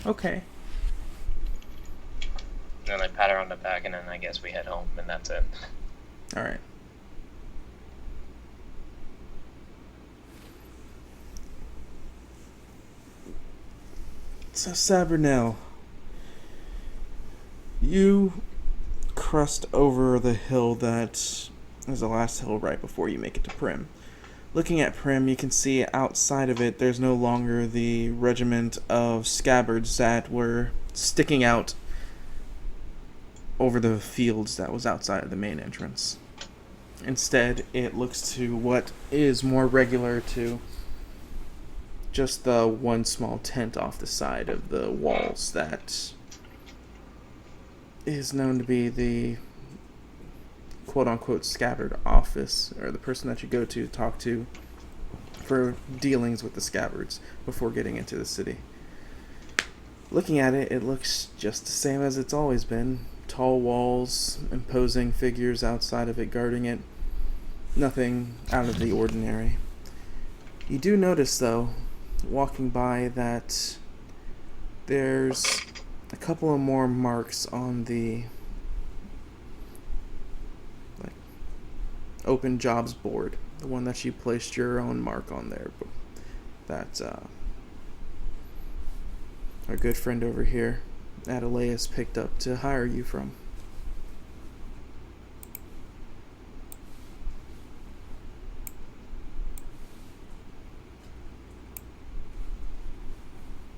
Okay. And I pat her on the back, and then I guess we head home, and that's it. All right. So, Sabrinell, you crest over the hill that is the last hill right before you make it to Prim. Looking at Prim, you can see outside of it there's no longer the regiment of scabbards that were sticking out over the fields that was outside of the main entrance. Instead, it looks to what is more regular to just the one small tent off the side of the walls that is known to be the quote unquote scabbard office, or the person that you go to talk to for dealings with the scabbards before getting into the city. Looking at it, it looks just the same as it's always been. Tall walls, imposing figures outside of it guarding it. Nothing out of the ordinary. You do notice, though, walking by, that there's a couple of more marks on the like open jobs board, the one that you placed your own mark on there. That our good friend over here, Adelaus, picked up to hire you from.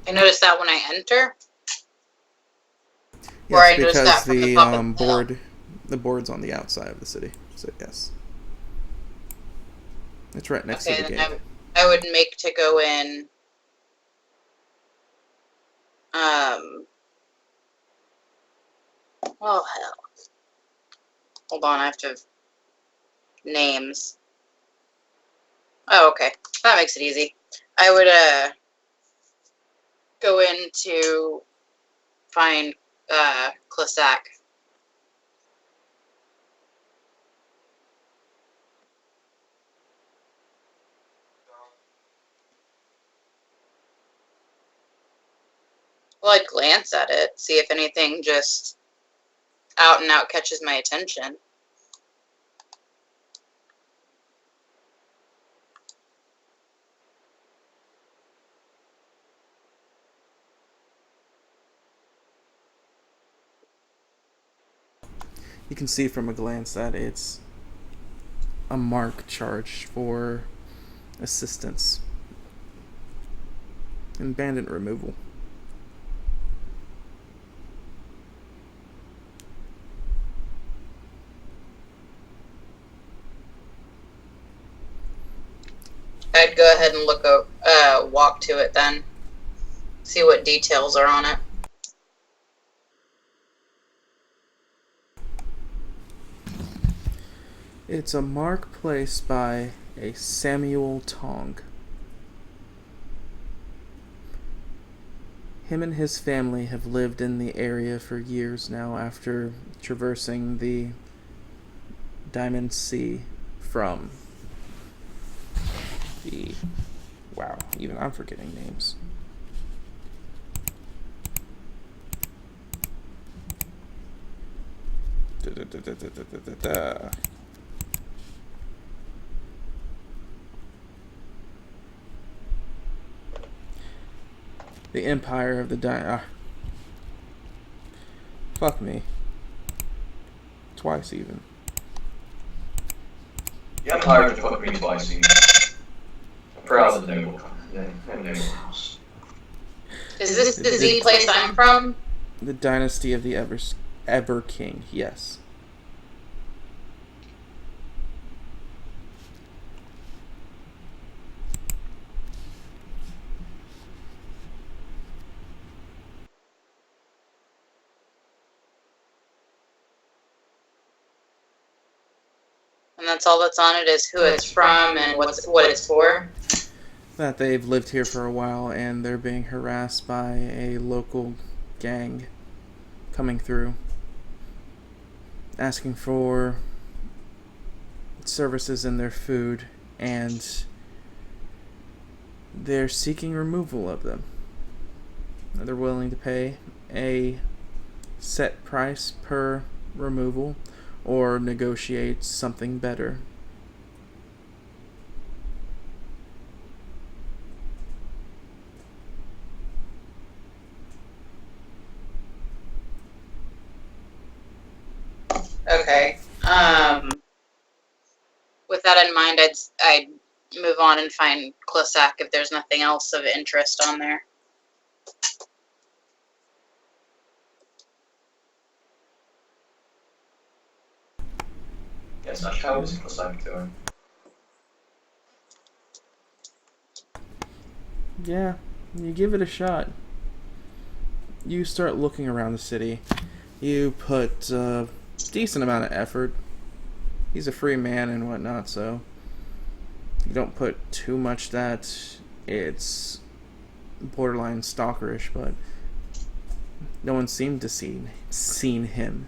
I noticed that when I enter, or Yes, I noticed because that from the the top of the hill. the board's on the outside of the city. So yes, it's right next to Okay, the then gate. I would make to go in. Well, hell. Hold on, I have to names. Oh, okay. That makes it easy. I would go in to find Klasak. Well, I'd glance at it, see if anything just out and out catches my attention. You can see from a glance that it's a mark charged for assistance in bandit removal. I'd go ahead and walk to it then, see what details are on it. It's a mark placed by a Samuel Tong. Him and his family have lived in the area for years now after traversing the Diamond Sea from the... Wow, even I'm forgetting names. The Empire of the fuck me. Twice even. The Empire to fuck me twice even. I'm proud of the noble house. Is this the Z place I'm from? The dynasty of the Ever King, yes. And that's all that's on it is who it's from and what it's for. That they've lived here for a while and they're being harassed by a local gang coming through, asking for services in their food, and they're seeking removal of them. They're willing to pay a set price per removal or negotiate something better. Okay. With that in mind, I'd move on and find Clissac if there's nothing else of interest on there. Yes, how is Cossack doing? Yeah, you give it a shot. You start looking around the city. You put a decent amount of effort. He's a free man and whatnot, so you don't put too much that it's borderline stalkerish, but no one seemed to seen him.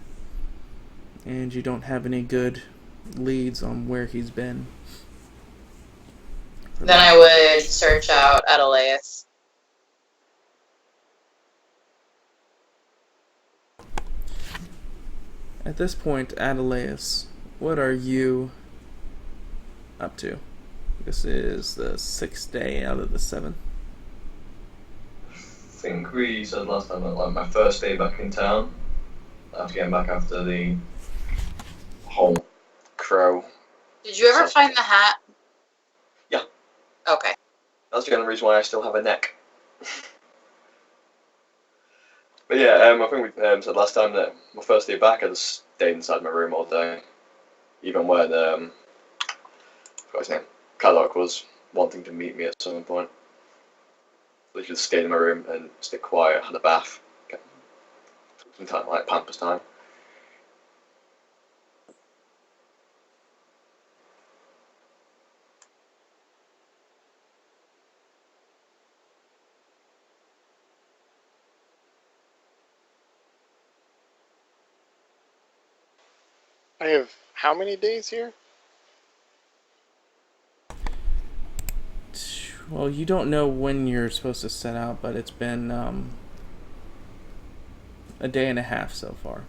And you don't have any good leads on where he's been. Then I would search out Adelaus. At this point, Adelaus, what are you up to? This is the 6th day out of the 7th. I think we said last time that like my first day back in town, after getting back after the whole crow. Did you ever find the hat? Yeah. Okay. That's the only reason why I still have a neck. But yeah, I think we said last time that my first day back, I just stayed inside my room all day. Even when, I forgot his name, Kadok was wanting to meet me at some point. So I just stayed in my room and stay quiet, had a bath, get some time, like Pampers time. I have how many days here? Well, you don't know when you're supposed to set out, but it's been a day and a half so far.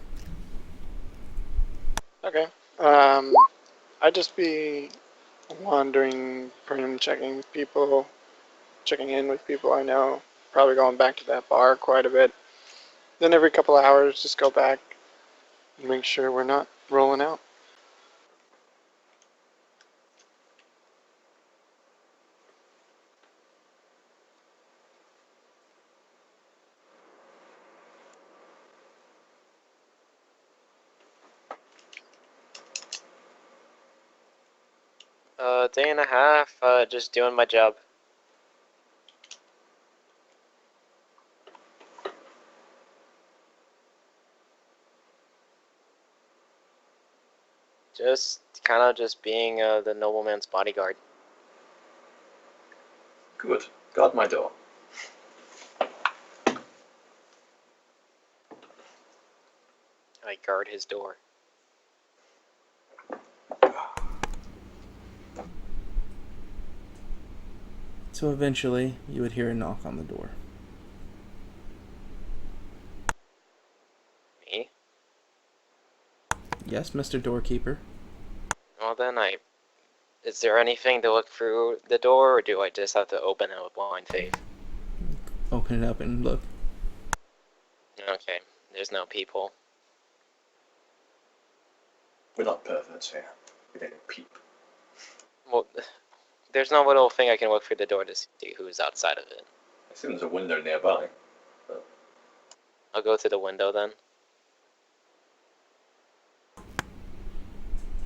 Okay. I'd just be wandering, checking people, checking in with people I know. Probably going back to that bar quite a bit. Then every couple of hours, just go back and make sure we're not rolling out. Day and a half, just doing my job. Just kind of just being the nobleman's bodyguard. Good. Guard my door. I guard his door. So eventually, you would hear a knock on the door. Me? Yes, Mr. Doorkeeper. Well then is there anything to look through the door, or do I just have to open it with blind faith? Open it up and look. Okay, there's no people. We're not perverts here. We don't peep. Well, there's no little thing I can look through the door to see who's outside of it. I assume there's a window nearby. I'll go to the window then.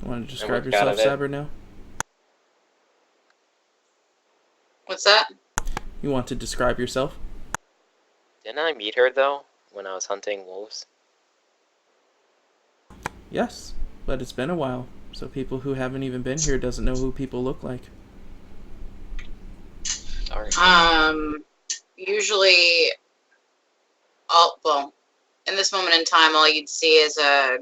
Want to describe look out yourself, of it. Saber, now? What's that? You want to describe yourself? Didn't I meet her though, when I was hunting wolves? Yes, but it's been a while, so people who haven't even been here doesn't know who people look like. Sorry. Usually, well, in this moment in time, all you'd see is a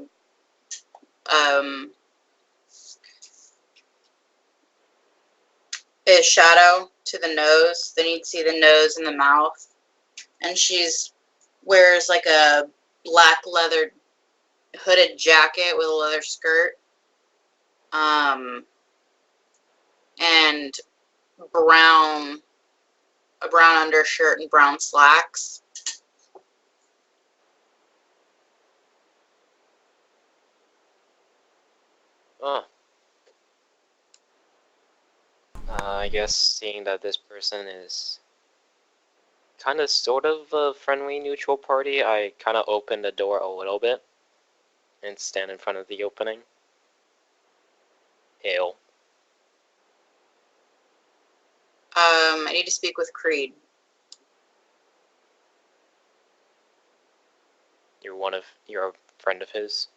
shadow to the nose. Then you'd see the nose and the mouth, and she's wears like a black leather hooded jacket with a leather skirt, and brown a brown undershirt and brown slacks. Oh. I guess seeing that this person is kind of sort of a friendly neutral party, I kind of open the door a little bit and stand in front of the opening. Hail. I need to speak with Creed. You're a friend of his?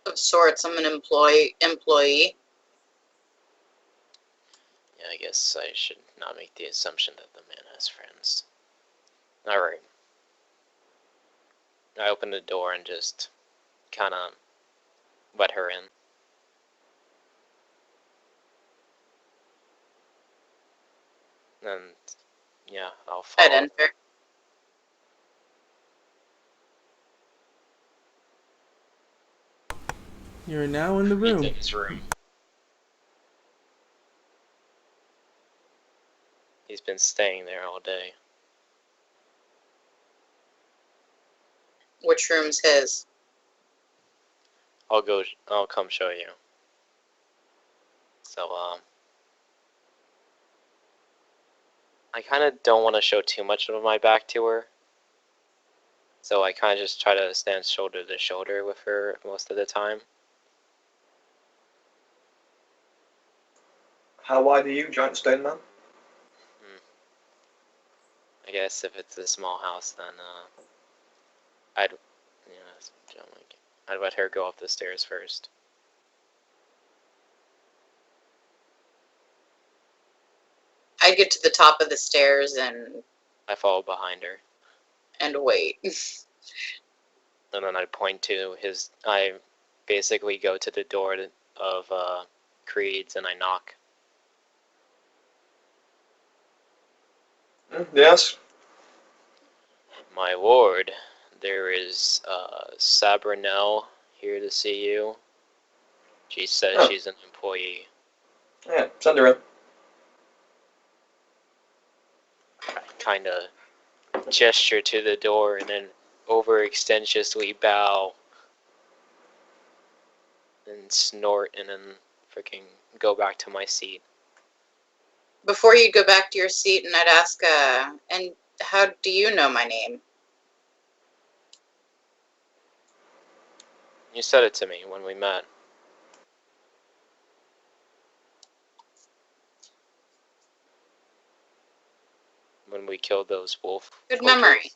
Of sorts, I'm an employee. Yeah, I guess I should not make the assumption that the man has friends. Alright. I open the door and just kind of let her in. And yeah, I'll I'd follow. enter. You're now in the He's room. in his room. He's been staying there all day. Which room's his? I'll come show you. So, I kind of don't want to show too much of my back to her. So I kind of just try to stand shoulder to shoulder with her most of the time. How wide are you, giant stone man? I guess if it's a small house, then, I'd let her go up the stairs first. I'd get to the top of the stairs and I follow behind her. wait. And then I point to I basically go to the door of Creed's and I knock. Yes? My lord, there is Sabrinell here to see you. She says Oh. she's an employee. Yeah, send her in. I kind of gesture to the door and then overextentiously bow and snort and then freaking go back to my seat. Before you go back to your seat, and I'd ask, and how do you know my name? You said it to me when we met. When we killed those wolf. Good memory.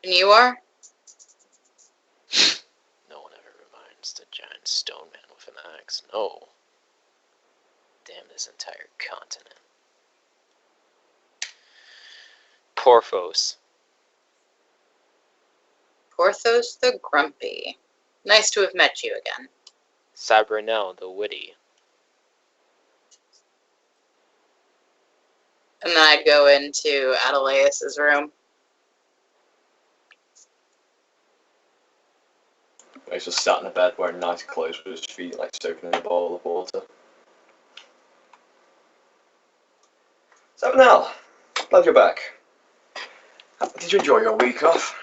And you are? No one ever reminds the giant stone man with an axe. No. Damn this entire continent. Porthos. Porthos the Grumpy. Nice to have met you again. Sabrinell the witty. And then I'd go into Adelaus's room. He's just sat in a bed wearing nice clothes with his feet like soaking in a bowl of water. Sabinell, glad you're back. Did you enjoy your week off?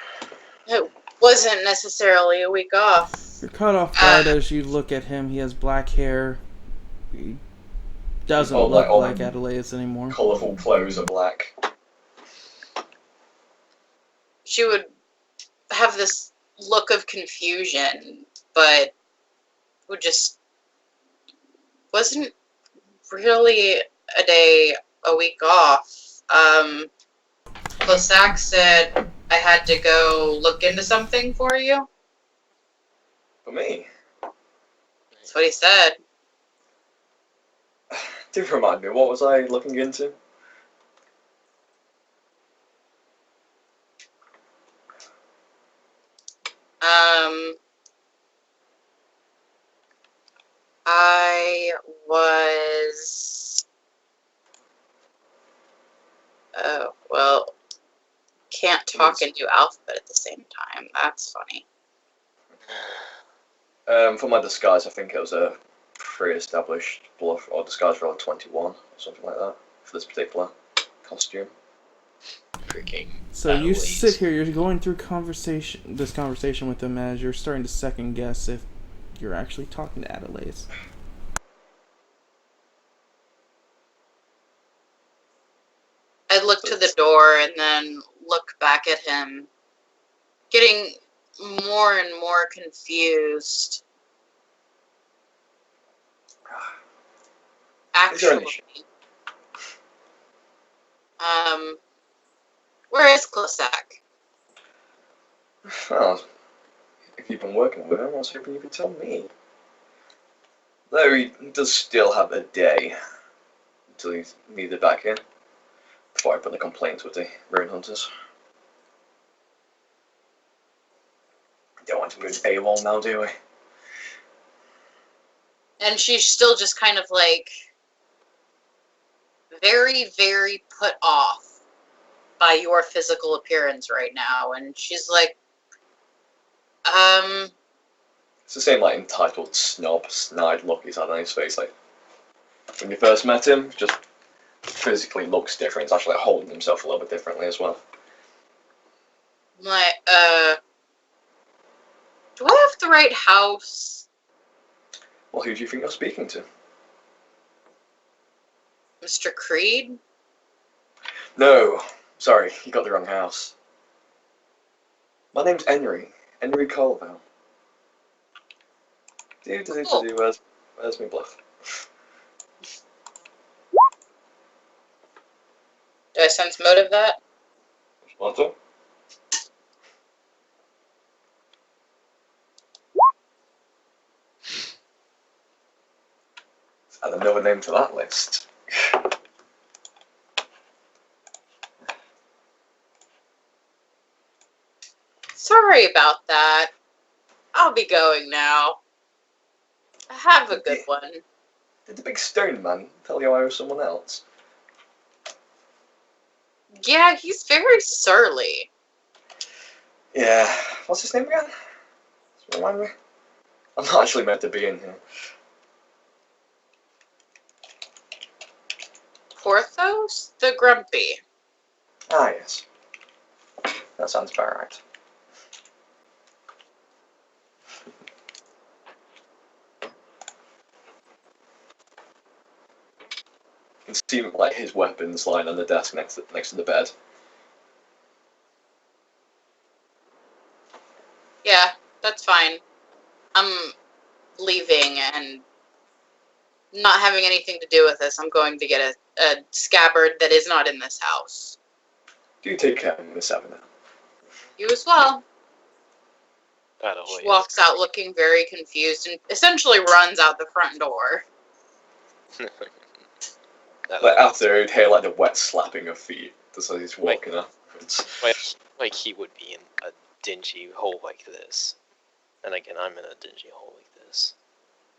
It wasn't necessarily a week off. You're caught off guard as you look at him. He has black hair. He doesn't look like Adelaus anymore. Colourful clothes are black. She would have this look of confusion, but would just wasn't really a week off. Lasac said I had to go look into something for you. For me? That's what he said. Do remind me, what was I looking into? I was talk and do alphabet at the same time. That's funny. For my disguise, I think it was a pre-established bluff or disguise roll 21 or something like that for this particular costume. Freaking. So you Adelaide. sit here, you're going through this conversation with them as you're starting to second guess if you're actually talking to Adelaide. I look to the door and then look back at him, getting more and more confused. Is there an Actually, issue? where is Klasak? Well, if you've been working with him, I was hoping you could tell me. Though he does still have a day until he's needed back in before I put the complaints with the Ruin Hunters. Don't want him going AWOL now, do we? And she's still just kind of like very, very put off by your physical appearance right now. And she's like, It's the same, like, entitled snob, snide look he's had on his face. Like, when you first met him, just physically looks different. He's actually holding himself a little bit differently as well. like, do I have the right house? Well, who do you think you're speaking to? Mr. Creed? No, sorry, you got the wrong house. My name's Henry Colville. Cool. Where's my bluff? Do I sense motive that? Want to? Add another name to that list. Sorry about that. I'll be going now. Have a good one. Did the big stone man tell you I was someone else? Yeah, he's very surly. Yeah. What's his name again? Just remind me. I'm not actually meant to be in here. Porthos the Grumpy. Ah, yes. That sounds about right. You can see like his weapons lying on the desk next to the bed. Yeah, that's fine. I'm leaving and not having anything to do with this. I'm going to get a scabbard that is not in this house. Do take care, Miss Avenel. You as well. Adelaide. She walks out looking very confused and essentially runs out the front door. Like after he'd hear like the wet slapping of feet, just as he's walking up. Like he would be in a dingy hole like this. And again, I'm in a dingy hole like this.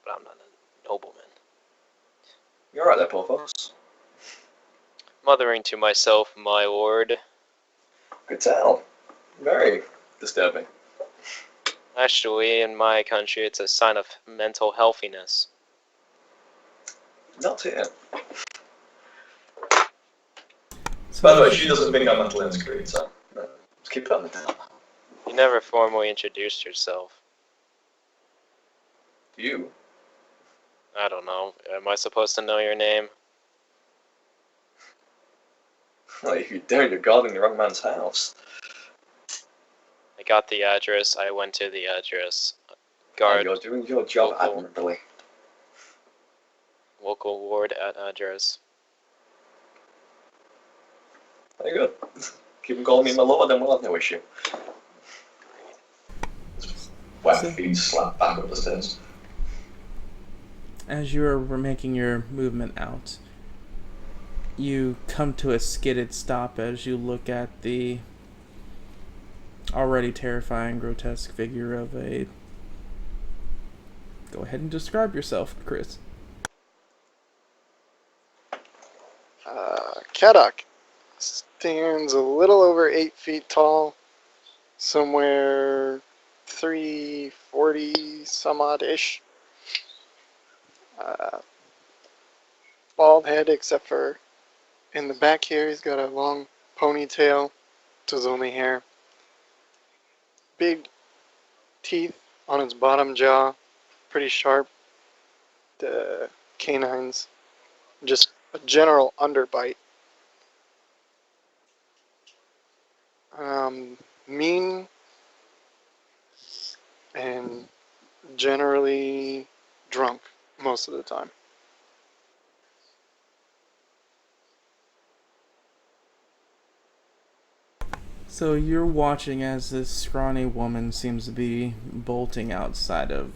But I'm not a nobleman. You're right there, Porthos. Mothering to myself, my lord. Good tell. Very disturbing. Actually, in my country, it's a sign of mental healthiness. Not here. So By the way, she doesn't think I'm mentally insecure, so let's keep it on the down. You never formally introduced yourself. You? I don't know. Am I supposed to know your name? Well, if you don't, you're guarding the wrong man's house. I got the address. I went to the address. Guard, You're doing your job Local. admirably. local ward at address. Very good. Keep on calling me my lord, then we'll have no issue. Wet So- feet slap back up the stairs. as you are making your movement out, you come to a skidded stop as you look at the already terrifying, grotesque figure of a... Go ahead and describe yourself, Chris. Kadak. stands a little over 8 feet tall, somewhere 340 some odd ish. Bald head, except for in the back here, he's got a long ponytail, which is only hair. Big teeth on his bottom jaw, pretty sharp. The canines, just a general underbite. Mean and generally drunk most of the time. So you're watching as this scrawny woman seems to be bolting outside of.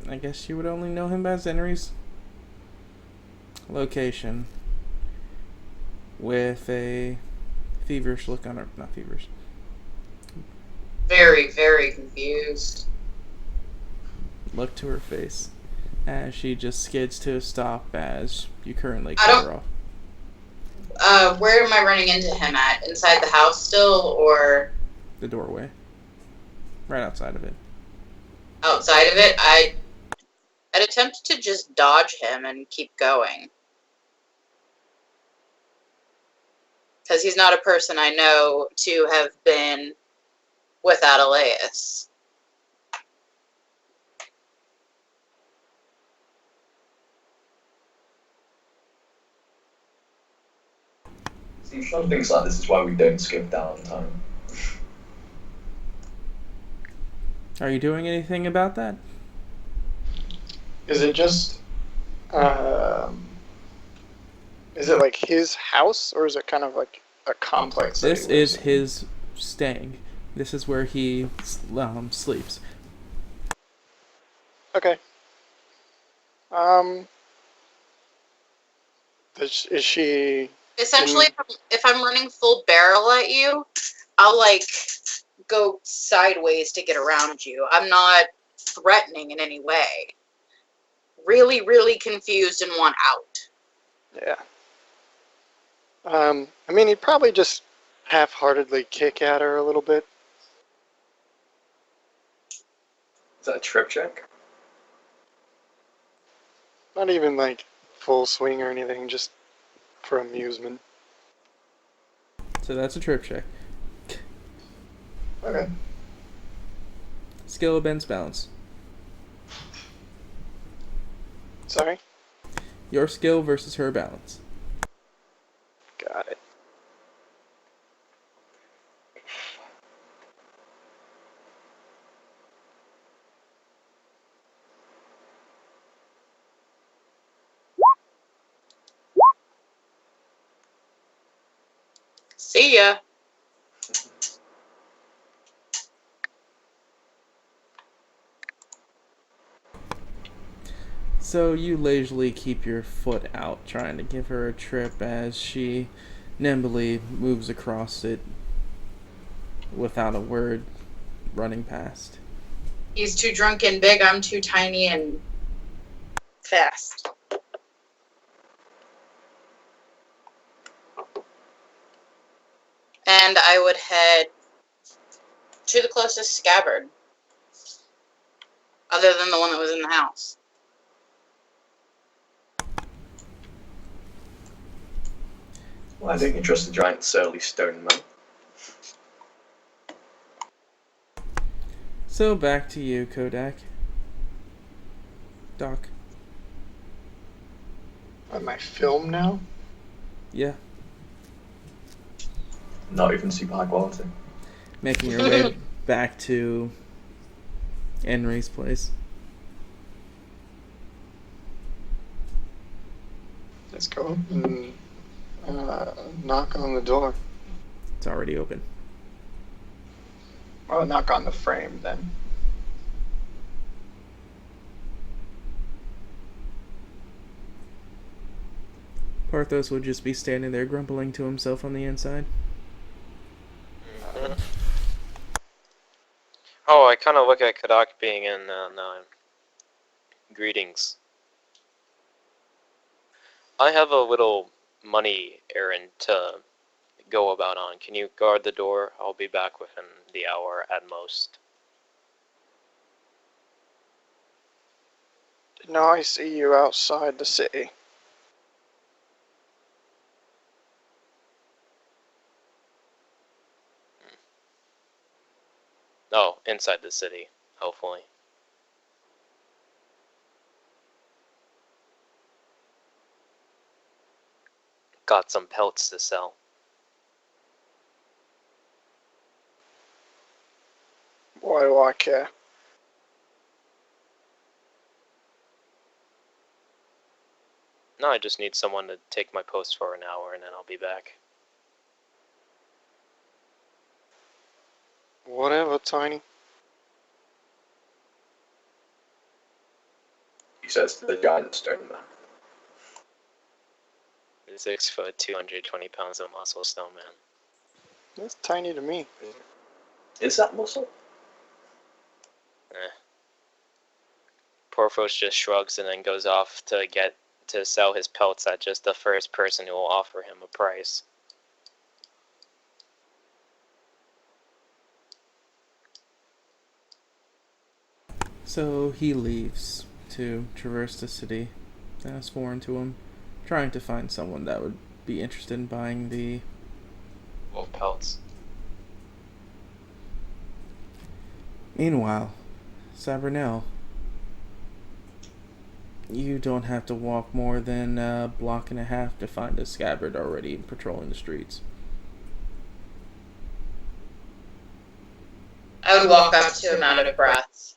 I guess you would only know him as Henry's location. With a feverish look on her. Not feverish. Very, very confused. Look to her face. As she just skids to a stop as you currently I cut don't- her off. Where am I running into him at? Inside the house still, or The doorway. Right outside of it. outside of it? I'd attempt to just dodge him and keep going. Because he's not a person I know to have been without Elias. See, some things like this is why we don't skip downtime. Are you doing anything about that? Is it just, is it like his house, or is it kind of like a complex? that This he lives is in? his staying. This is where he sleeps. Okay. Is she? Essentially, if I'm running full barrel at you, I'll like go sideways to get around you. I'm not threatening in any way. Really, really confused and want out. Yeah. I mean, he'd probably just half-heartedly kick at her a little bit. Is that a trip check? Not even like full swing or anything, just for amusement. So that's a trip check. Okay. Skill of Ben's balance. Sorry? Your skill versus her balance. Got it. See ya. So you leisurely keep your foot out, trying to give her a trip as she nimbly moves across it without a word, running past. He's too drunk and big. I'm too tiny and fast. And I would head to the closest scabbard, other than the one that was in the house. Why don't you trust the giant surly stone man? So back to you, Kodak. Doc. Am I film now? Yeah. Not even super high quality. Making your way back to Henry's place. Let's go up and knock on the door. It's already open. Or knock on the frame then. Parthos would just be standing there grumbling to himself on the inside. Mhm. Oh, I kind of look at Kadak being in greetings. I have a little money errand to go about on. Can you guard the door? I'll be back within the hour at most. No, I see you outside the city. Oh, inside the city, hopefully. Got some pelts to sell. Why do I care? No, I just need someone to take my post for an hour and then I'll be back. Whatever, Tiny. He says to the giant stone man. 6 foot, 220 pounds of muscle, snowman. That's tiny to me. Is that muscle? Porthos just shrugs and then goes off to sell his pelts at just the first person who will offer him a price. So he leaves to traverse the city as foreign to him, trying to find someone that would be interested in buying the Wolf pelts. Meanwhile, Sabernell, you don't have to walk more than a block and a half to find a scabbard already patrolling the streets. I would walk up to him out of breath.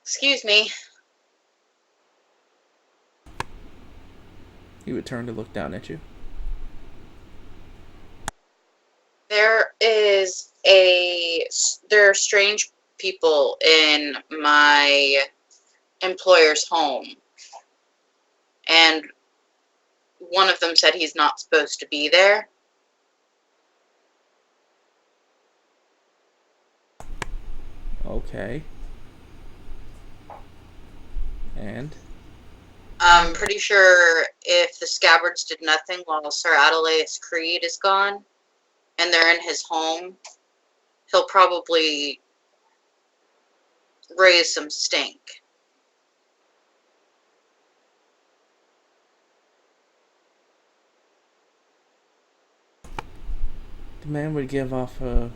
Excuse me. He would turn to look down at you. There are strange people in my employer's home. And one of them said he's not supposed to be there. Okay. And? I'm pretty sure if the Scabbards did nothing while Sir Adelaus Creed is gone, and they're in his home, he'll probably raise some stink. The man would give off a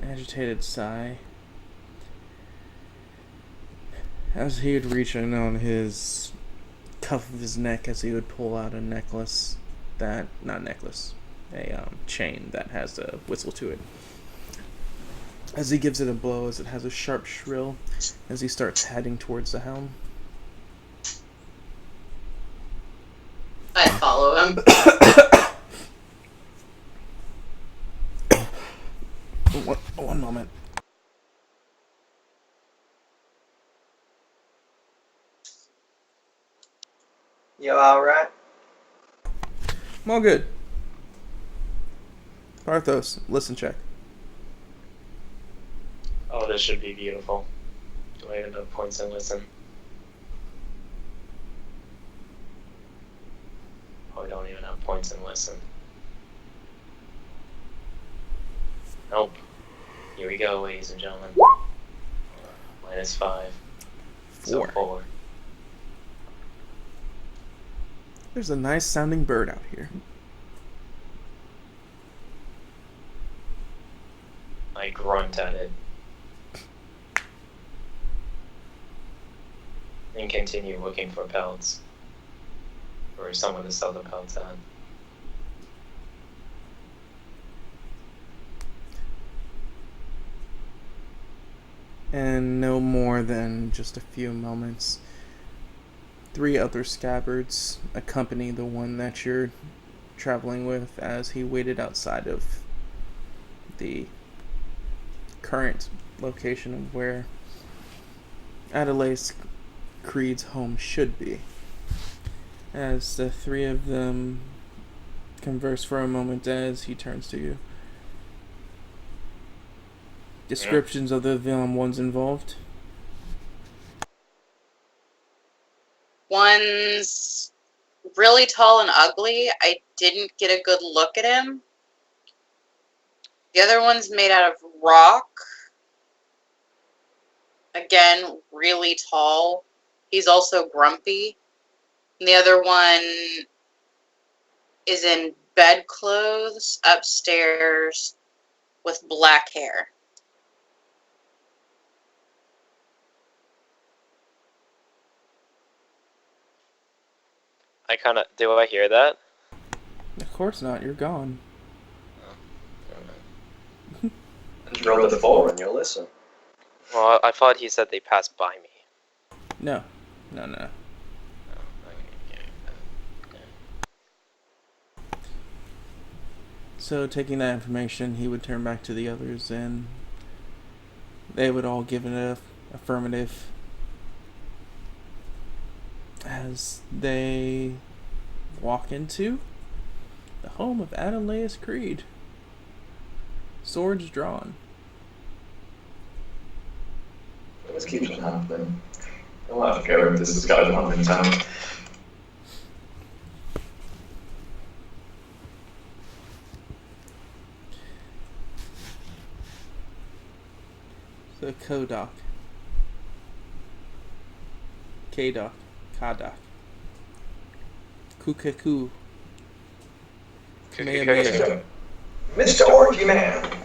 agitated sigh as he would reach in on his cuff of his neck as he would pull out a necklace a chain that has a whistle to it. As he gives it a blow, as it has a sharp shrill, as he starts heading towards the helm. I follow him. One moment. You alright? I'm all good. Parthos, listen check. Oh, this should be beautiful. Do I end up points and listen? Oh, I don't even have points and listen. Nope. Here we go, ladies and gentlemen. -5. So 4. There's a nice sounding bird out here. I grunt at it. And continue looking for pelts. For someone to sell the pelts at. And no more than just a few moments, 3 other scabbards accompany the one that you're traveling with as he waited outside of the current location of where Adelaus Creed's home should be. As the 3 of them converse for a moment as he turns to you. Descriptions of the villain ones involved. One's really tall and ugly. I didn't get a good look at him. The other one's made out of rock. Again, really tall. He's also grumpy. And the other one is in bedclothes upstairs with black hair. I kind of do. I hear that? Of course not. You're gone. Just roll the 4 and you'll listen. Well, I thought he said they passed by me. No. No, no. So, taking that information, he would turn back to the others and they would all give an affirmative as they walk into the home of Adelaus Creed. Swords drawn. Let's keep it happening. I'll have to go if this is going on in town. The Kodak. Kadak. Kadak. Kukaku. Kamehameha. Mr. Orgy Man.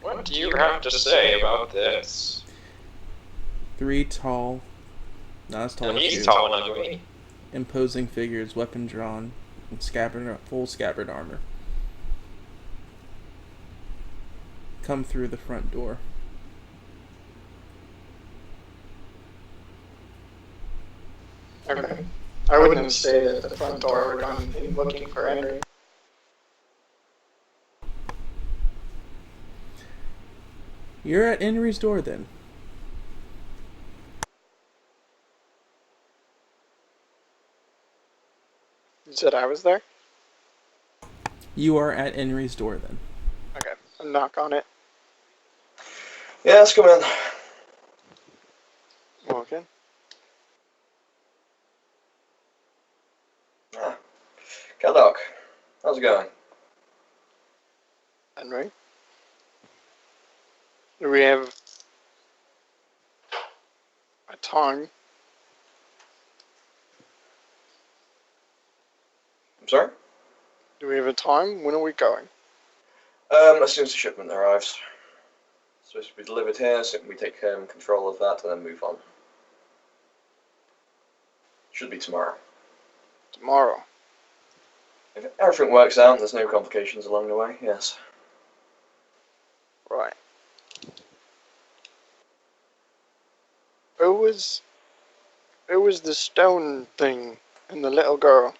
What do you have to say about this? 3 tall, not as tall as you, He's tall and ugly. imposing figures, weapon drawn, and full scabbard armor. Come through the front door. Okay. I wouldn't say that the front door would gone in looking for Henry. You're at Henry's door then. You said I was there? You are at Henry's door then. Okay. I'll knock on it. Yeah, let's come in. Walk in. Ah. Kadok, how's it going? Henry? Do we have a time? I'm sorry? Do we have a time? When are we going? As soon as the shipment arrives. It's supposed to be delivered here, so we take control of that and then move on. Should be tomorrow. Tomorrow. If everything works out, there's no complications along the way, yes. Right. Who was the stone thing and the little girl?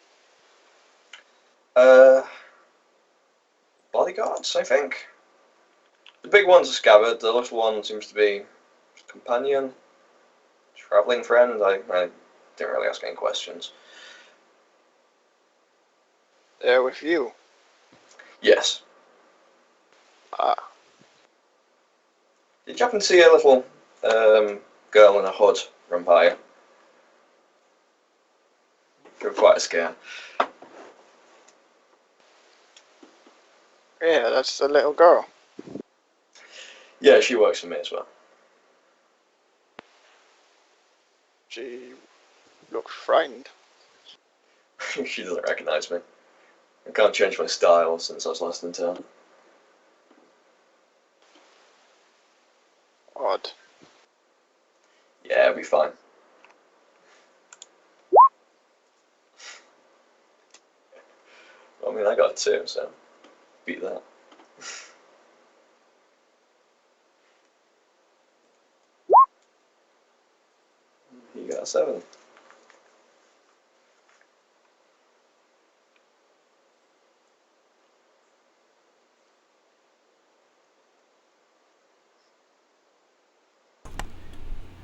Bodyguards, I think. The big one's a scabbard, the little one seems to be a companion, travelling friend. I didn't really ask any questions. They're with you. Yes. Ah. Did you happen to see a little girl in a hood run by you? She was quite a scare. Yeah, that's the little girl. Yeah, she works for me as well. She looks frightened. She doesn't recognise me. I can't change my style since I was last in town. Odd. Yeah, it'll be fine. I mean, I got 2, so beat that. You got 7.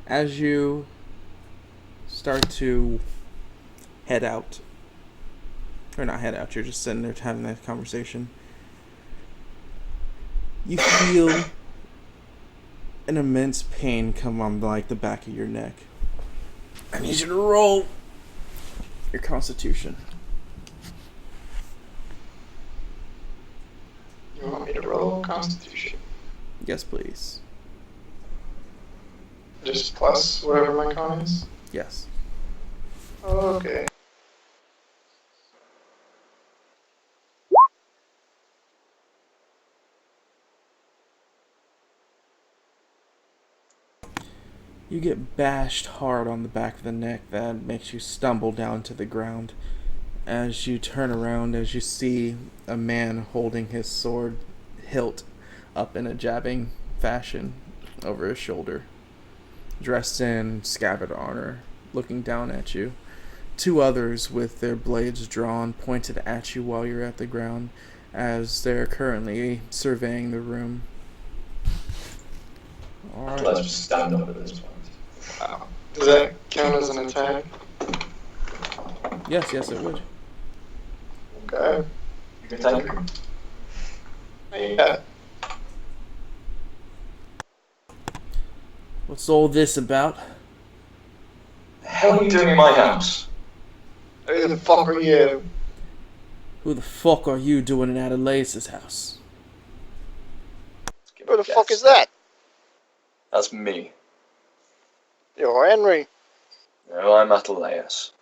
As you start to head out, or not head out, you're just sitting there having that conversation, you feel an immense pain come on like the back of your neck. I need you to roll your constitution. You want me to roll Constitution? Yes, please. Just plus whatever my con is? Yes. Okay. You get bashed hard on the back of the neck that makes you stumble down to the ground. As you turn around, as you see a man holding his sword hilt up in a jabbing fashion over his shoulder, dressed in scabbard armor, looking down at you. Two others with their blades drawn pointed at you while you're at the ground, as they're currently surveying the room. Let's Alright. just stand up at this point. Wow. Does that count as an attack? Yes, it would. Okay. You can take her. Yeah. What's all this about? The hell are you doing in my house? Who the fuck are you? Who the fuck are you doing at Elias's house? Let's give it Who a the fuck guess. is that? That's me. You're Henry. No, I'm Atalaeus.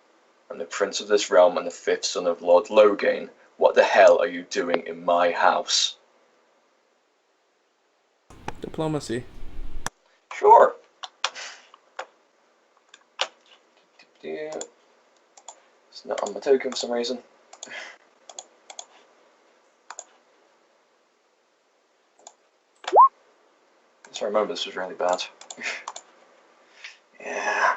I'm the prince of this realm and the fifth son of Lord Loghain. What the hell are you doing in my house? Diplomacy. Sure. It's not on my token for some reason. So I remember this was really bad. Yeah.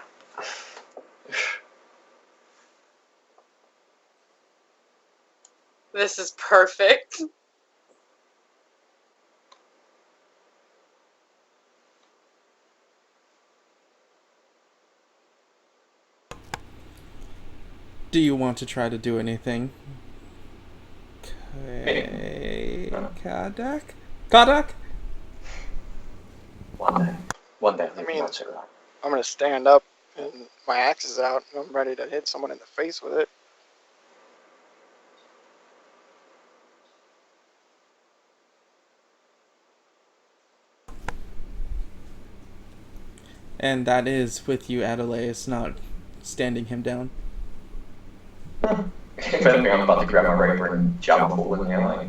This is perfect. Do you want to try to do anything? Kadak? Kadak? One day. One day, I mean- I'll say that. I'm gonna stand up and my axe is out and I'm ready to hit someone in the face with it. And that is with you, Adelaus, not standing him down. If anything, I'm about to grab my rapier and jab a hole in the eye.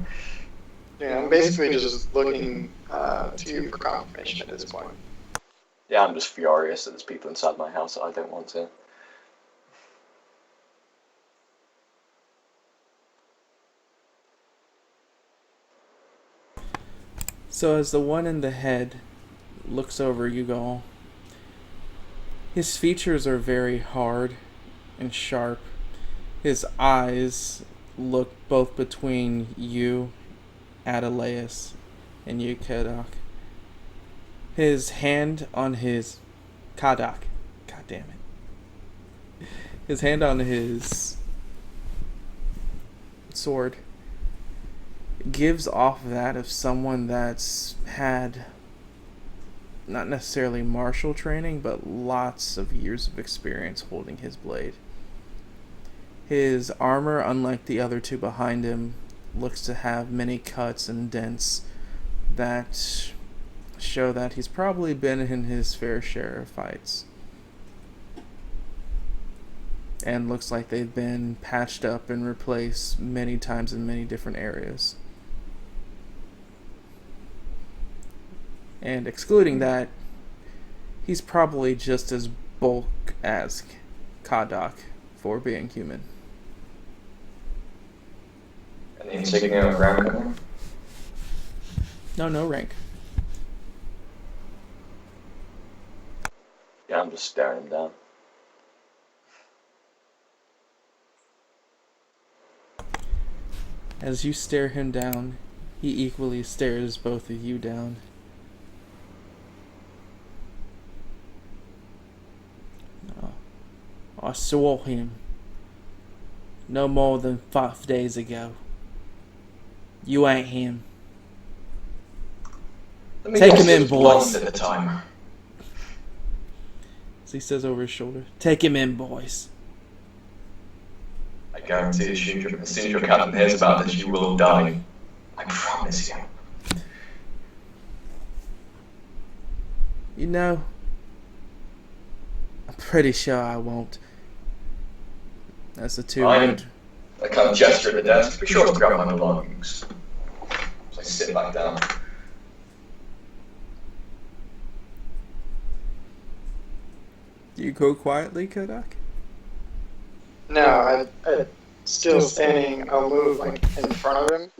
Yeah, I'm basically just looking to you for confirmation at this point. Yeah, I'm just furious that there's people inside my house that I don't want to. So as the one in the head looks over you all, his features are very hard and sharp. His eyes look both between you, Adelaus, and you, Kadak. His hand on his... Kadak. God damn it. His hand on his sword gives off that of someone that's had not necessarily martial training, but lots of years of experience holding his blade. His armor, unlike the other two behind him, looks to have many cuts and dents that show that he's probably been in his fair share of fights. And looks like they've been patched up and replaced many times in many different areas. And excluding that, he's probably just as bulk as Kadak for being human. And the insignia of rank. No rank. Yeah, I'm just staring him down. As you stare him down, he equally stares both of you down. I saw him no more than 5 days ago. You ain't him. Let me Take guess, him in, it was blind boys. At the time. As he says over his shoulder, take him in, boys. guarantee as soon as your captain hears about this, you will die. I promise you. You know, I'm pretty sure I won't. As the two Fine. would. I kind of gesture at the desk. Be sure to grab my belongings. So I sit back down. Do you go quietly, Kodak? No, I still standing. I'll move like in front of him,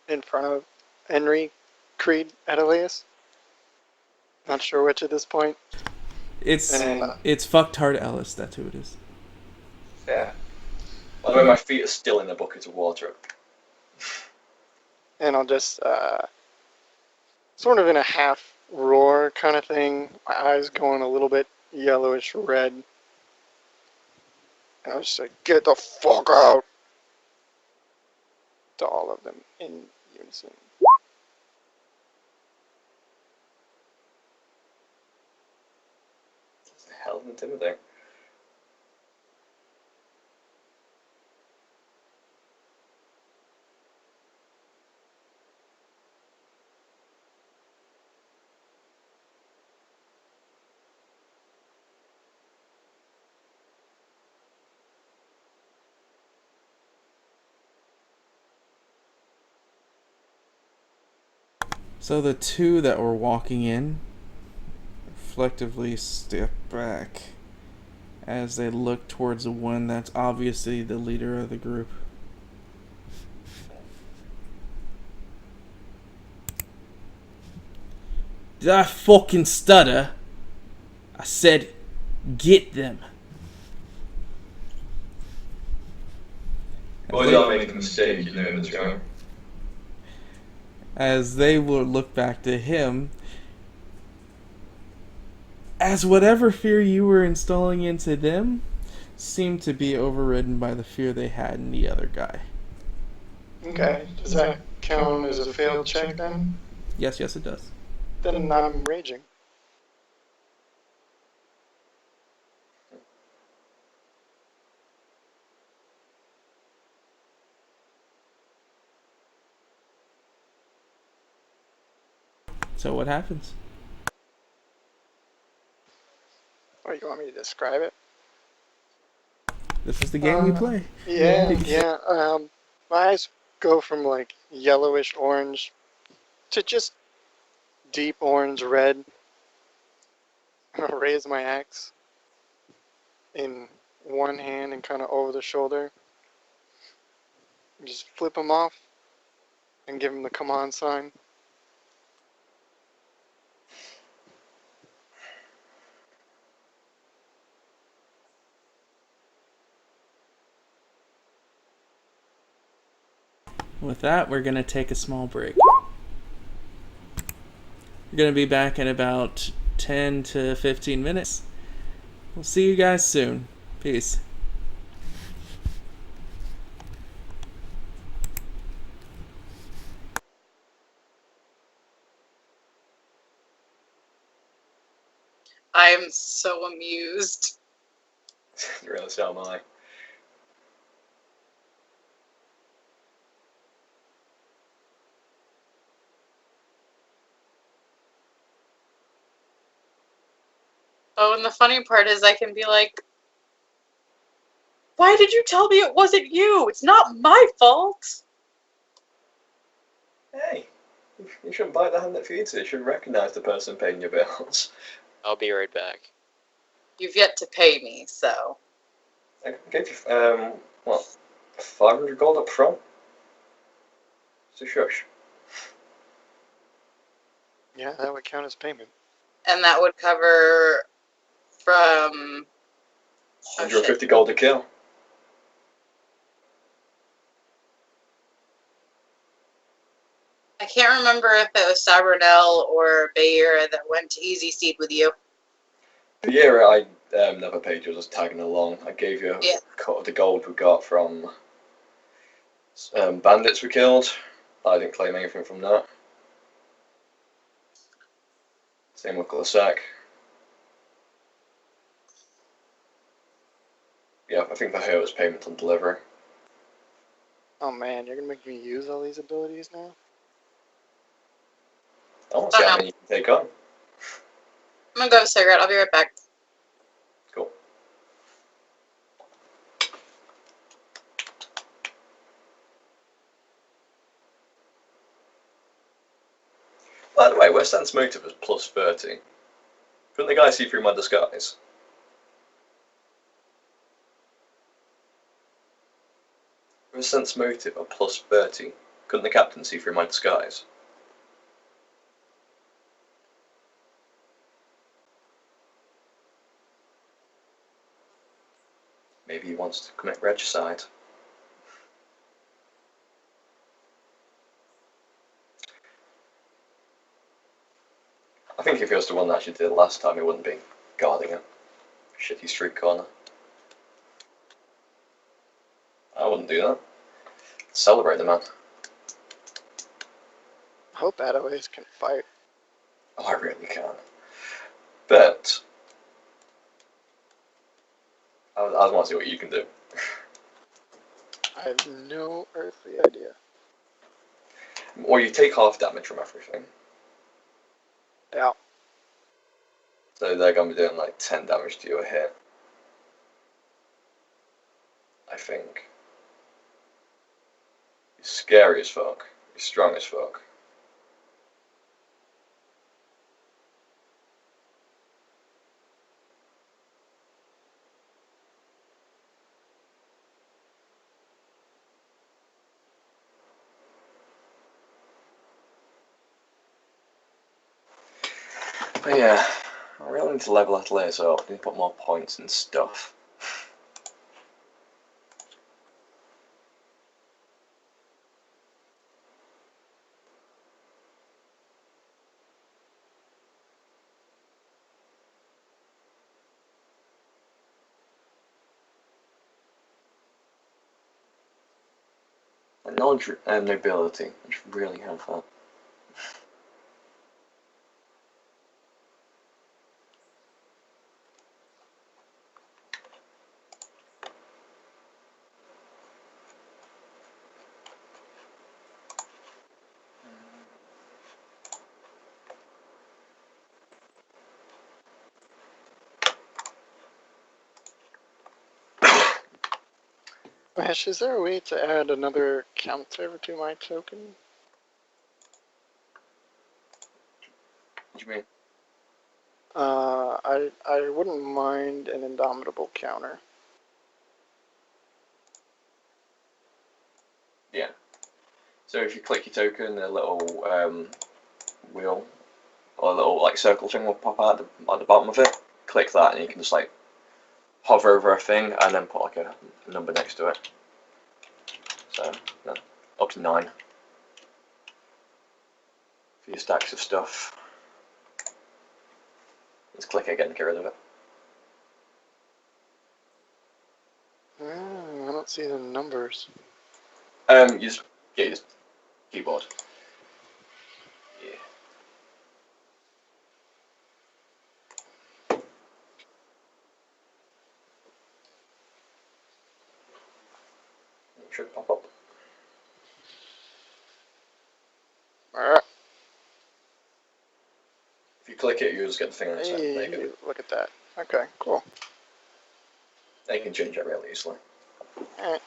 in front of Henry, Creed, Adelius. Not sure which at this point. It's And Fucktard Ellis. That's who it is. Yeah. By the way, my feet are still in a bucket of water. and I'll just sort of in a half roar kind of thing. My eyes going a little bit yellowish red. And I'll just say, "Get the fuck out!" to all of them in unison. That's the hell of intimidating. So the two that were walking in reflectively step back as they look towards the one that's obviously the leader of the group. Did I fucking stutter? I said, get them. Boys are making a mistake, you know this, right? As they will look back to him, as whatever fear you were installing into them seemed to be overridden by the fear they had in the other guy. Okay, does that count as a failed check then? Yes, it does. Then I'm raging. So what happens? Or you want me to describe it? This is the game we play. Yeah. My eyes go from like yellowish orange to just deep orange red. I'll raise my axe in one hand and kind of over the shoulder. Just flip him off and give him the come on sign. With that, we're going to take a small break. We're going to be back in about 10 to 15 minutes. We'll see you guys soon. Peace. I'm so amused. Really, so am I. Oh, and the funny part is I can be like, why did you tell me it wasn't you? It's not my fault. Hey, you shouldn't bite the hand that feeds you. You should recognise the person paying your bills. I'll be right back. You've yet to pay me, so. I gave you, 500 gold up front? So shush. Yeah, that would count as payment. And that would cover from. 150 gold a kill. I can't remember if it was Sabernel or Bayera that went to Easy Seed with you. Yeah, I never paid you, just tagging along. I gave you a cut of the gold we got from bandits we killed. I didn't claim anything from that. Same with Glasack. Yeah, I think for her it was payment on delivery. Oh man, you're gonna make me use all these abilities now? I want to see Oh, how no. many you can take on. I'm gonna go have a cigarette. I'll be right back. Cool. By the way, where Sense Motive is plus 30? Couldn't the guy see through my disguise? With Sense Motive at plus 30, couldn't the captain see through my disguise? Maybe he wants to commit regicide. I think if he was the one that actually did it last time, he wouldn't be guarding a shitty street corner. I wouldn't do that. Celebrate the man. I hope Adaways can fight. Oh, I really can. But I want to see what you can do. I have no earthly idea. Or you take half damage from everything. Yeah. So they're going to be doing like 10 damage to you a hit. I think. You're scary as fuck. You're strong as fuck. But yeah, I really need to level athletics up. I need to put more points and stuff. Like knowledge and nobility, I should really have that. Ash, is there a way to add another counter to my token? What do you mean? I wouldn't mind an indomitable counter. Yeah. So if you click your token, a little wheel or a little like circle thing will pop out at the bottom of it. Click that, and you can just like hover over a thing and then put like a number next to it. So no, up to 9 for your stacks of stuff. Just click it again to get rid of it. I don't see the numbers. You just your keyboard. Yeah. It should pop up. Alright. If you click it, you just get the thing on its own. There you go. Hey, look at that. Okay, cool. Now you can change it really easily. Alright.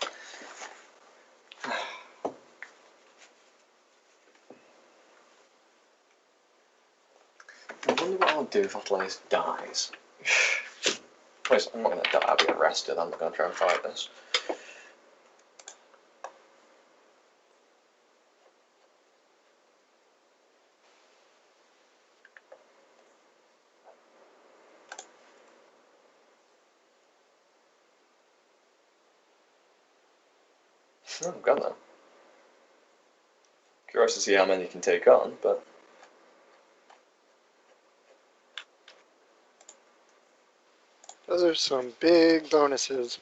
I wonder what I'll do if Atlas dies. Please, I'm not going to die, I'll be arrested. I'm not going to try and fight this. Oh, I'm gonna. Curious to see how many you can take on, but Those are some big bonuses.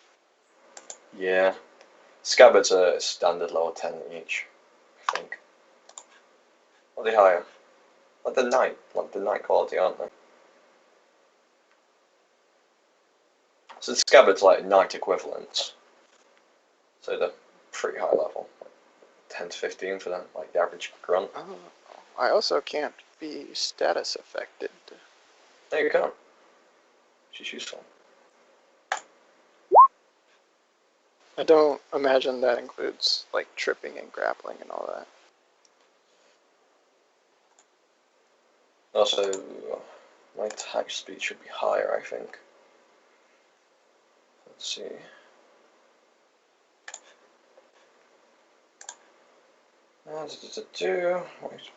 yeah. Scabbards are standard level 10 each, I think. Are they higher? Like the knight quality, aren't they? So the scabbards like knight equivalents. So they're pretty high level. 10 to 15 for that, like the average grunt. Oh, I also can't be status affected. No, you can't. She's useful. I don't imagine that includes like tripping and grappling and all that. Also, my attack speed should be higher, I think. Let's see. Wait.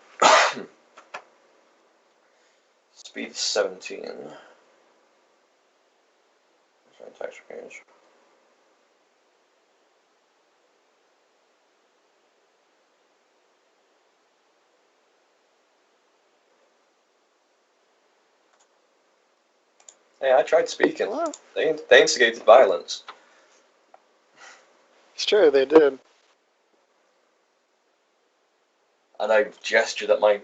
Speed 17. That's my attack range. Hey, I tried speaking. What? They instigated violence. It's true, they did. And I gestured at my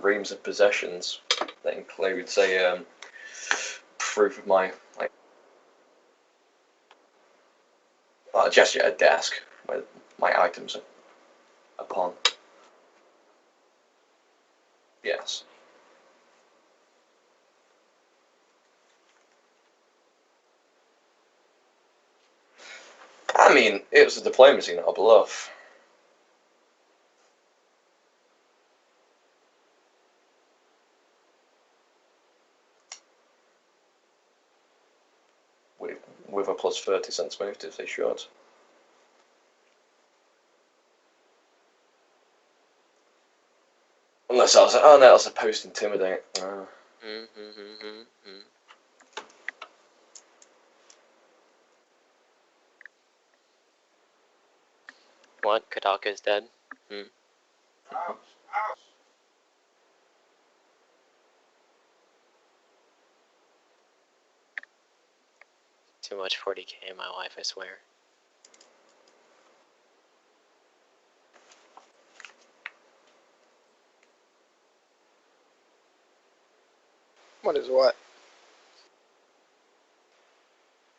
reams of possessions that includes a proof of my I gestured at a desk where my items are upon. Yes. I mean, it was a diplomacy, not a bluff. With a plus 30 cents moved if they should. Unless I was like, oh no, that's supposed to intimidate. What? Kadaka's dead? Too much 40k in my life, I swear. What is what?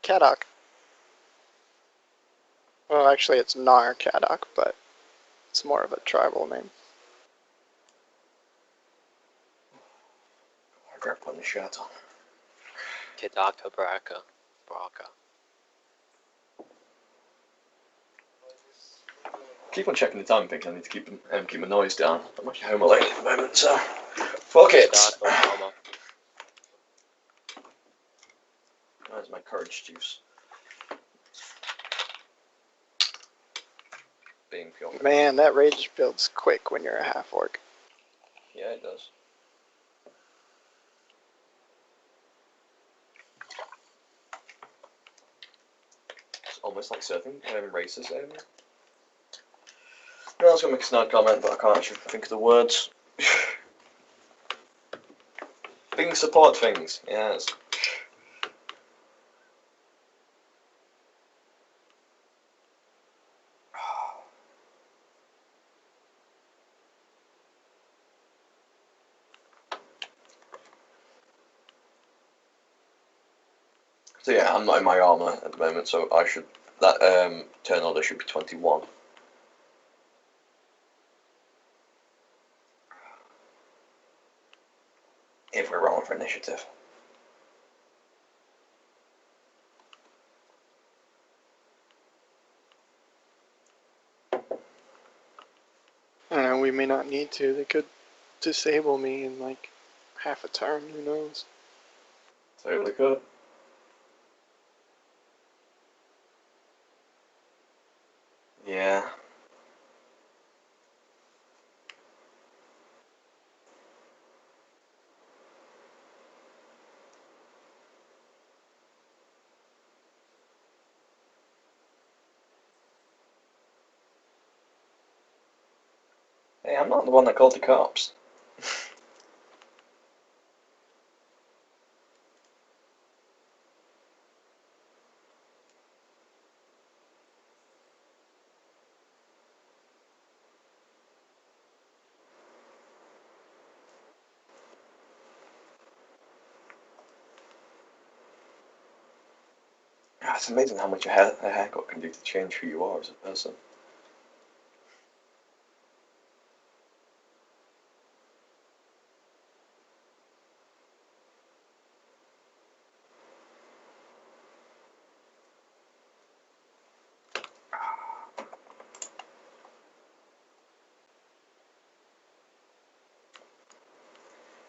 Kadok. Well, actually, it's Nar Kadok, but it's more of a tribal name. I regret putting the shirt on. Kadaka Baraka. Keep on checking the time because I need to keep my noise down. I'm actually home alone at the moment, so fuck it. Where's my courage juice? Being pure. Man, that rage builds quick when you're a half-orc. Yeah, it does. It's almost like certain races. I was going to make a snide comment, but I can't actually think of the words. Being support things, yes. So yeah, I'm not in my armor at the moment, so I should turn order should be 21. If we're rolling for initiative. We may not need to. They could disable me in like half a turn. Who knows? Totally could. Yeah. Hey, I'm not the one that called the cops. It's amazing how much a haircut can do to change who you are as a person.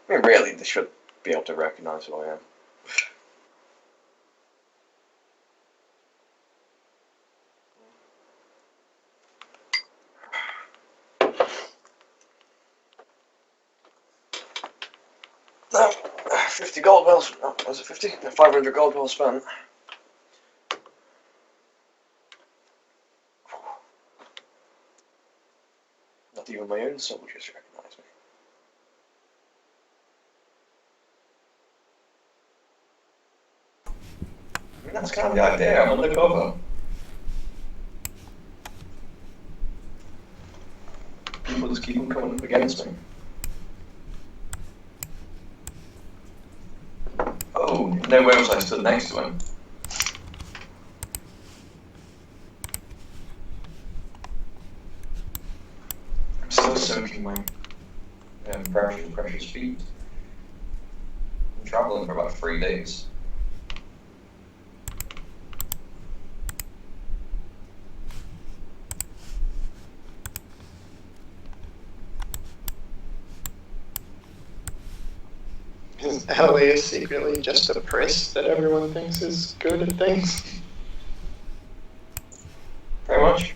I mean, really, they should be able to recognise who I am. No, 50 gold well spent. Oh, was it 50? 500 gold well spent. Not even my own soldiers recognise me. I mean, that's kind of the idea. I'm undercover. People just keep on coming up against me. Oh, no way was I stood next to him. I'm still soaking my precious feet. I'm travelling for about 3 days. Is LA secretly just a priest that everyone thinks is good at things? Very much.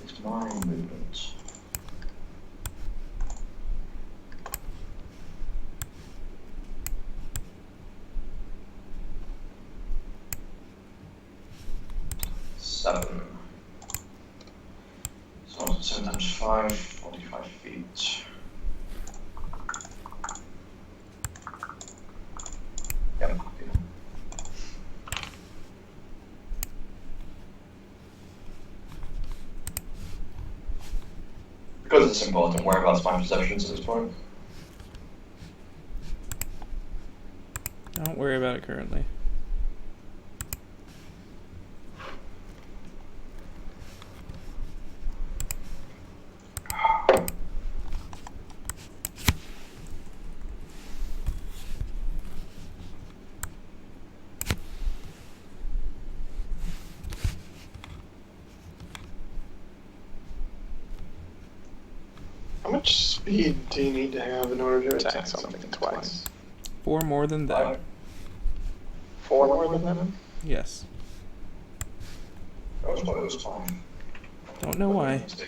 It's mind movements. Seven. So 7 times 5, 45 feet. Yep. Because it's important, whereabouts my possessions at this point. Don't worry about it currently. How much speed do you need to have in order to attack something twice? 4 more than that. 4 more than that? Yes. That was what it was 5. Don't know why. I'm so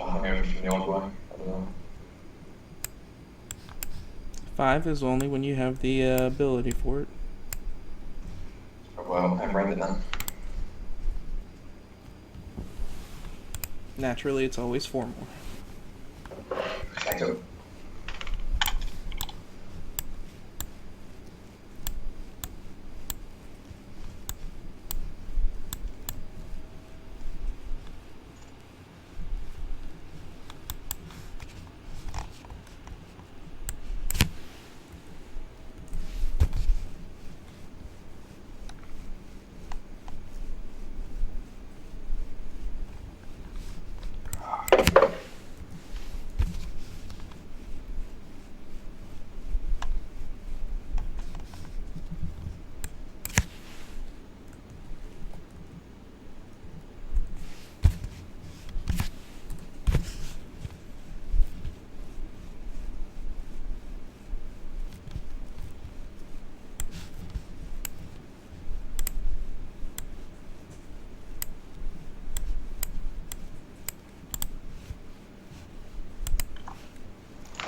hungover from the old way. I don't know. 5 is only when you have the ability for it. Well, I've read it then. Naturally, it's always 4 more. Thank you.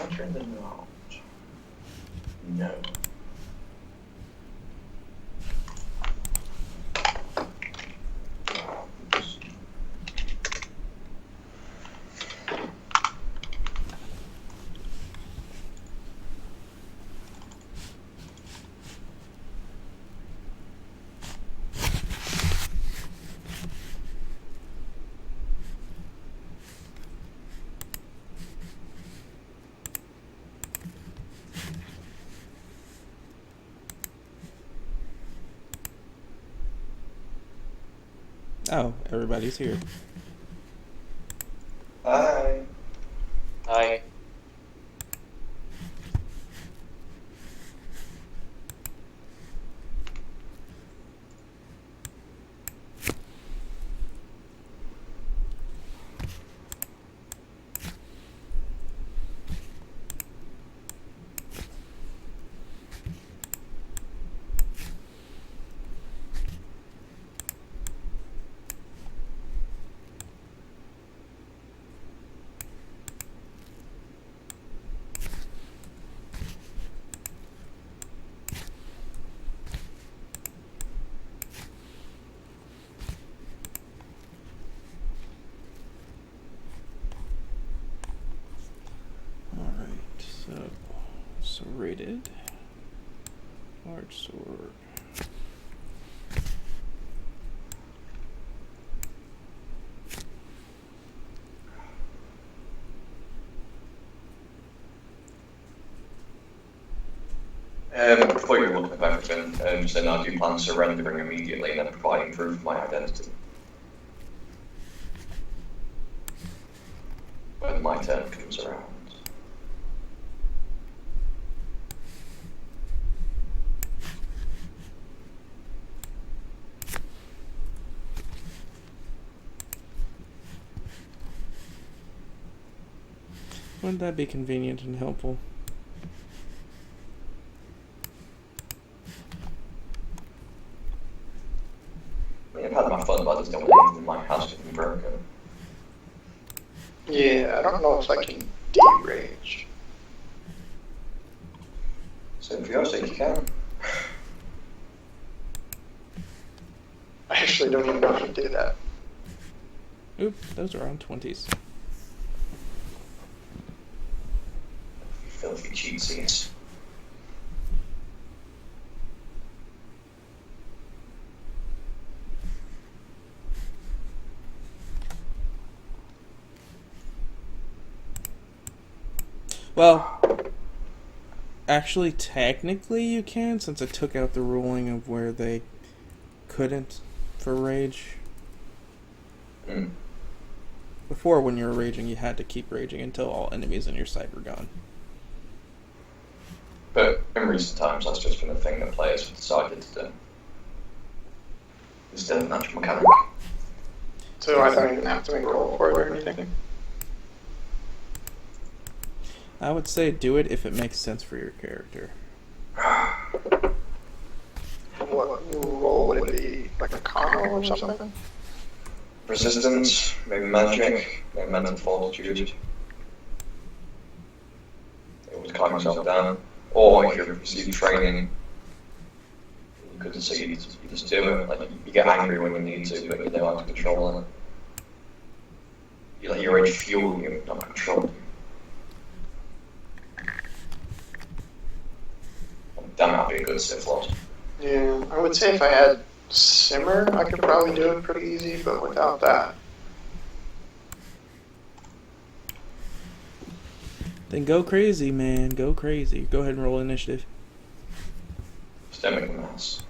Enter the knowledge. No. Oh, everybody's here. Hi. Hi. Alright, so rated. Large sword. Before you look at everything, so now do you plan surrendering immediately and then providing proof of my identity? When my turn comes around. Wouldn't that be convenient and helpful? I mean, I've had my fun, but I just don't want anything in my house to be broken. Yeah, I don't know if I can de-rage. So for your sake, you can. I actually don't even know if I did that. Oop, those are on 20s. Filthy cheatsies. Well, actually, technically you can, since I took out the ruling of where they couldn't for rage. Mm. Before, when you were raging, you had to keep raging until all enemies in your sight were gone. But in recent times, that's just been a thing that players have decided to do. Instead of natural mechanic. So I don't even have to roll for it or anything. I would say do it if it makes sense for your character. What roll would it be? Like a con or something? Resistance, maybe magic, maybe mental fortitude. It would calm yourself down. Or if you receive training, you could say you just do it. Like you get angry when you need to, but you know how to control it. You let your rage fuel you, not control you. Damn, that'd be a good Sith Lord. Yeah, I would say if I had Simmer, I could probably do it pretty easy, but without that. Then go crazy, man. Go crazy. Go ahead and roll initiative. Just don't make a mess.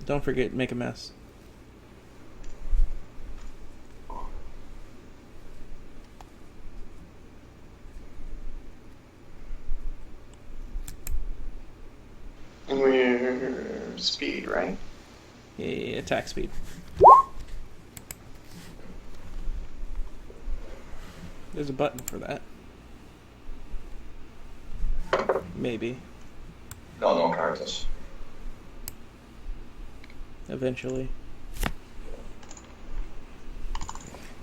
Don't forget, make a mess. And we're speed, right? Yeah, attack speed. There's a button for that. Maybe. Not all characters. Eventually.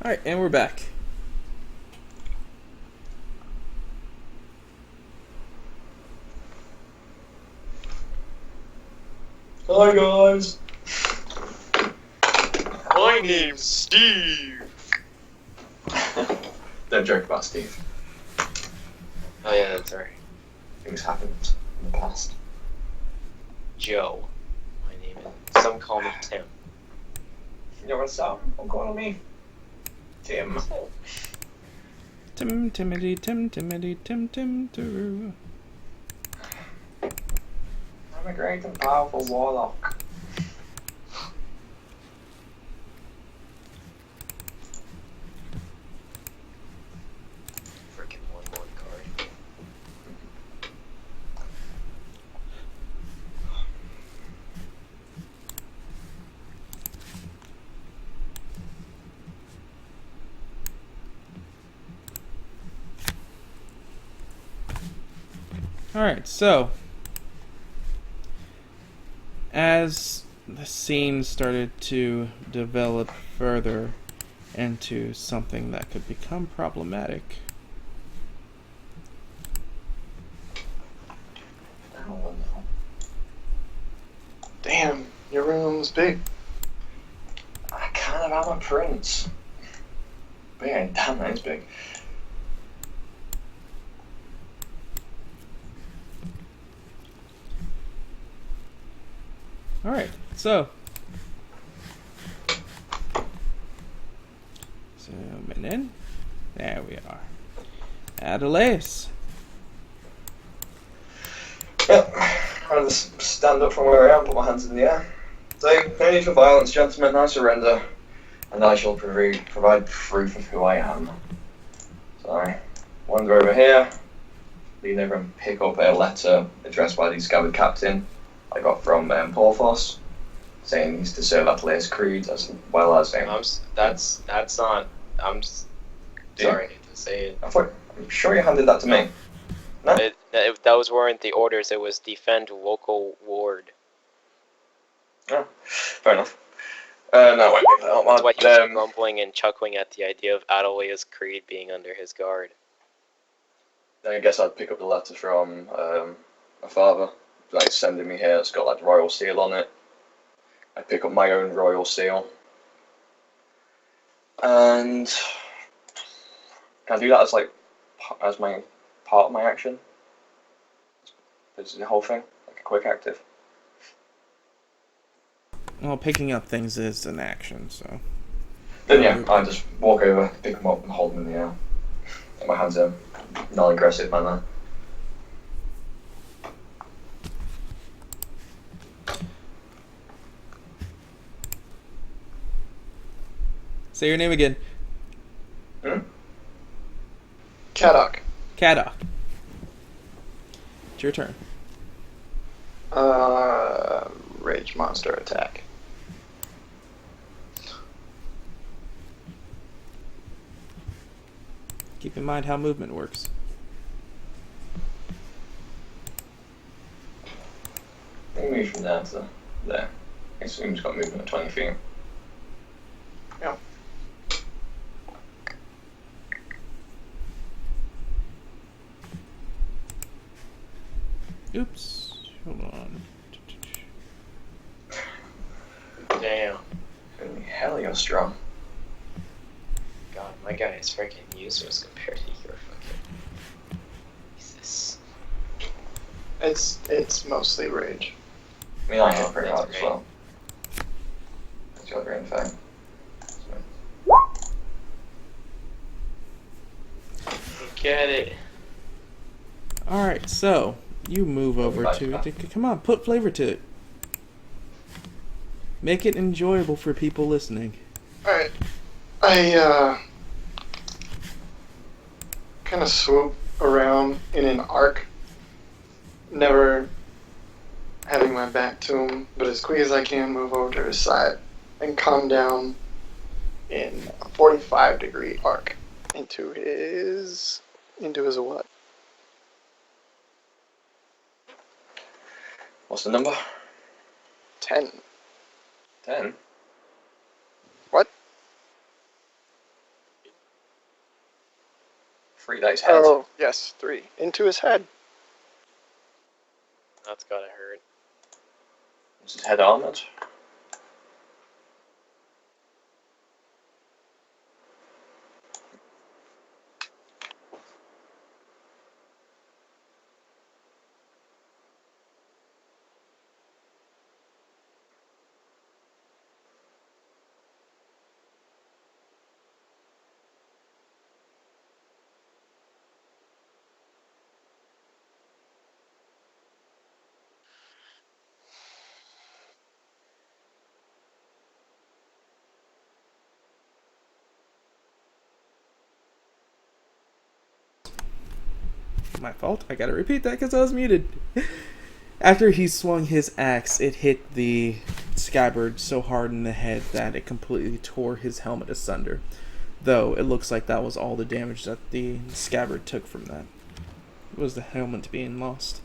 Alright, and we're back. Hi guys! My name's Steve. Don't joke about Steve. Oh yeah, that's right. Things happened in the past. Joe. My name is. Some call me Tim. You know what's up? Don't call me Tim. Tim, Timothy, Tim, Timothy, Tim, Tim, Tim. I'm a great and powerful warlock. Freaking one more card. Alright, so as the scene started to develop further into something that could become problematic, Oh, Damn, your room's big. I kind of am a prince. But yeah, damn, that is big. alright, so zooming in. There we are. Adelaide. Yep. I'll just stand up from where I am, put my hands in the air. Say, no need for violence, gentlemen, I surrender. And I shall provide proof of who I am. So I wander over here, lean over and pick up a letter addressed by the Scabbard Captain I got from Porthos, saying he's to serve Atlas Creed as well as That's not. Sorry to say it. I'm sure you handed that to me. No? Those weren't the orders. It was defend local ward. Oh, fair enough. No, I won't pick that up. That's why he was grumbling and chuckling at the idea of Adelia's Creed being under his guard. Then I guess I'd pick up the letter from my father, like sending me here. It's got like the royal seal on it. I pick up my own royal seal, and can I do that as like as my part of my action? This is the whole thing, like a quick active. Well, picking up things is an action, so. Then yeah, I just walk over, pick them up, and hold them in the air. Get my hands in, non-aggressive manner. Say your name again. Kadok. Kadok. It's your turn. Rage monster attack. Keep in mind how movement works. I can move from there to there. I assume he's got movement of 20 feet. Yeah. Oops. Hold on. Damn. Holy hell, you're strong. God, my guy is freaking useless compared to your fucking. Jesus. It's mostly rage. I mean, I hit pretty That's hard as great. well. That's your green thing. Get it. Alright, so you move over to. Come on, put flavor to it. Make it enjoyable for people listening. Alright. I kind of swoop around in an arc, never having my back to him, but as quick as I can move over to his side and come down in a 45-degree arc into his what? What's the number? 10. 10. What? 3 days head. Oh, yes, 3. Into his head. That's gotta hurt. Is his head armored? My fault. I gotta repeat that because I was muted. After he swung his axe, it hit the scabbard so hard in the head that it completely tore his helmet asunder. Though it looks like that was all the damage that the scabbard took from that. It was the helmet being lost.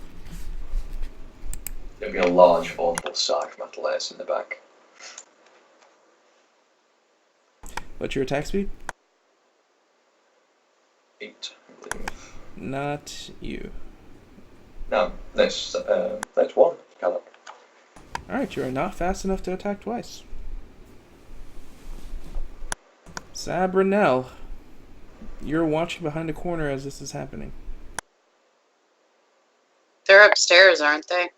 There'd be a large audible sigh from Atalaus in the back. What's your attack speed? 8, I believe. Not you. No, that's one. Callum. Alright, you are not fast enough to attack twice. Sabrinell, you're watching behind the corner as this is happening. They're upstairs, aren't they?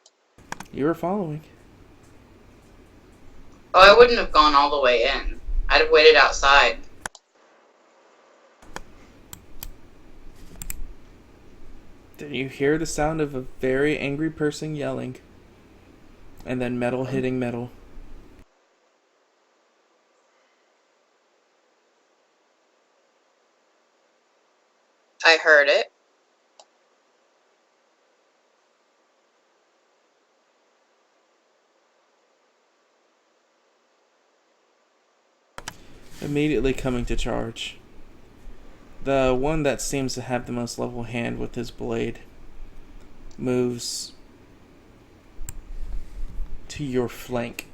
You are following. Oh, I wouldn't have gone all the way in. I'd have waited outside. Then you hear the sound of a very angry person yelling. And then metal hitting metal. I heard it. Immediately coming to charge. The one that seems to have the most level hand with his blade moves to your flank.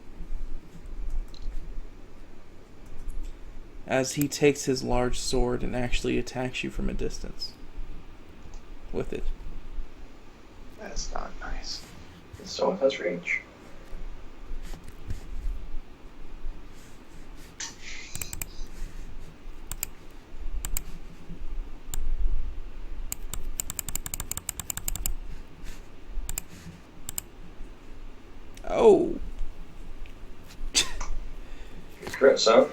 As he takes his large sword and actually attacks you from a distance with it. That's not nice. The sword has reach. Oh! Crit, so.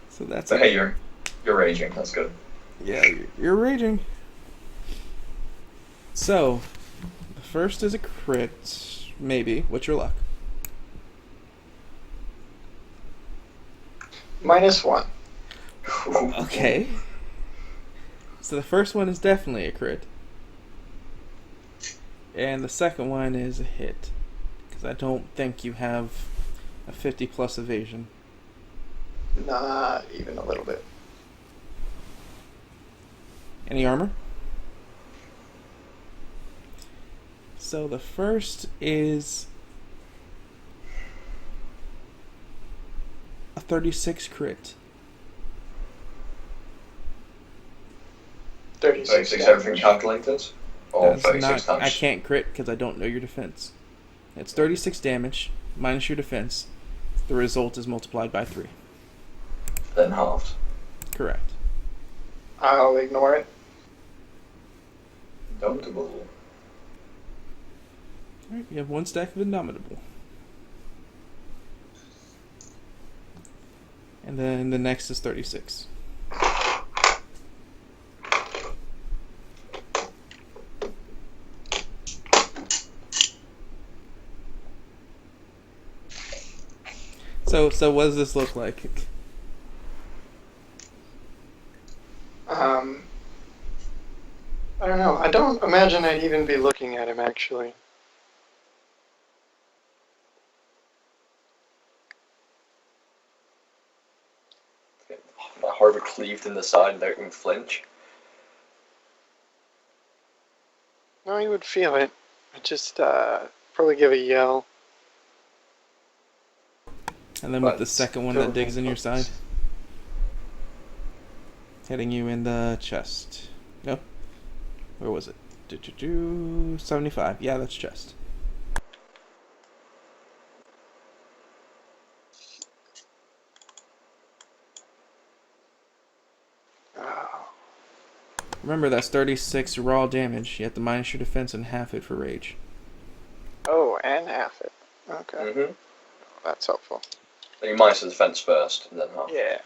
So that's But hey, you're raging. That's good. Yeah, you're raging. So, the first is a crit. Maybe. What's your luck? -1. Okay. So the first one is definitely a crit. And the second one is a hit. Because I don't think you have a 50 plus evasion. Not even a little bit. Any armor? So the first is a 36 crit. 36 everything calculated? Or That's 36 not, I times? can't crit because I don't know your defense. It's 36 damage minus your defense. The result is multiplied by 3. Then halved. Correct. I'll ignore it. Indomitable. Alright, you have 1 stack of Indomitable. And then the next is 36. So what does this look like? I don't know. I don't imagine I'd even be looking at him, actually. My horribly cleaved in the side without even flinch. No, you would feel it. I'd just probably give a yell. And then with But the second one that digs in your side. Hitting you in the chest. No? Where was it? 75. Yeah, that's chest. Oh. Remember, that's 36 raw damage. You have to minus your defense and half it for rage. Oh, and half it. Okay. Mm-hmm. That's helpful. So you minus the defense first, and then half. Yeah.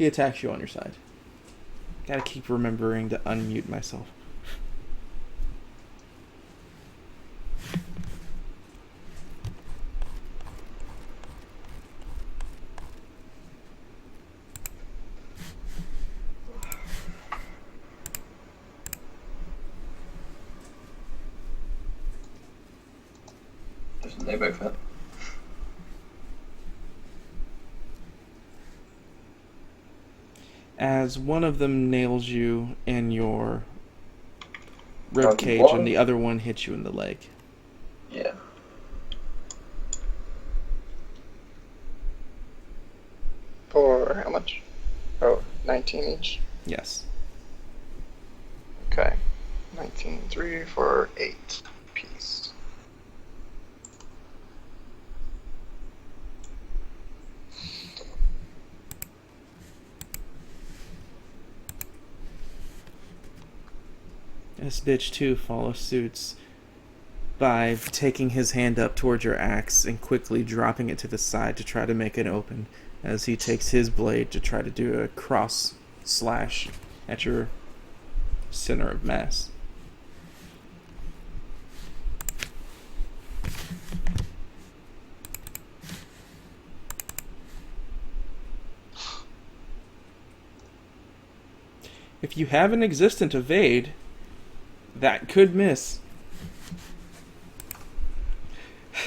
He attacks you on your side. Gotta keep remembering to unmute myself. Just no big fit. As one of them nails you in your rib Okay, cage what? and the other one hits you in the leg. Yeah. For how much? Oh, 19 each. Yes. Okay. 19, 3 for 8 piece. This bitch too follows suits by taking his hand up towards your axe and quickly dropping it to the side to try to make it open as he takes his blade to try to do a cross slash at your center of mass. If you have an existent evade, that could miss.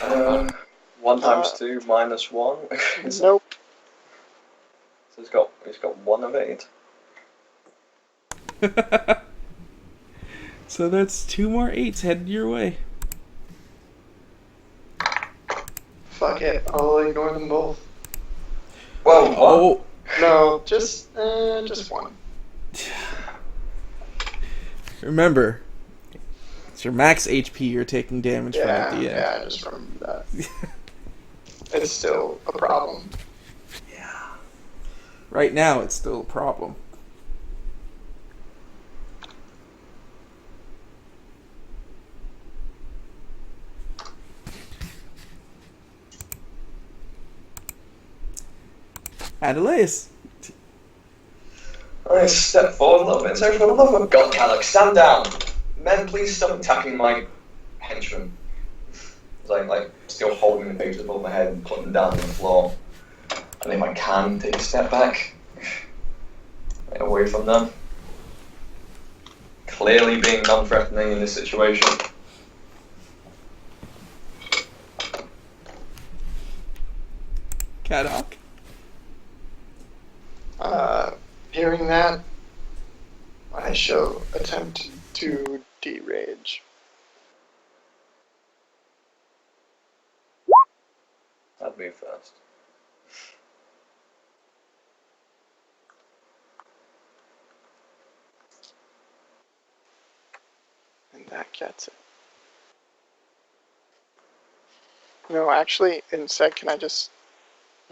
1 times 2 minus 1. Nope. So he's got 1 of 8. So that's 2 more 8s headed your way. Fuck it. I'll ignore them both. Whoa, what? Oh, No, just one. remember, it's your max HP you're taking damage from at Yeah, the end. yeah, I just remember that. It's still a problem. Yeah. Right now, it's still a problem. Adelaide. I step forward a little bit and say, for the love of God, Calix, stand down. Men, please stop attacking my henchmen. As I'm still holding the pages above my head and putting them down on the floor. And if I can, take a step back. Get away from them. Clearly being non-threatening in this situation. Caddock. Hearing that, I shall attempt to derage. That'd be first. And that gets it. No, actually, instead, can I just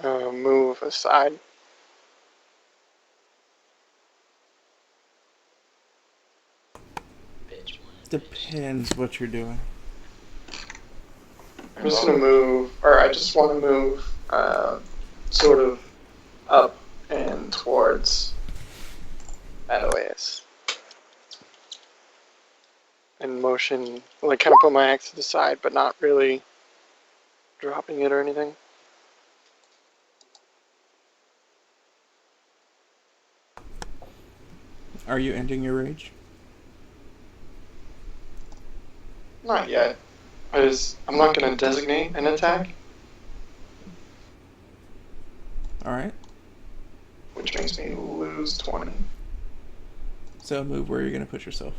move aside? Bitch. Depends what you're doing. I'm just gonna move, or I just want to move sort of up and towards Adelaide. And motion, like kind of put my axe to the side, but not really dropping it or anything. Are you ending your rage? Not yet. I'm not going to designate an attack, Alright. which makes me lose 20. So move where you're going to put yourself.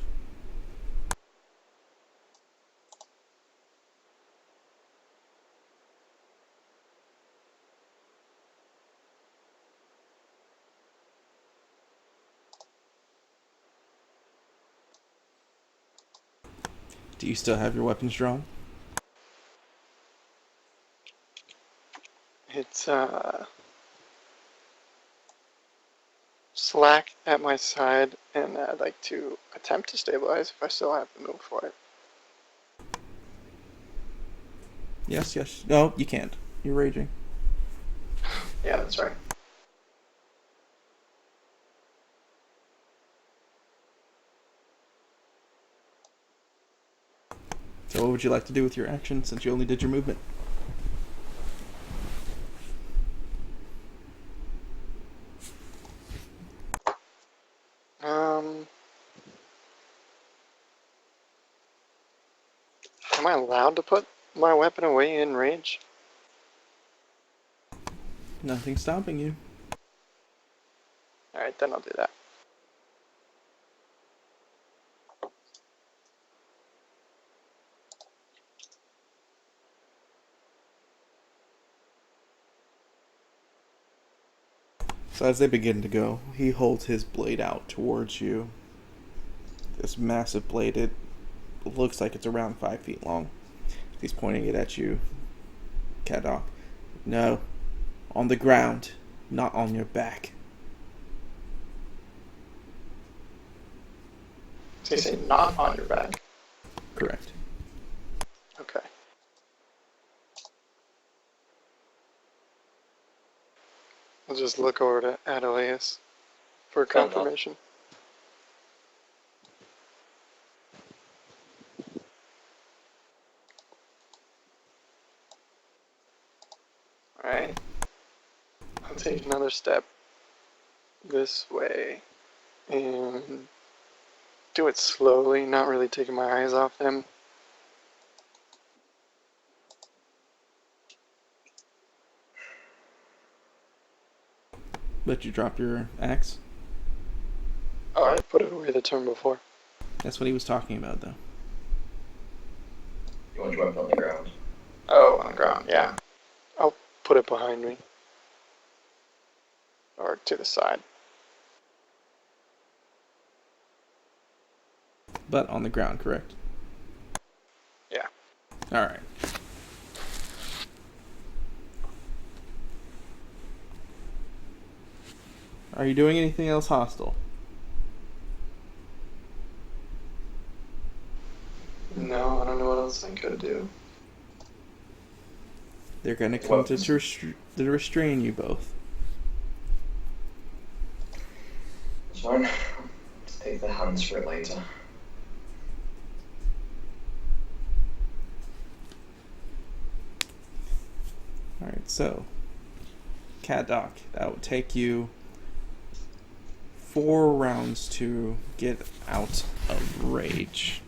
Do you still have your weapons drawn? It's slack at my side, and I'd like to attempt to stabilize if I still have the move for it. Yes, yes. No, you can't. You're raging. Yeah, that's right. So what would you like to do with your action since you only did your movement? Am I allowed to put my weapon away in rage? Nothing stopping you. Alright, then I'll do that. So as they begin to go, he holds his blade out towards you. This massive blade, it looks like it's around 5 feet long. He's pointing it at you, Kadok. No, on the ground, not on your back. So you say not on your back? Correct. Okay. I'll just look over to Adelaus for Fair enough. confirmation. Alright. I'll take another step this way and do it slowly, not really taking my eyes off them. Let you drop your axe. Oh, I put it away the turn before. That's what he was talking about, though. You want your weapon on the ground? Oh, on the ground, yeah. I'll put it behind me. Or to the side. But on the ground, correct? Yeah. Alright. Are you doing anything else hostile? No, I don't know what else I could do. They're gonna come to restrain you both. It's fine. Let's take the hands for it later. Alright, so Kadok, that would take you 4 rounds to get out of rage.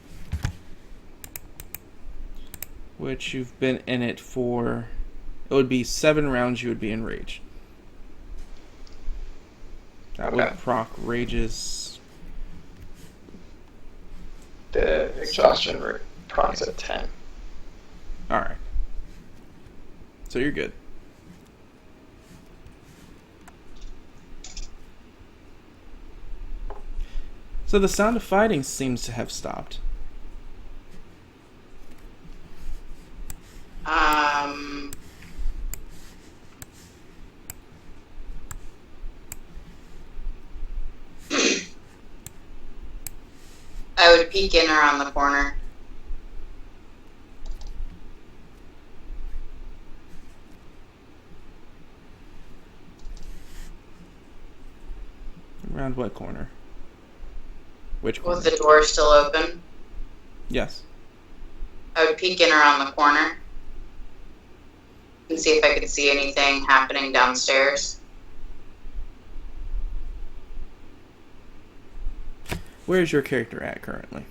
Which you've been in it for. It would be 7 rounds you would be in rage. That Okay. would proc rages. The exhaustion rate procs at 10. Alright. So you're good. So the sound of fighting seems to have stopped. I would peek in around the corner. Around what corner? Which corner? Was the door still open? Yes. I would peek in around the corner and see if I could see anything happening downstairs. Where's your character at currently?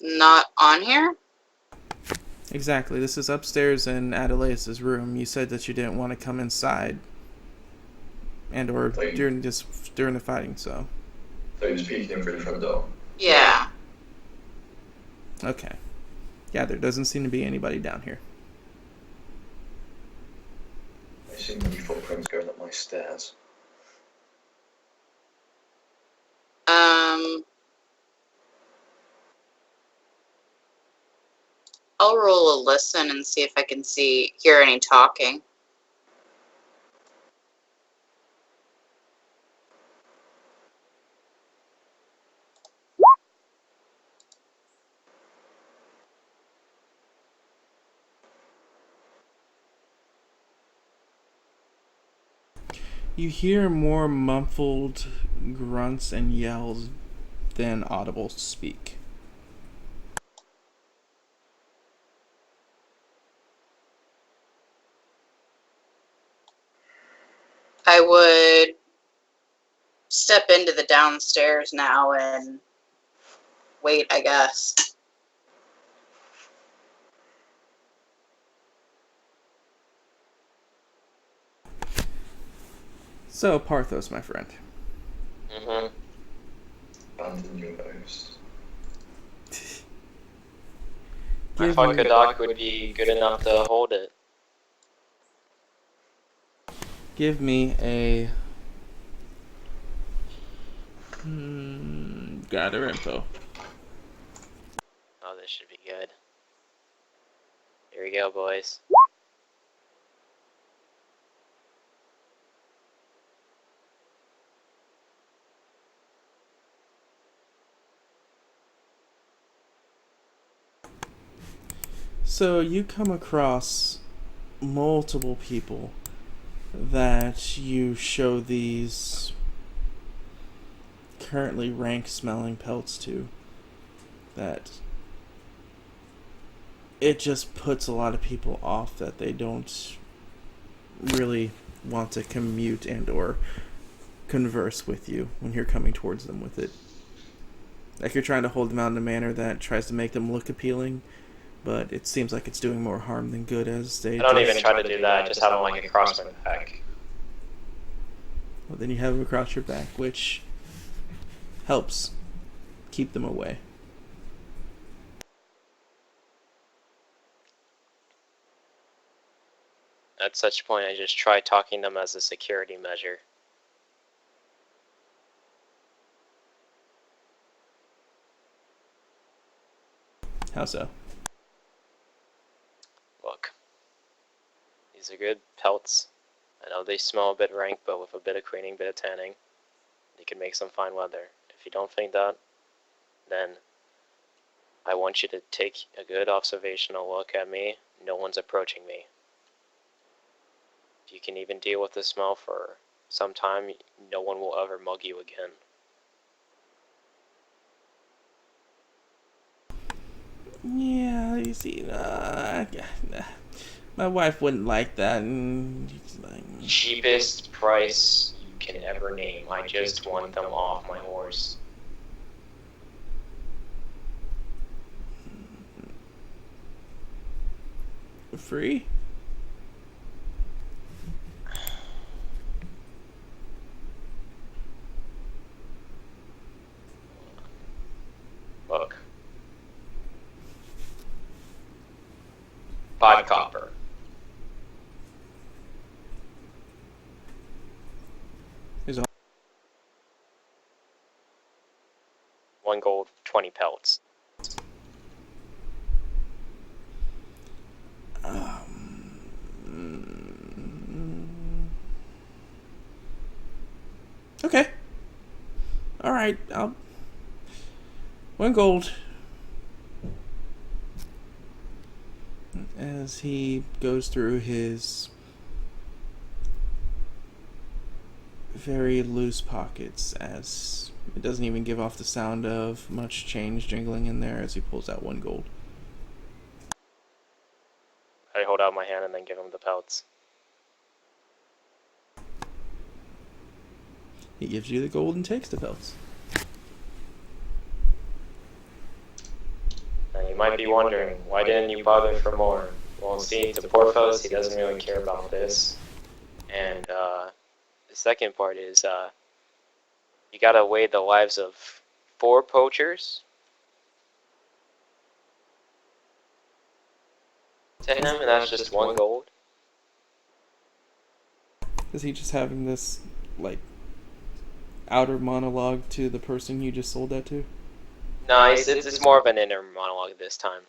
Not on here? Exactly. This is upstairs in Adelaus' room. You said that you didn't want to come inside, and or Like- during the fighting. So So he was peeking in through the front door. Yeah. okay. Yeah, there doesn't seem to be anybody down here. I see many footprints going up my stairs. I'll roll a listen and see if I can hear any talking. You hear more muffled grunts and yells than audible speak. I would step into the downstairs now and wait, I guess. So, Parthos, my friend. Mm-hmm. Abandon your ghost. I Give thought me- Godok would be good enough to hold it. Give me a... gather info. Oh, this should be good. Here we go, boys. So, you come across multiple people that you show these currently rank smelling pelts to, that it just puts a lot of people off, that they don't really want to commute and or converse with you when you're coming towards them with it. Like, you're trying to hold them out in a manner that tries to make them look appealing, but it seems like it's doing more harm than good as they I don't just... even try to do that, I just have them like across my back. Well, then you have them across your back, which helps keep them away. At such point, I just try talking them as a security measure. How so? Look, these are good pelts. I know they smell a bit rank, but with a bit of cleaning, bit of tanning, you can make some fine leather. If you don't think that, then I want you to take a good observational look at me. No one's approaching me. If you can even deal with the smell for some time, no one will ever mug you again. Yeah, you see, my wife wouldn't like that. And Cheapest price you can ever name. I just want them off my horse. free? Look. 5 copper. Is all. 1 gold, 20 pelts. Okay. All right. I'll 1 gold. As he goes through his very loose pockets, as it doesn't even give off the sound of much change jingling in there as he pulls out 1 gold. I hold out my hand and then give him the pelts. He gives you the gold and takes the pelts. Now you might be wondering, why didn't you bother for more? Well, see, to Porthos, he doesn't really care about this. And the second part is, you gotta weigh the lives of 4 poachers to him, and that's just 1 gold. Is he just having this, like, outer monologue to the person you just sold that to? No, it's more of an inner monologue this time.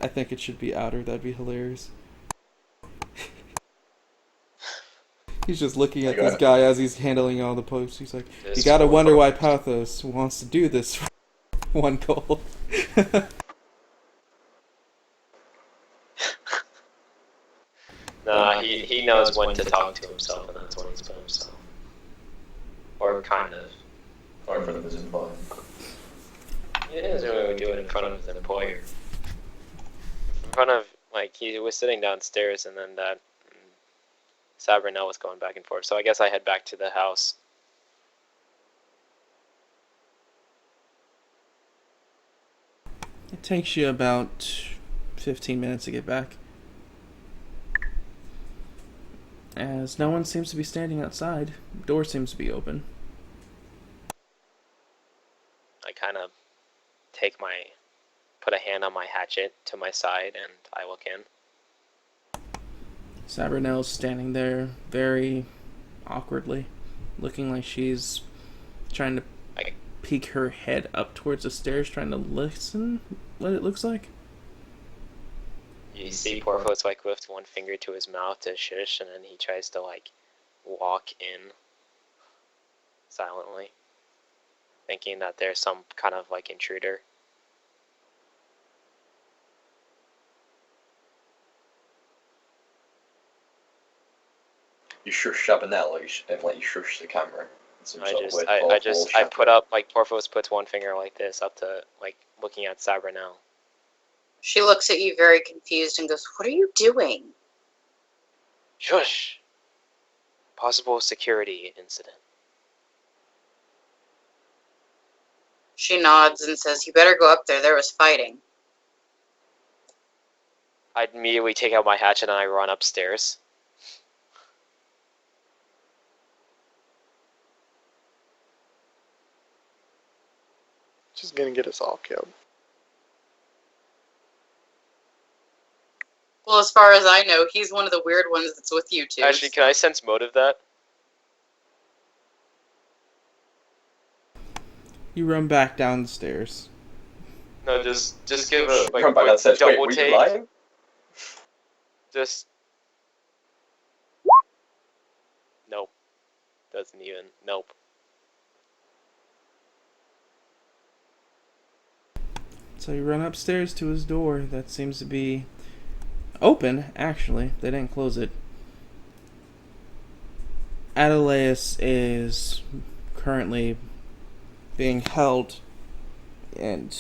I think it should be outer. That'd be hilarious. He's just looking at this guy as he's handling all the posts. He's like, you gotta wonder why Pathos wants to do this for 1 gold. Nah, he knows when to talk to himself, and that's when he's by himself. Or kind of. Or in front of his employer. He doesn't really do it in front of his employer. In front of, like, he was sitting downstairs, and then that Sabrinell was going back and forth. So I guess I head back to the house. It takes you about 15 minutes to get back, as no one seems to be standing outside. The door seems to be open. I kind of put a hand on my hatchet to my side, and I look in. Sabrinell's standing there very awkwardly, looking like she's trying to peek her head up towards the stairs, trying to listen what it looks like. You see Porthos, like, lift one finger to his mouth to shush, and then he tries to, like, walk in silently, thinking that there's some kind of, like, intruder. You shush Chabanel, and like you shush the camera. I put up, like, Porthos puts one finger like this up to, like, looking at Sabrinell. She looks at you very confused and goes, "What are you doing?" Shush! Possible security incident. She nods and says, "You better go up there. There was fighting." I immediately take out my hatchet and I run upstairs. She's gonna get us all killed. Well, as far as I know, he's one of the weird ones that's with you two. Actually, can I sense motive that? You run back down the stairs. No, just give a, like, Come back and says, "Wait, double were you take. lying?" Just... Nope. Doesn't even. Nope. So you run upstairs to his door that seems to be open, actually. They didn't close it. Adelaus is currently being held and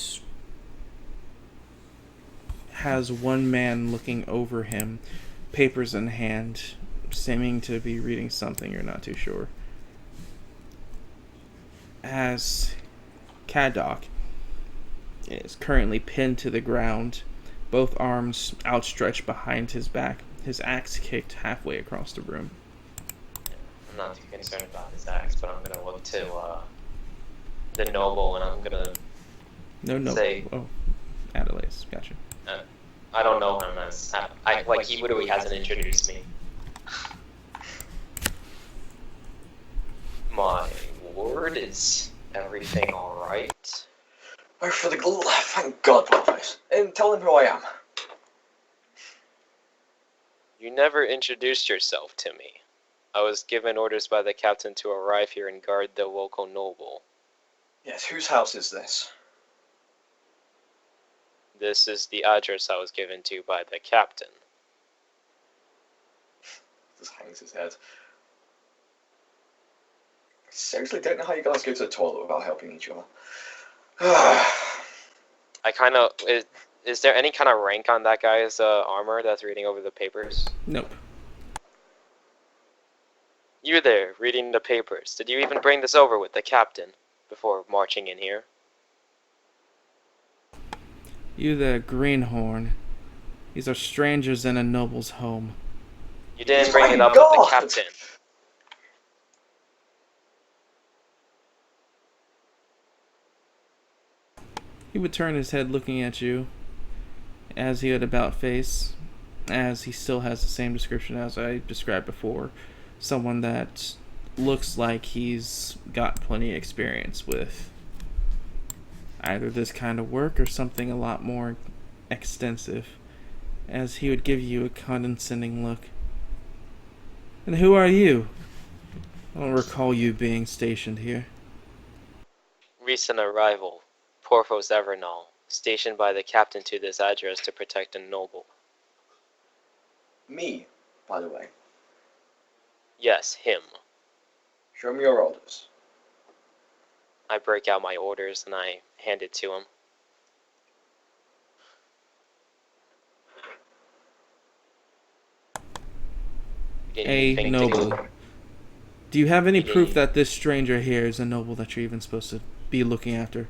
has one man looking over him, papers in hand, seeming to be reading something, you're not too sure. As Kadok is currently pinned to the ground, both arms outstretched behind his back, his axe kicked halfway across the room. I'm not too concerned about his axe, but I'm gonna look to the noble, and I'm gonna say, Adelaus, gotcha. I don't know him as he literally hasn't introduced me. My lord, is everything all right? Oh, for the thank God, Porthos. And tell them who I am. You never introduced yourself to me. I was given orders by the captain to arrive here and guard the local noble. Yes, whose house is this? This is the address I was given to by the captain. Just hangs his head. I seriously don't know how you guys go to the toilet without helping each other. I kind of... Is there any kind of rank on that guy's armor that's reading over the papers? Nope. You there, reading the papers. Did you even bring this over with the captain before marching in here? You the greenhorn. These are strangers in a noble's home. You didn't bring it up with the captain. He would turn his head looking at you as he had about face, as he still has the same description as I described before. Someone that looks like he's got plenty of experience with either this kind of work or something a lot more extensive, as he would give you a condescending look. And who are you? I don't recall you being stationed here. Recent arrival, Porthos Evernal, stationed by the captain to this address to protect a noble. Me? by the way? Yes, him. Show me your orders. I break out my orders and I hand it to him. Didn't A even think to noble. go- Do you have any Yeah. proof that this stranger here is a noble that you're even supposed to be looking after?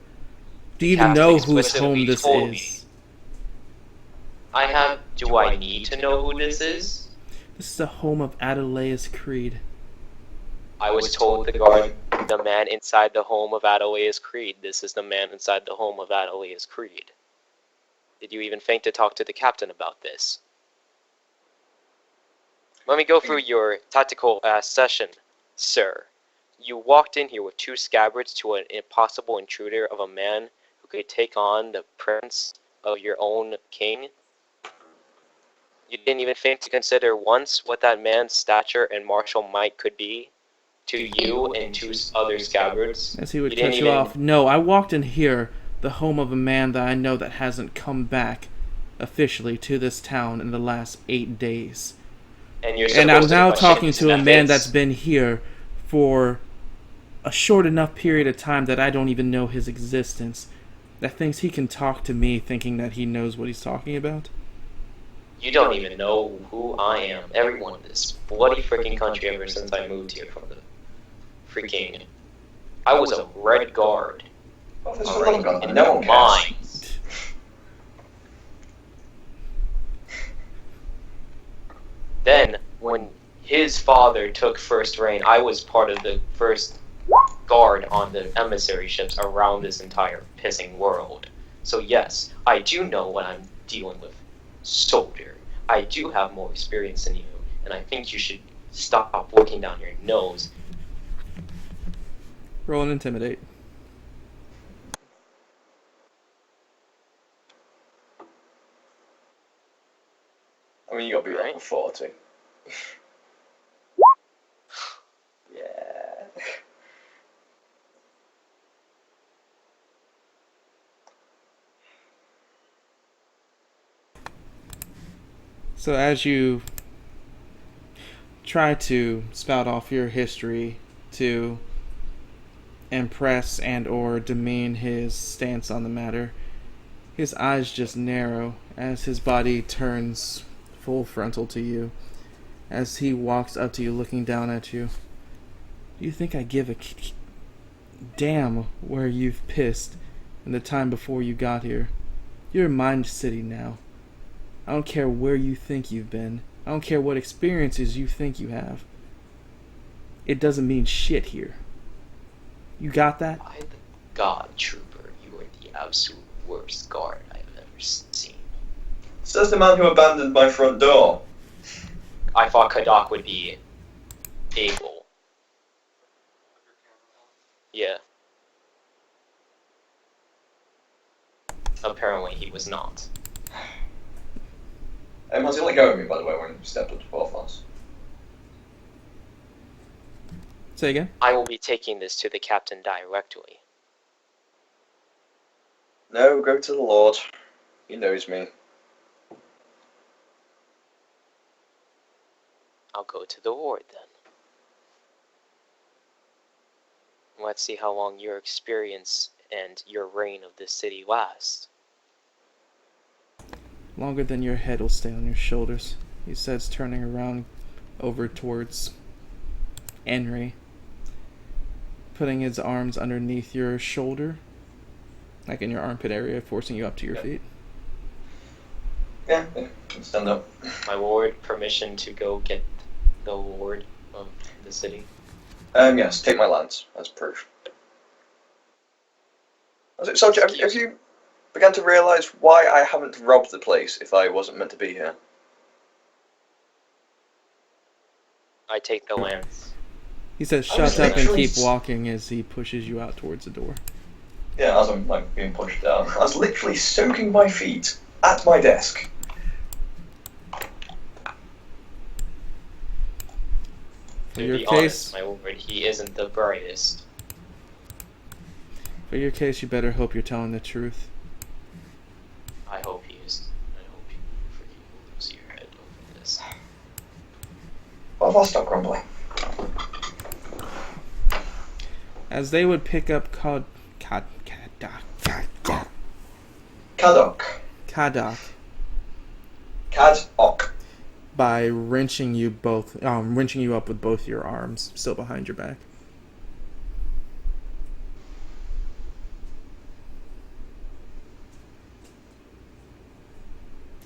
Do you Have even to know whose explicitly home this told me. is? I have. Do I need to know who this is? This is the home of Adelaus Creed. I was told the man inside the home of Adelaus Creed. This is the man inside the home of Adelaus Creed. Did you even think to talk to the captain about this? Let me go through your tactical session, sir. You walked in here with 2 scabbards to an impossible intruder of a man who could take on the prince of your own king. You didn't even think to consider once what that man's stature and martial might could be to you and 2 other scabbards. As he would You cut didn't you even- off. No, I walked in here, the home of a man that I know that hasn't come back officially to this town in the last 8 days. And you're And I'm supposed to now question talking his to a man methods. that's been here for a short enough period of time that I don't even know his existence, that thinks he can talk to me thinking that he knows what he's talking about. You don't even know who I am. Everyone in this bloody freaking country ever since I moved here from the freaking... I was a red guard. Oh, this Alright, one got in no the one cares. mines. Then, when his father took first reign, I was part of the first guard on the emissary ships around this entire pissing world. So yes, I do know what I'm dealing with, soldier. I do have more experience than you, and I think you should stop looking down your nose. Roll and intimidate. I mean, you got to be Right. level 40. Yeah. So as you try to spout off your history to impress and or demean his stance on the matter, his eyes just narrow as his body turns full frontal to you, as he walks up to you looking down at you. Do you think I give a damn where you've pissed in the time before you got here? You're in Mind City now. I don't care where you think you've been. I don't care what experiences you think you have. It doesn't mean shit here. You got that? By the God, trooper, you are the absolute worst guard I've ever seen. Says the man who abandoned my front door. I thought Kadak would be able. Yeah. Apparently he was not. How's he let go of me, by the way, when he stepped up to Porthos? Say again? I will be taking this to the captain directly. No, go to the Lord. He knows me. I'll go to the ward then. Let's see how long your experience and your reign of this city lasts. Longer than your head will stay on your shoulders, he says, turning around over towards Henry, putting his arms underneath your shoulder, like in your armpit area, forcing you up to your feet. Yeah, stand up. My lord, permission to go get the ward of the city. Yes, take my lance as proof. So, have you begun to realise why I haven't robbed the place if I wasn't meant to be here? I take the lance. He says, I was shut up and literally keep walking as he pushes you out towards the door. Yeah, as I'm like being pushed down. I was literally soaking my feet at my desk. For To your be case, honest, my lord, he isn't the brightest. for your case, you better hope you're telling the truth. I hope he is. I hope you lose your head over this. Well, I'll stop grumbling. As they would pick up Kadok. Kadak Kadok. by wrenching you up with both your arms still behind your back.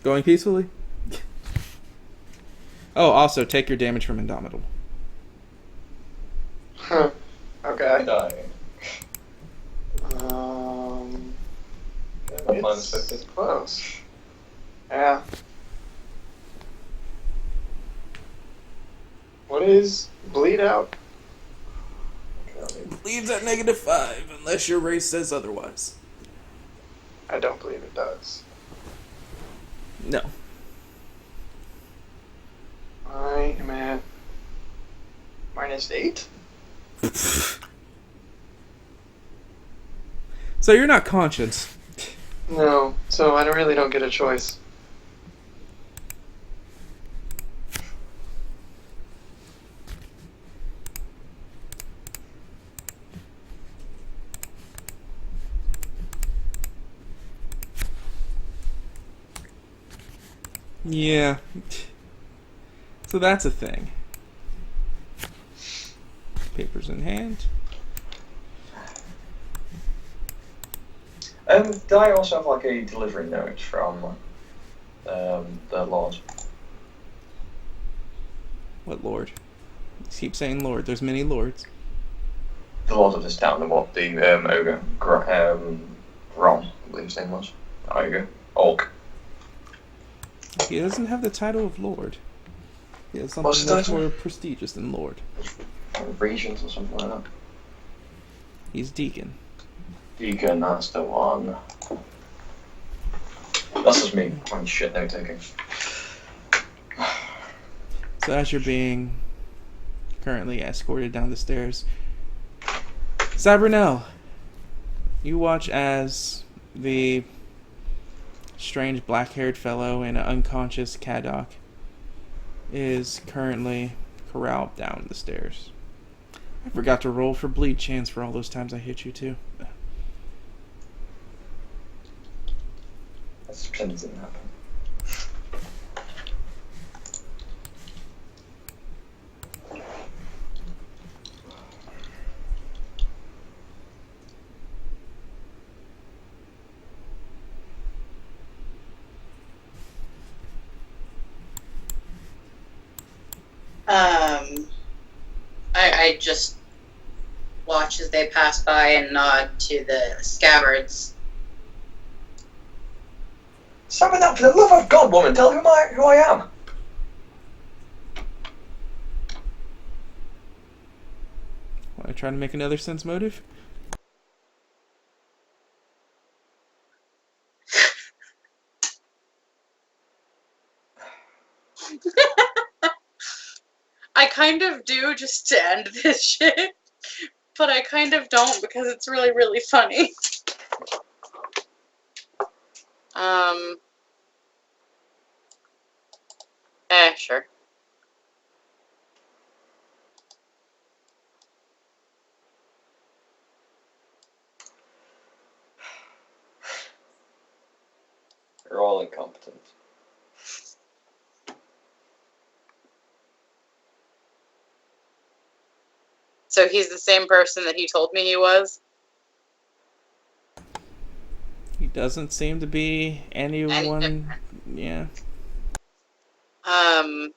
Going peacefully? Oh, also take your damage from Indomitable. Huh. Okay. Dying. Minus 50. It's close. Yeah. What is bleed out? Leaves at -5 unless your race says otherwise. I don't believe it does. No. I am at -8. So you're not conscious. No, so I really don't get a choice. Yeah. So that's a thing. Papers in hand. Do I also have like a delivery note from the Lord? What lord? Keep saying lord. There's many lords. The Lord of this town, the ogre, Ron, I believe his name was. Ogre. Orc. He doesn't have the title of lord. He has What's something the much title? more prestigious than lord. Regent or something like that. He's deacon. Deacon, that's the one. That's just me on shit note taking. So as you're being currently escorted down the stairs, Cybernel, you watch as the strange black-haired fellow and an unconscious Kadok is currently corralled down the stairs. I forgot to roll for bleed chance for all those times I hit you too. Let's pretend it didn't happen. I just watch as they pass by and nod to the scabbards. Stop it now, for the love of God, woman, tell who I am. Want to try to make another sense motive? I kind of do just to end this shit, but I kind of don't because it's really, really funny. Sure. You're all incompetent. So he's the same person that he told me he was? He doesn't seem to be anyone. Yeah. I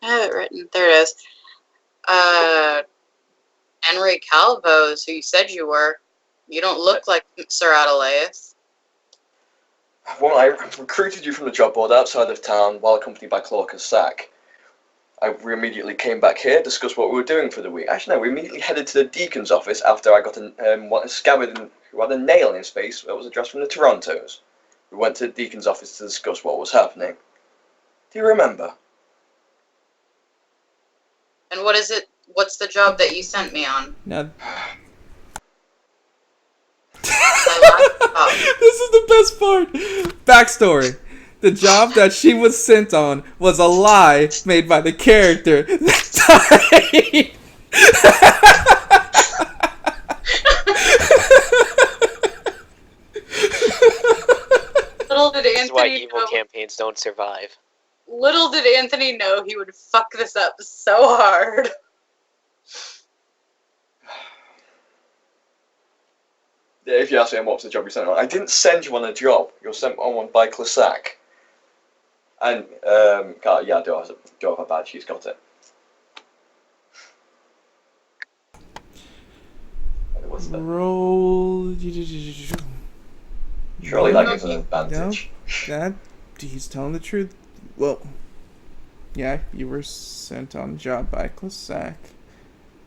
have it written. There it is. Henry Calvo is who you said you were. You don't look like Sir Adelaus. Well, I recruited you from the job board outside of town while accompanied by Clark and Sack. We immediately came back here, discussed what we were doing for the week. Actually, no, we immediately headed to the deacon's office after I got a scabbard who had a nail in his face that was addressed from the Torontos. We went to the deacon's office to discuss what was happening. Do you remember? And what is it? What's the job that you sent me on? Now, My last job. this is the best part. Backstory. The job that she was sent on was a lie made by the character that died. Little did This is why Anthony evil know. campaigns don't survive. Little did Anthony know he would fuck this up so hard. Yeah, if you ask me what was the job you sent on, I didn't send you on a job. You were sent on one by Clasac. And yeah, I do have a badge. She's got it. What's that? Roll. Surely that gives an advantage. That he's telling the truth. Well, yeah, you were sent on job by Clasac,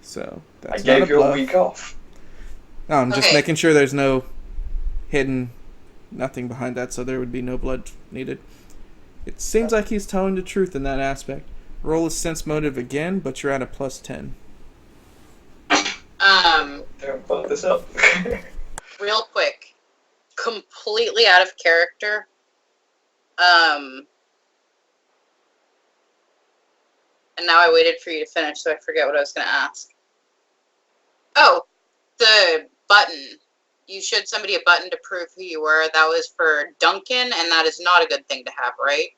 so that's I gave not a you bluff. a week off. No, I'm just Okay. making sure there's no hidden nothing behind that, so there would be no blood needed. It seems like he's telling the truth in that aspect. Roll a sense motive again, but you're at a +10. Don't fuck this up. Real quick, completely out of character. And now I waited for you to finish, so I forget what I was going to ask. Oh, the button. You showed somebody a button to prove who you were. That was for Duncan, and that is not a good thing to have, right?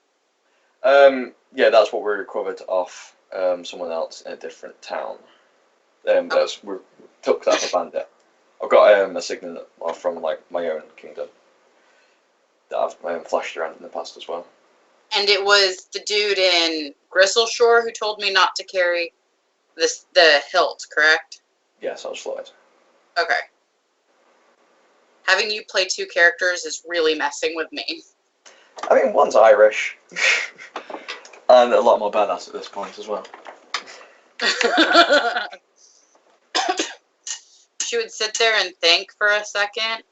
Yeah, that's what we recovered off someone else in a different town. We took that for Bandit. I've got a signet from like my own kingdom that I've flashed around in the past as well. And it was the dude in Gristleshore who told me not to carry the hilt, correct? Yes, I was Floyd. Okay. Having you play two characters is really messing with me. I mean, one's Irish, and a lot more badass at this point as well. She would sit there and think for a second.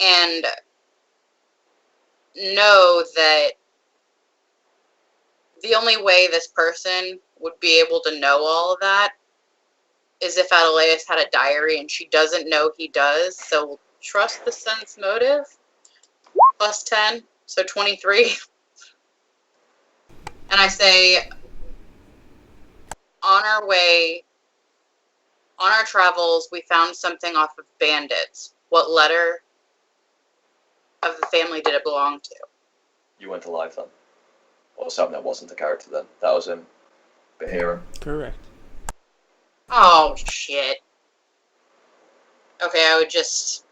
And know that the only way this person would be able to know all of that is if Adelaus had a diary and she doesn't know he does. So trust the sense motive. +10, so 23. And I say, on our travels, we found something off of bandits. What letter of the family did it belong to? You went alive then. Or something that wasn't a character then. That was him. Bahira. Correct. Oh, shit. Okay, I would just...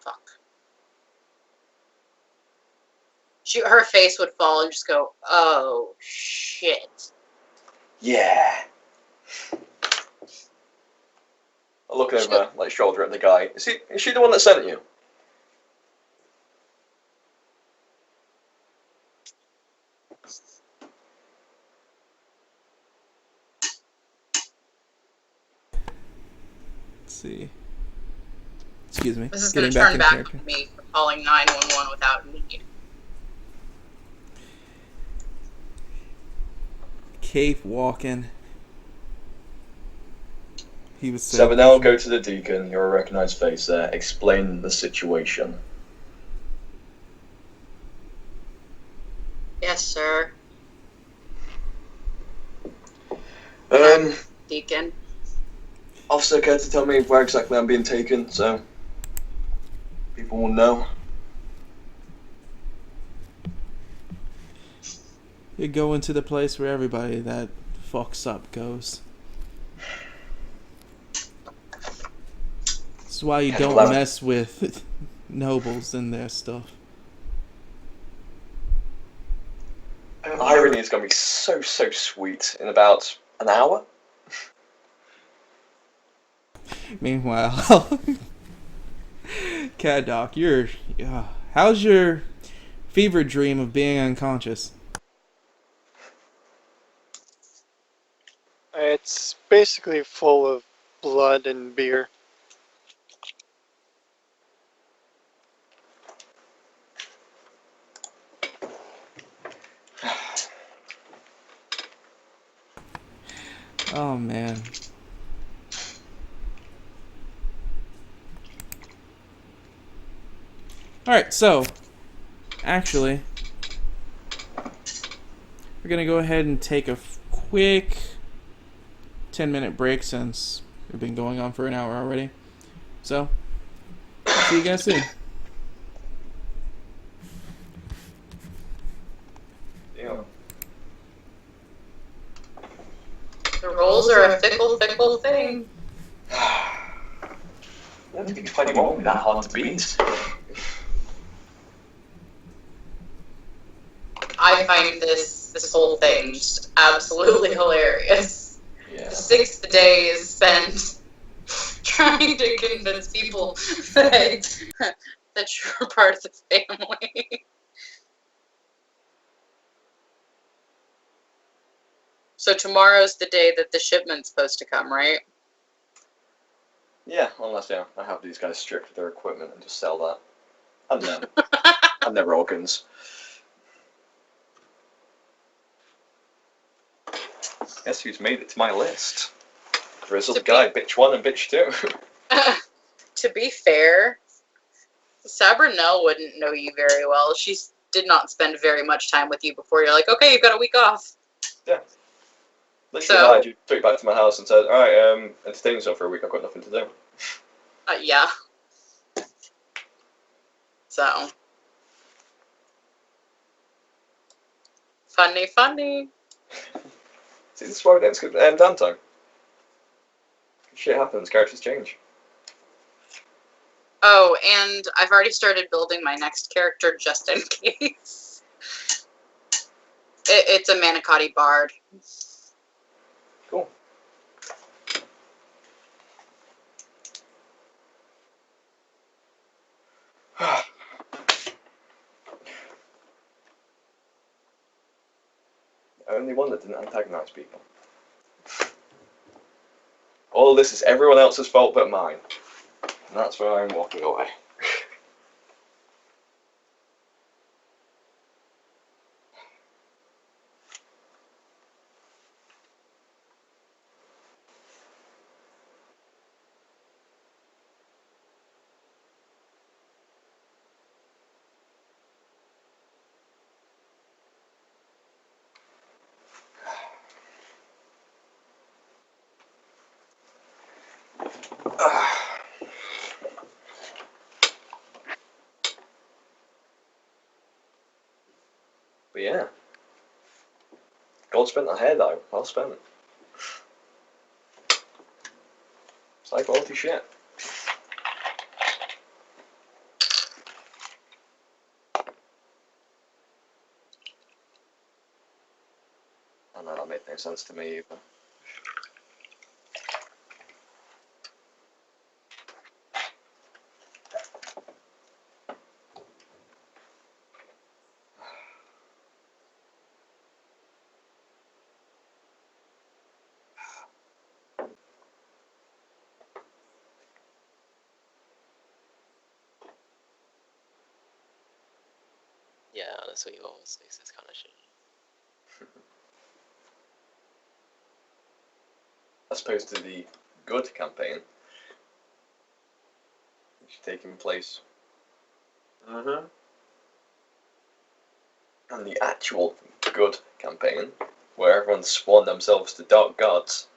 Fuck. Her face would fall and just go, oh, shit. Yeah. I look over, like shoulder at the guy. Is she the one that sent you? Let's see. Excuse me. This is going Getting to back turn in back character. on me for calling 911 without need. Cave walking. He was so Severnell, go to the deacon. You're a recognised face there. Explain the situation. Yes, sir. Deacon. Officer, care to tell me where exactly I'm being taken, so people will know. You go into the place where everybody that fucks up goes. That's why you don't Eleven. mess with nobles and their stuff. Irony is going to be so sweet in about an hour. Meanwhile, Cat Doc, how's your fever dream of being unconscious? It's basically full of blood and beer. Oh man. Alright, so, actually, we're going to go ahead and take a quick 10-minute break since we've been going on for an hour already. So, see you guys soon. Yeah. The rolls are a fickle, fickle thing. I don't think 21 will be that hard to beat. I find this whole thing just absolutely hilarious. Yeah. The sixth day is spent trying to convince people that you're part of the family. So tomorrow's the day that the shipment's supposed to come, right? Yeah, unless I have these guys stripped of their equipment and just sell that. And them. And their organs. Guess who's made it to my list? Grizzled guy, bitch 1 and bitch 2. To be fair, Sabrinelle wouldn't know you very well. She did not spend very much time with you before you're like, okay, you've got a week off. Yeah. Literally, I took you back to my house and said, alright, entertain yourself for a week, I've got nothing to do. Yeah. So. Funny, funny. See, this is why we don't skip downtime. Shit happens, characters change. Oh, and I've already started building my next character just in case. It's a Manicotti Bard. Cool. Only one that didn't antagonize people. All this is everyone else's fault but mine. And that's why I'm walking away. But yeah. Gold spent on hair though. Well spent. It's high quality shit. I know that made no sense to me either. Yeah, honestly, all six is kind of shit. As opposed to the good campaign, which is taking place. And the actual good campaign, where everyone sworn themselves to dark gods.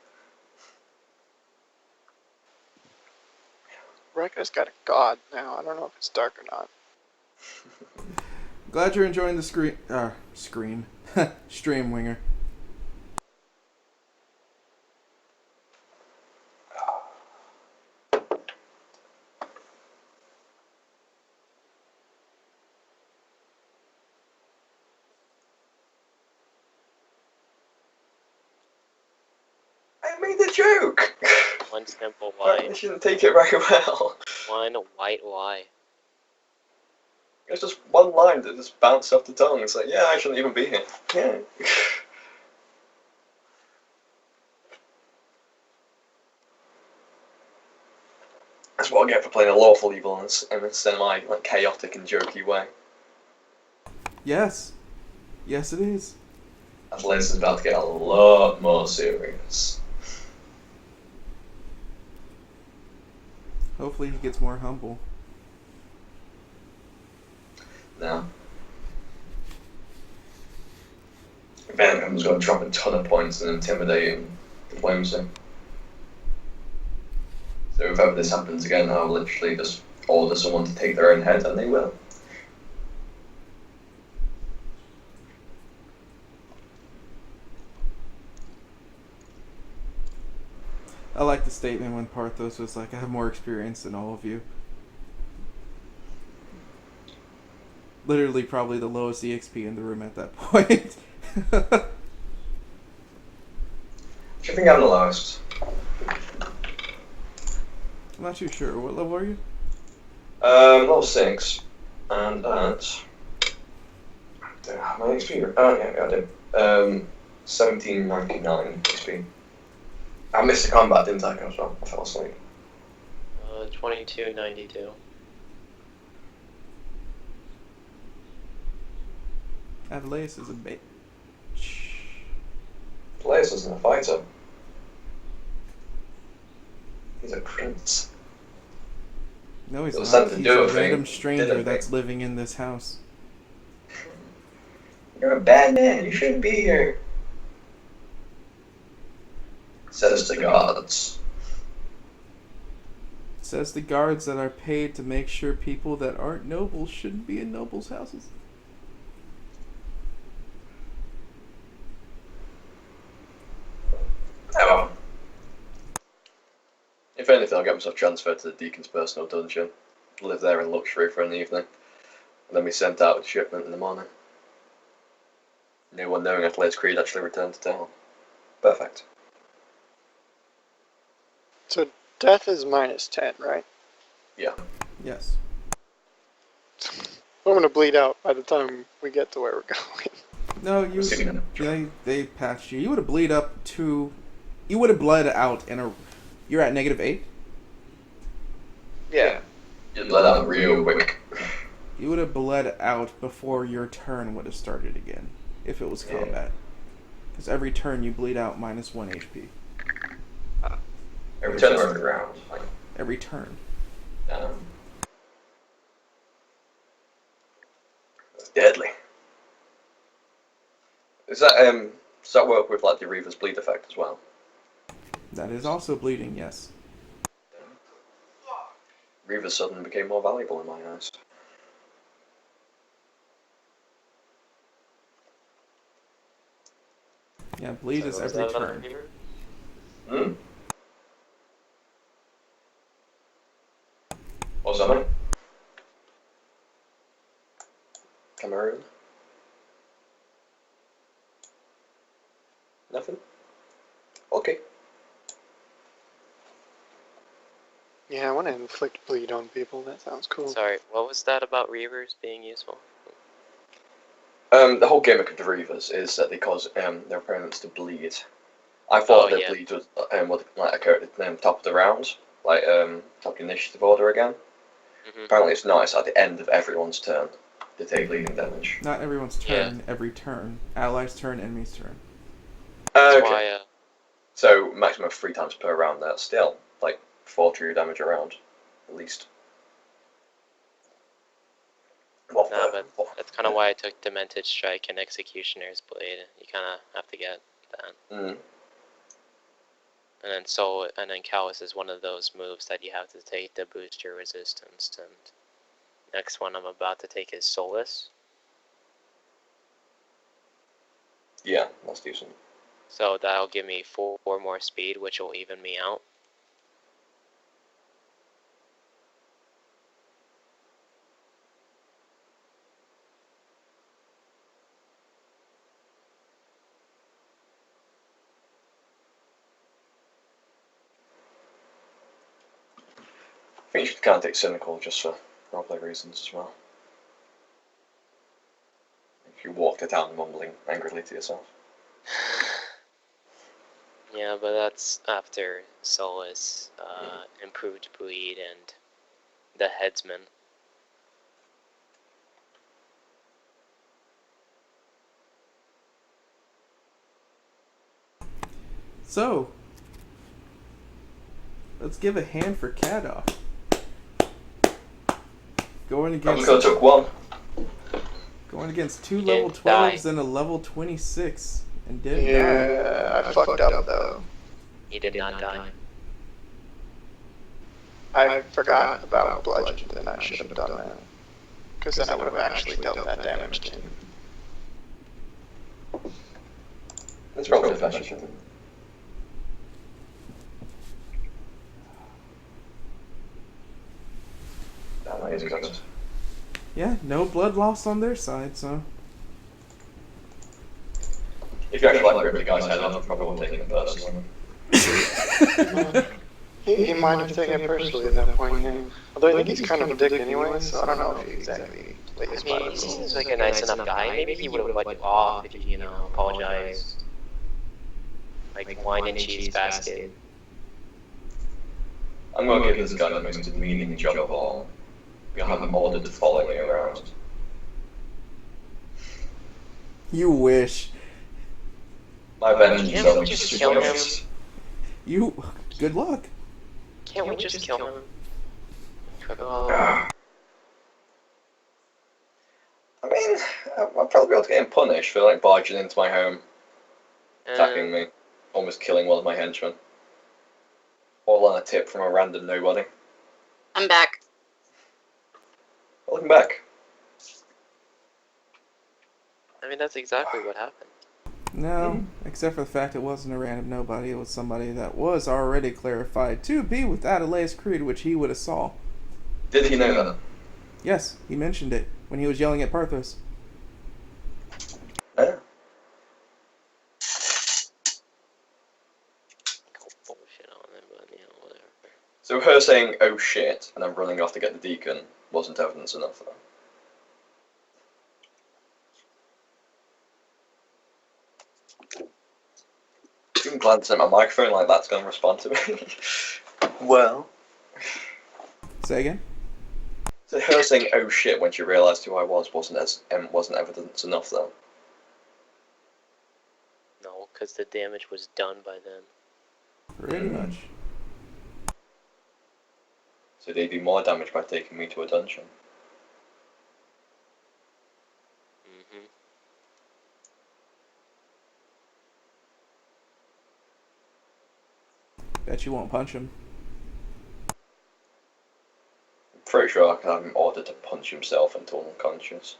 Rekka's got a god now. I don't know if it's dark or not. Glad you're enjoying the stream, Winger. I made a joke! One simple I why. shouldn't take it very well. One white why. It's just one line that just bounced off the tongue. It's like, yeah, I shouldn't even be here. Yeah. That's what I get for playing a lawful evil in a semi chaotic and jokey way. Yes. Yes, it is. And Liz is about to get a lot more serious. Hopefully he gets more humble. No. If anything, I'm just going to drop a ton of points and intimidate and diplomacy. So if ever this happens again, I'll literally just order someone to take their own head, and they will. I like the statement when Parthos was like, I have more experience than all of you. Literally probably the lowest EXP in the room at that point. Do you think I'm the lowest? I'm not too sure. What level are you? Level 6. And that's... Do I have my XP? Oh, yeah, I do. 1799 XP. I missed the combat, didn't I? I fell asleep. 2292. Avelace is a bitch. Blaze isn't a fighter. He's a prince. No, he's It was not. something to He's do a with random it, stranger didn't that's it? living in this house. You're a bad man. You shouldn't be here. Says the gods. Says the guards that are paid to make sure people that aren't nobles shouldn't be in nobles' houses. Oh well. If anything, I'll get myself transferred to the Deacon's personal dungeon, live there in luxury for an evening, and then be sent out with shipment in the morning. No one knowing Athlete's Creed actually returned to town. Perfect. So death is -10, right? Yeah. Yes. I'm gonna bleed out by the time we get to where we're going. No, you. Assuming They patched you. You would have bleed up to. You would have bled out in a. You're at -8. Yeah. You'd let out real quick. You would have bled out before your turn would have started again, if it was Yeah. combat. Because every turn you bleed out -1 HP. Every turn or every round. Like, Every turn. It's deadly. Does that work with like the Reaver's bleed effect as well? That is also bleeding, yes. Reaver suddenly became more valuable in my eyes. Yeah, bleed is So is every that another turn. Reaver? Hmm? What's that mean? Cameroon? Nothing? Okay. Yeah, I want to inflict bleed on people. That sounds cool. Sorry, what was that about Reavers being useful? The whole gimmick of the Reavers is that they cause their opponents to bleed. I thought that yeah. bleed would like occur at the top of the round, like top of the initiative order again. Mm-hmm. Apparently, it's nice at the end of everyone's turn to take bleeding damage. Not everyone's Yeah. turn, every turn. Ally's turn, enemy's turn. That's Okay. why, So maximum of 3 times per round. That's still like 4 true damage a round, at least. Well, nah, but that's kind of why I took Demented Strike and Executioner's Blade. You kind of have to get that. Mm. And then Callus is one of those moves that you have to take to boost your resistance. And next one I'm about to take is Solace. Yeah, that's decent. So that'll give me 4 more speed, which will even me out. I think you should kind of take Cynical just for roleplay reasons as well. If you walk to town mumbling angrily to yourself. Yeah, but that's after Solace, improved bleed, and the Headsman. So, let's give a hand for Kadoff. Going I'm against. just gonna took one. Going against two You level didn't die. 12s and a level 26. And didn't die. Yeah, I fucked up though. He did not die. I forgot about bludgeon, and I should have done that. Because then I would have actually dealt that damage to him. Let's roll with fashion. That is good. Yeah, no blood loss on their side, so. If you actually like rip the guy's head off, I probably won't take it personally. He might have taken it personally at that point, yeah. Although I think he's kind of a dick anyway, so I don't know if he exactly plays by He the seems rules. like a nice enough guy. Maybe he would have let you off if you, apologized. Like wine and cheese basket. I'm gonna give this guy the most demeaning job of all. I'm gonna have him ordered to follow me around. You wish. My vengeance Can't shall we be just kill him? swift. You. Good luck. Can't we just kill him? Oh, I mean, I'll probably be able to get him punished for like barging into my home, attacking me, almost killing one of my henchmen. All on a tip from a random nobody. I'm back. Welcome back. I mean, that's exactly what happened. No, except for the fact it wasn't a random nobody. It was somebody that was already clarified to be with Adelaide's creed, which he would have saw. Did he know that? Yes, he mentioned it when he was yelling at Parthos. Yeah. Go bullshit on him, but whatever. So her saying, oh shit, and then running off to get the deacon wasn't evidence enough though. You can glance at my microphone like that's going to respond to me. Well. Say again? So her saying, oh shit, when she realised who I was wasn't evidence enough though. No, because the damage was done by then. Pretty much. So they do more damage by taking me to a dungeon. Mm-hmm. Bet you won't punch him. I'm pretty sure I can have him ordered to punch himself until unconscious.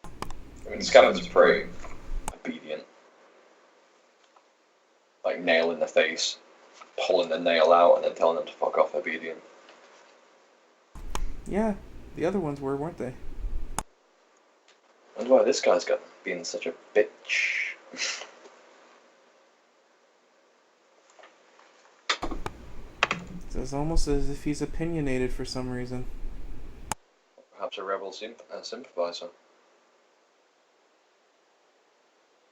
I mean, Scaveng's pretty obedient. Like, nail in the face, pulling the nail out and then telling them to fuck off obedient. Yeah, the other ones were, weren't they? I wonder why this guy's got being such a bitch. It's almost as if he's opinionated for some reason. Perhaps a rebel sympathizer.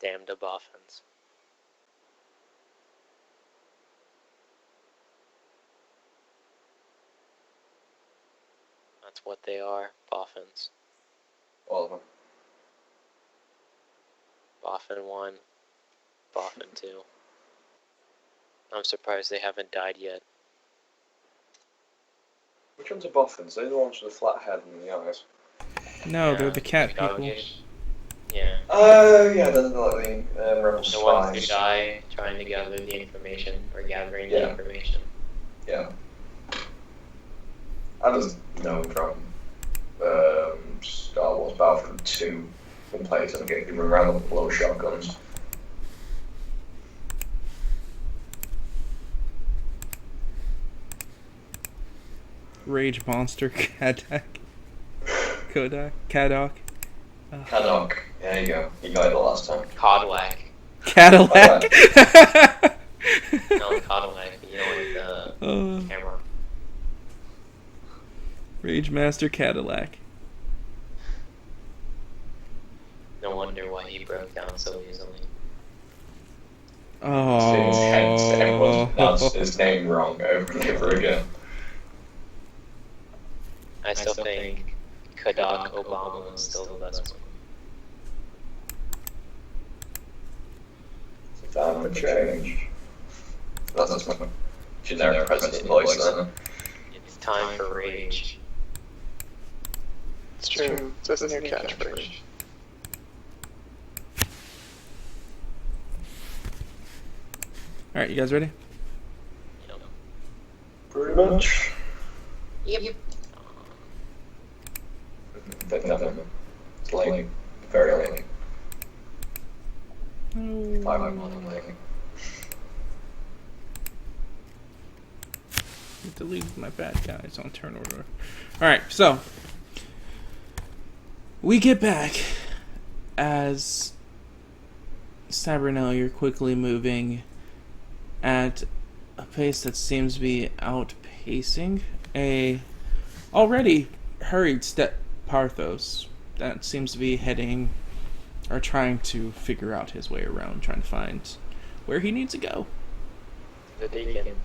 Damned aboffins. That's what they are, boffins. All of them. Boffin 1, Boffin 2. I'm surprised they haven't died yet. Which ones are boffins? They're the ones with the flat head and the eyes. No, Yeah, they're the cat people. doggish. Yeah. Oh, yeah, they're like the rebel The ones who spies. die trying to gather the information, or gathering the Yeah. information. Yeah. I just know from Star Wars Battlefront 2 when players are getting people around with little shotguns. Rage Monster, Kadak. Kadok. Haddock. There you go. You got it the last time. Codlac. Cadillac! No, Codlac, like the camera. Rage Master Cadillac. No wonder why he broke down so easily. It's intense. Everyone's Oh. pronounced his name wrong over and over again. I still think Kadak Obama is still the best one. Time for change. That's my generic president voice then. It's time for rage. It's true. It's his new catchphrase. All right, you guys ready? Pretty much. Yep. But nothing. It's late. Very late. 5 late. Delete my bad guys on turn order. All right, so we get back as Sabrinell. You're quickly moving at a pace that seems to be outpacing a already hurried step Parthos that seems to be heading or trying to figure out his way around, trying to find where he needs to go. The deacon.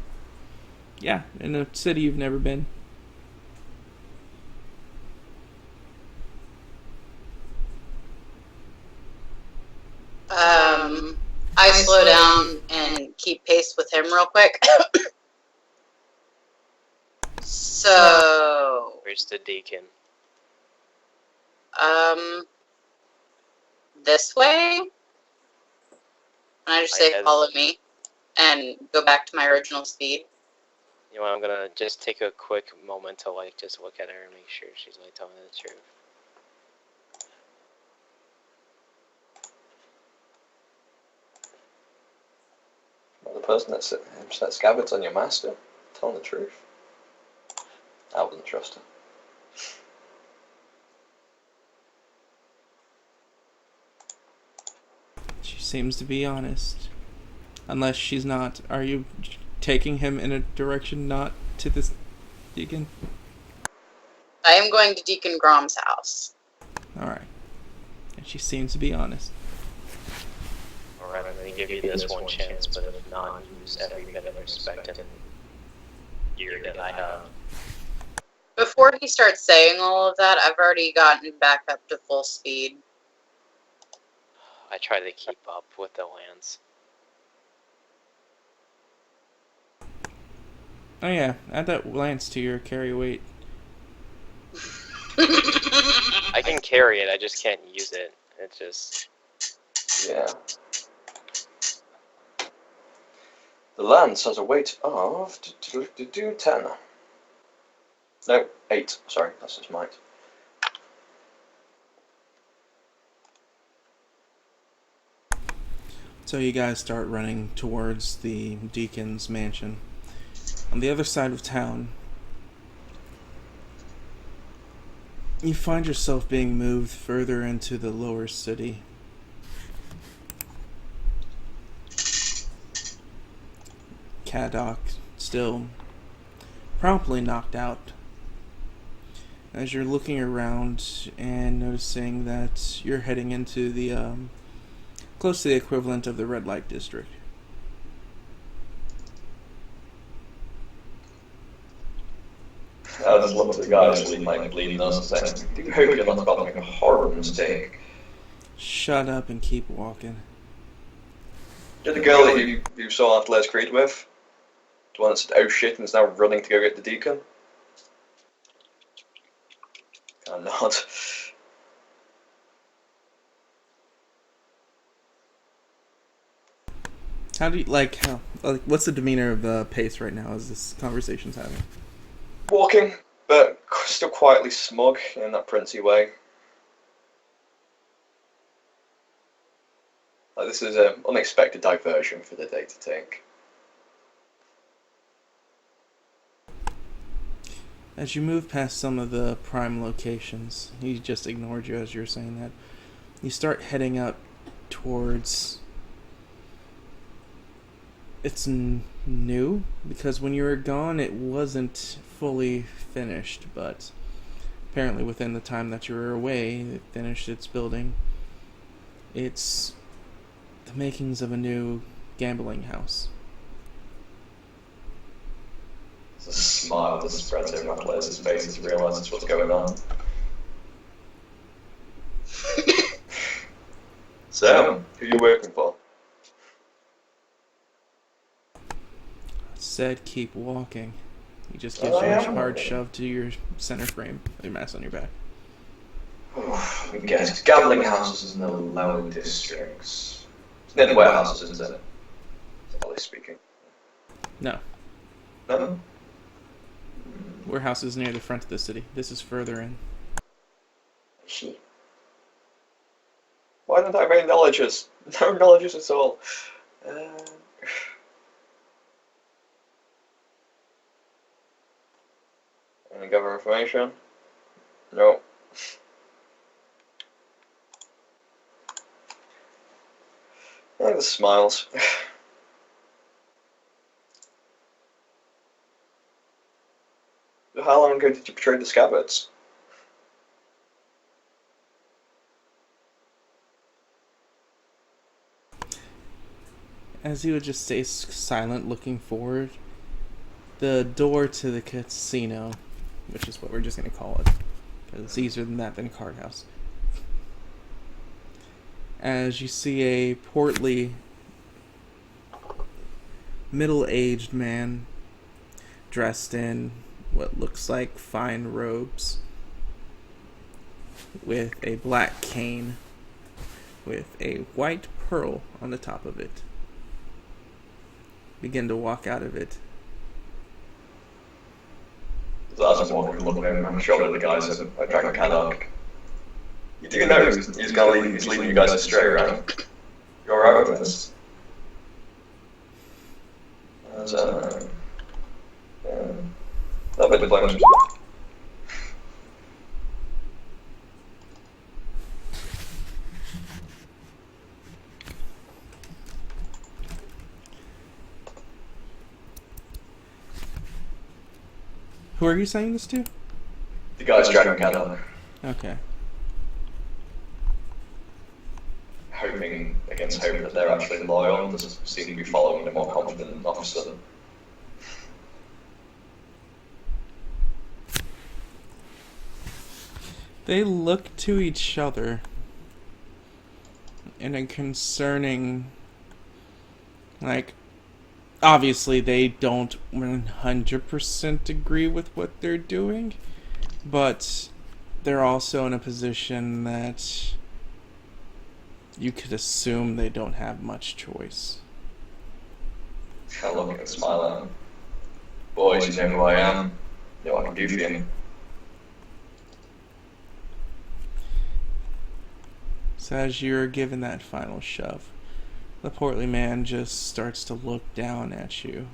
Yeah, in a city you've never been. I slow down and keep pace with him real quick. So, Where's the deacon? this way? And I just say, follow me, and go back to my original speed. You know what, I'm gonna just take a quick moment to like just look at her and make sure she's like telling me the truth. The person that scabbards on your master, telling the truth. I wouldn't trust her. She seems to be honest. Unless she's not. Are you taking him in a direction not to this deacon? I am going to Deacon Grom's house. Alright. And she seems to be honest. Alright, I'm gonna give you this one chance, but if not, use every bit of respect and gear that I have. Before he starts saying all of that, I've already gotten back up to full speed. I try to keep up with the lance. Oh yeah, add that lance to your carry weight. I can carry it, I just can't use it. It's just... Yeah. The lance has a weight of 10. No, 8. Sorry, that's his might. So you guys start running towards the deacon's mansion. On the other side of town, you find yourself being moved further into the lower city. Kadok still promptly knocked out. As you're looking around and noticing that you're heading into the close to the equivalent of the red light district. I just look at the guys bleeding us and say, do hope you're not about to make a horrible mistake. Shut up and keep walking. You're the girl that you saw after Les Creed with? The one that said, oh shit, and is now running to go get the deacon? I'm not. How do you what's the demeanor of the pace right now as this conversation's having? Walking, but still quietly smug in that princey way. Like, this is an unexpected diversion for the day to take. As you move past some of the prime locations, he just ignored you as you were saying that. You start heading up towards... It's new, because when you were gone it wasn't fully finished, but apparently within the time that you were away, it finished its building. It's the makings of a new gambling house. It's a smile that spreads over my player's face as he realizes what's going on. So, who are you working for? Said keep walking. He just gives you a hard shove to your center frame, your mass on your back. let me guess. Gambling houses in the lower districts. It's near the warehouses, isn't it? Probably speaking. No. No? Warehouse is near the front of the city. This is further in. Shit. Why don't I have any knowledges? No knowledges at all. Any government information? No. I like the smiles. How long ago did you portray the scabbards? As he would just stay silent, looking forward, the door to the casino, which is what we're just going to call it, because it's easier than that than a card house. As you see a portly, middle-aged man dressed in what looks like fine robes, with a black cane, with a white pearl on the top of it, begin to walk out of it. So as I'm walking, looking over my shoulder, the guys at Dragon Caddock. You do know he's gonna lead, he's leading you guys astray, right? You're alright with this? A bit diplomacy. Who are you saying this to? The guys Dragon Caddock. Okay. Hoping against hope that they're actually loyal and doesn't seem to be following a more confident officer. They look to each other in a concerning, like, obviously they don't 100% agree with what they're doing, but they're also in a position that you could assume they don't have much choice. I look and smile at them. Boys, you know who I am. You know what I can do for you. So as you're given that final shove, the portly man just starts to look down at you.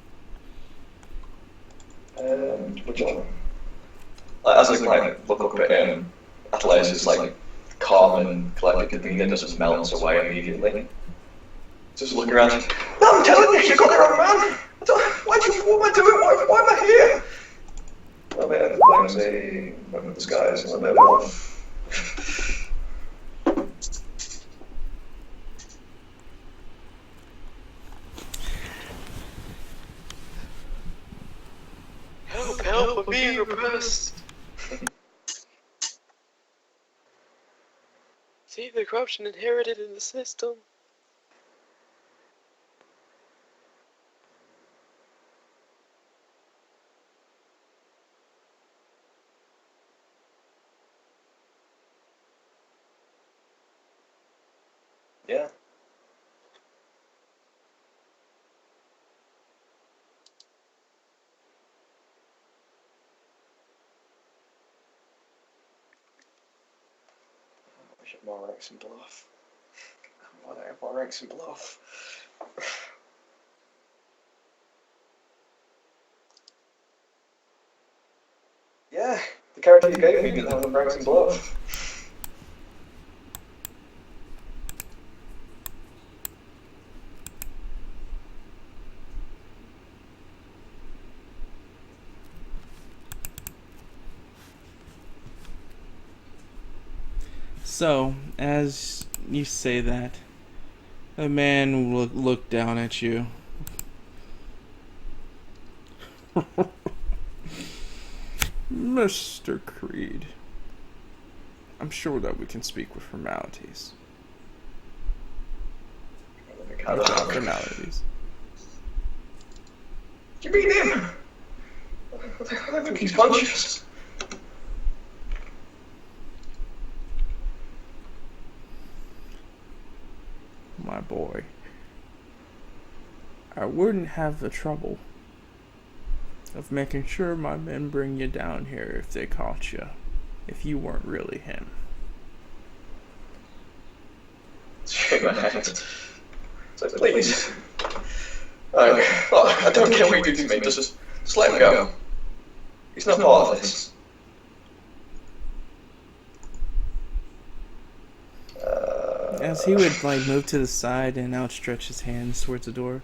Which one? As I look up at him, Atlas is calm and collected demeanor doesn't melt away immediately. Just look around. No, I'm telling you got the wrong man! What am I doing? Why am I here? I'm here to flimsy, I'm in disguise, I'm a bit off. Help, I'm being repressed. See the corruption inherited in the system. Yeah. I should more ranks and bluff. Why don't I have more ranks and bluff? Yeah, the character you gave me didn't have the ranks and bluff. So, as you say that, the man will look down at you. Mr. Creed, I'm sure that we can speak with formalities. Formalities. You beat him! I think he's conscious. wouldn't have the trouble of making sure my men bring you down here if they caught you, if you weren't really him. Shake my hand. So please. I don't care what you do to me, just let him go. He's not part of this. As he would move to the side and outstretch his hands towards the door.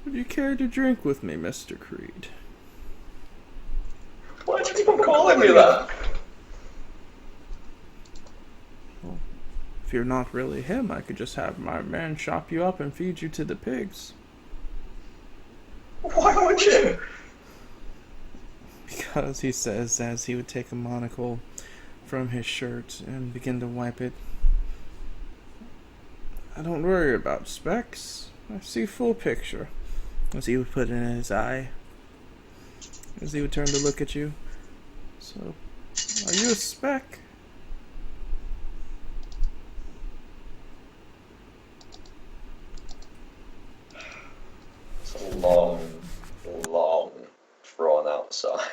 Would you care to drink with me, Mr. Creed? Why do you keep on calling me that? Well, if you're not really him, I could just have my man chop you up and feed you to the pigs. Why would you? Because, he says, as he would take a monocle from his shirt and begin to wipe it. I don't worry about specs. I see full picture. As he would put it in his eye. As he would turn to look at you. So, are you a speck? It's a long, drawn out sigh.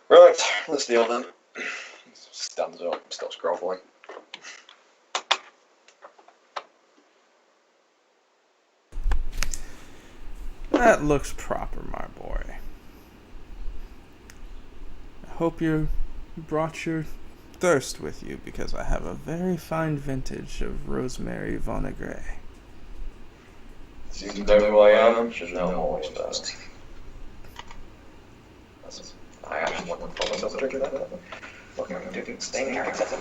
Right, let's deal then. Stands up, stops groveling. That looks proper, my boy. I hope you brought your thirst with you, because I have a very fine vintage of rosemary vinaigrette. You know who I am, should know I'm always first. I actually want to call myself a drinker that. Looking at doing staying here, etc.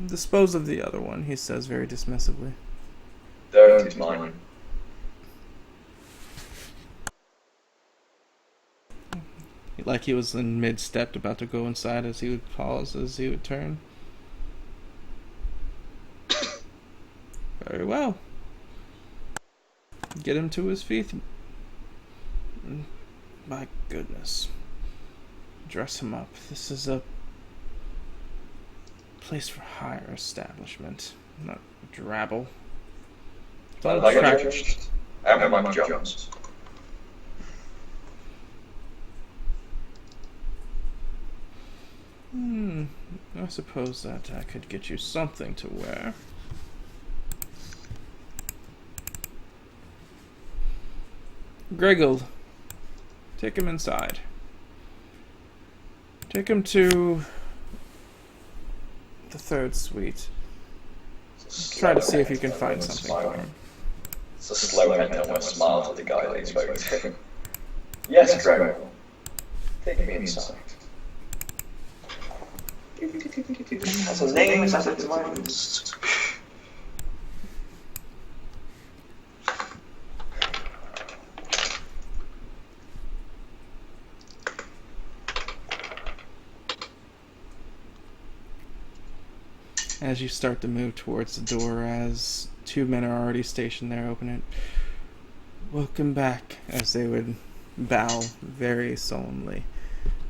Dispose of the other one, he says very dismissively. Don't, it's mine. Like he was in mid-step about to go inside, as he would pause, as he would turn. Very well. Get him to his feet. My goodness. Dress him up. This is a place for hire establishment, not drabble. But I get changed. I'm Mike Jones. I suppose that I could get you something to wear. Greggle, take him inside. Take him to the third suite. Try to see if you can find something for him. It's a slow head down with a smile to the guy that he spoke to. Yes, Gregor. Take me inside. That's a name is added to my list. As you start to move towards the door, as two men are already stationed there, open it. Welcome back, as they would bow very solemnly.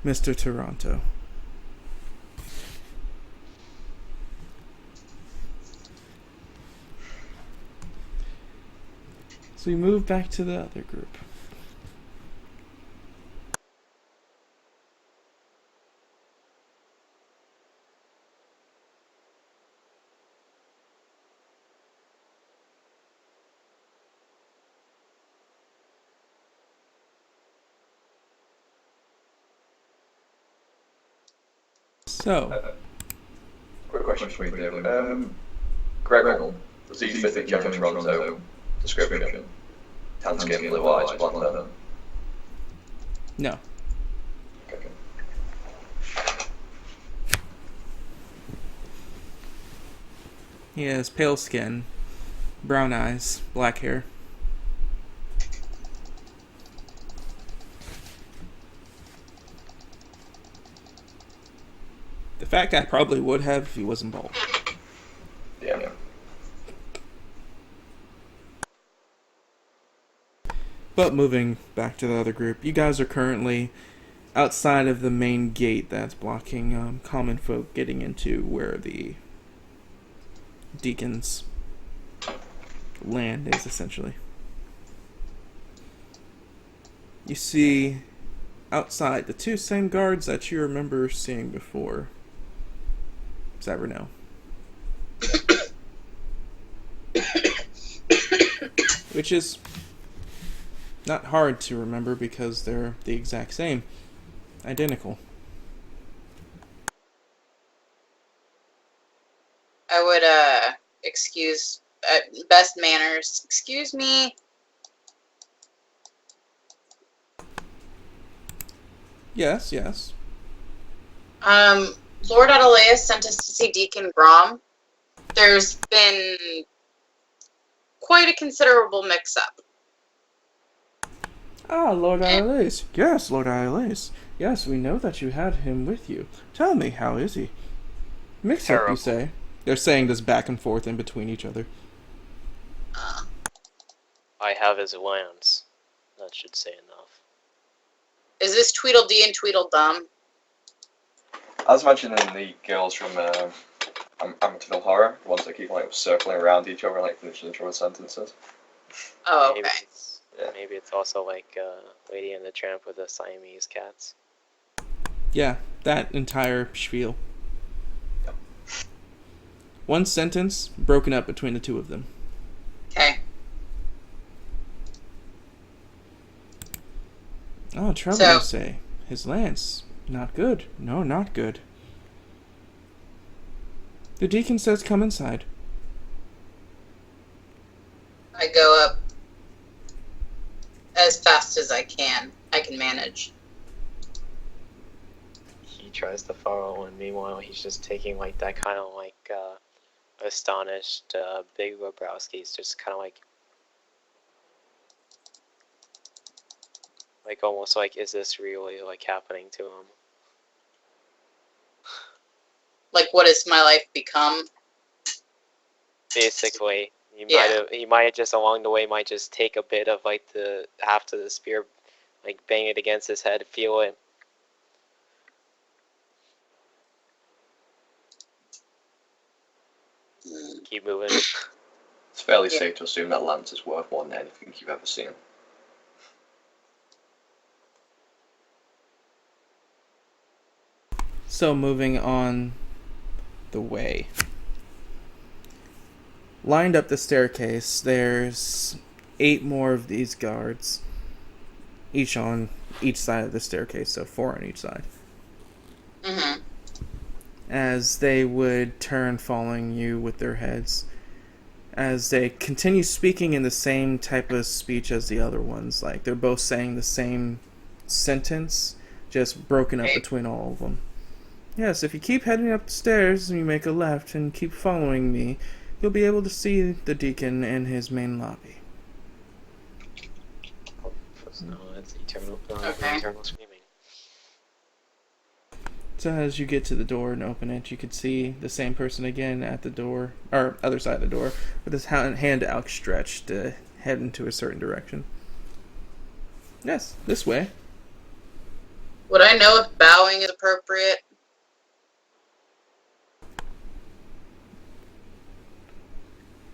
Mr. Toronto. So we move back to the other group. So, Quick question for you, Dave. Gregor, does he fit the young Toronto description? Tan skin, blue eyes, blonde hair? no. Okay. He has pale skin, brown eyes, black hair. The fat guy probably would have if he wasn't bald. Yeah. But moving back to the other group, you guys are currently outside of the main gate that's blocking common folk getting into where the deacon's land is, essentially. You see outside the two same guards that you remember seeing before. Zabrino. Which is not hard to remember because they're the exact same. Identical. I would, excuse, best manners. Excuse me. Yes, yes. Lord Adelaus sent us to see Deacon Grom. There's been quite a considerable mix-up. Ah, Lord Iolaus. Yes, Lord Iolaus. Yes, we know that you had him with you. Tell me, how is he? Mix up, Terrible. you say? They're saying this back and forth in between each other. I have his lands. That should say enough. Is this Tweedledee and Tweedledum? I was mentioning the girls from Amityville Horror, the ones that keep like circling around each other, like finishing each other's sentences. Oh, Maybe okay. maybe it's also like Lady and the Tramp with the Siamese cats. Yeah, that entire spiel. Yep. One sentence broken up between the two of them. Okay. Oh, trouble, So- you say. His lance. Not good. No, not good. The deacon says come inside. I go up as fast as I can. I can manage. He tries to follow, and meanwhile he's just taking like that kind of like astonished Big Lebowski's just kind of like almost like, is this really like happening to him? Like, what has my life become? Basically, Yeah. he might have just along the way might just take a bit of like the half of the spear, like bang it against his head, feel it. Hmm. Keep moving. It's fairly Yeah. safe to assume that lance is worth more than anything you've ever seen. So, moving on the way. Lined up the staircase, there's 8 more of these guards, each on each side of the staircase, so 4 on each side. Mm-hmm. As they would turn following you with their heads, as they continue speaking in the same type of speech as the other ones, like they're both saying the same sentence, just broken up Okay. between all of them. Yes, if you keep heading up the stairs and you make a left and keep following me, you'll be able to see the deacon in his main lobby. No, that's eternal. Okay. Eternal screaming. So as you get to the door and open it, you could see the same person again at the door, or other side of the door, with his hand outstretched to head into a certain direction. Yes, this way. Would I know if bowing is appropriate?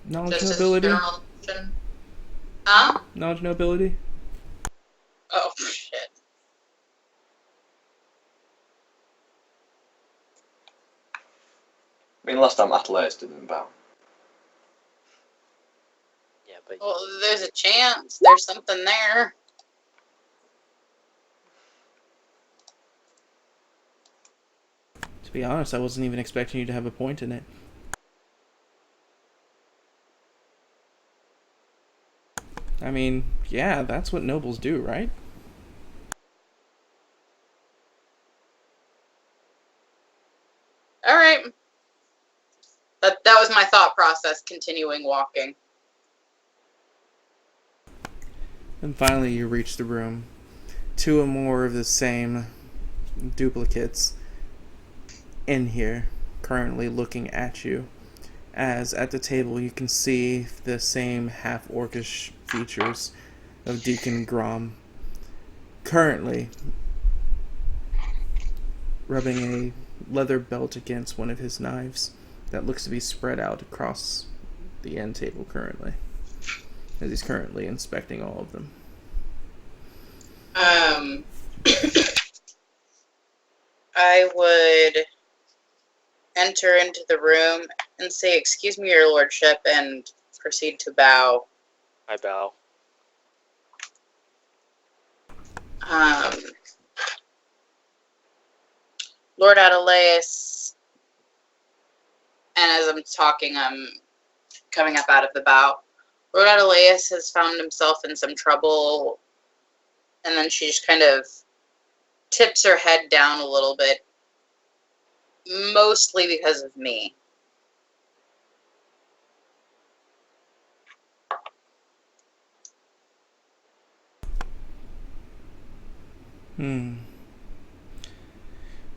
Knowledge Just and as ability. general option? Huh? Knowledge and ability. Oh, shit. I mean, last time Atlas didn't bow. Yeah, but Well, there's a chance. There's something there. To be honest, I wasn't even expecting you to have a point in it. I mean, yeah, that's what nobles do, right? All right. That was my thought process, continuing walking. And finally, you reach the room. 2 or more of the same duplicates in here, currently looking at you. As at the table, you can see the same half-orcish features of Deacon Grom. Currently, rubbing a leather belt against one of his knives that looks to be spread out across the end table currently, as he's currently inspecting all of them. I would enter into the room and say, "Excuse me, your lordship," and proceed to bow. I bow. Lord Adelaus, and as I'm talking, I'm coming up out of the bow. Lord Adelaus has found himself in some trouble, and then she just kind of tips her head down a little bit, mostly because of me.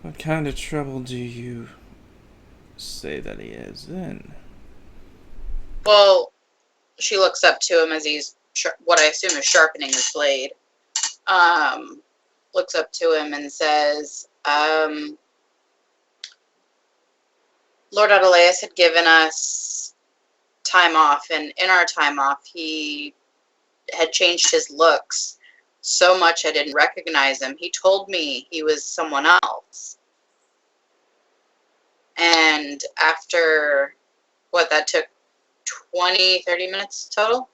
What kind of trouble do you say that he is in? Well, she looks up to him as he's what I assume is sharpening his blade. Looks up to him and says, Lord Adelaus had given us time off, and in our time off, he had changed his looks so much I didn't recognize him. He told me he was someone else. And after, that took 20, 30 minutes total?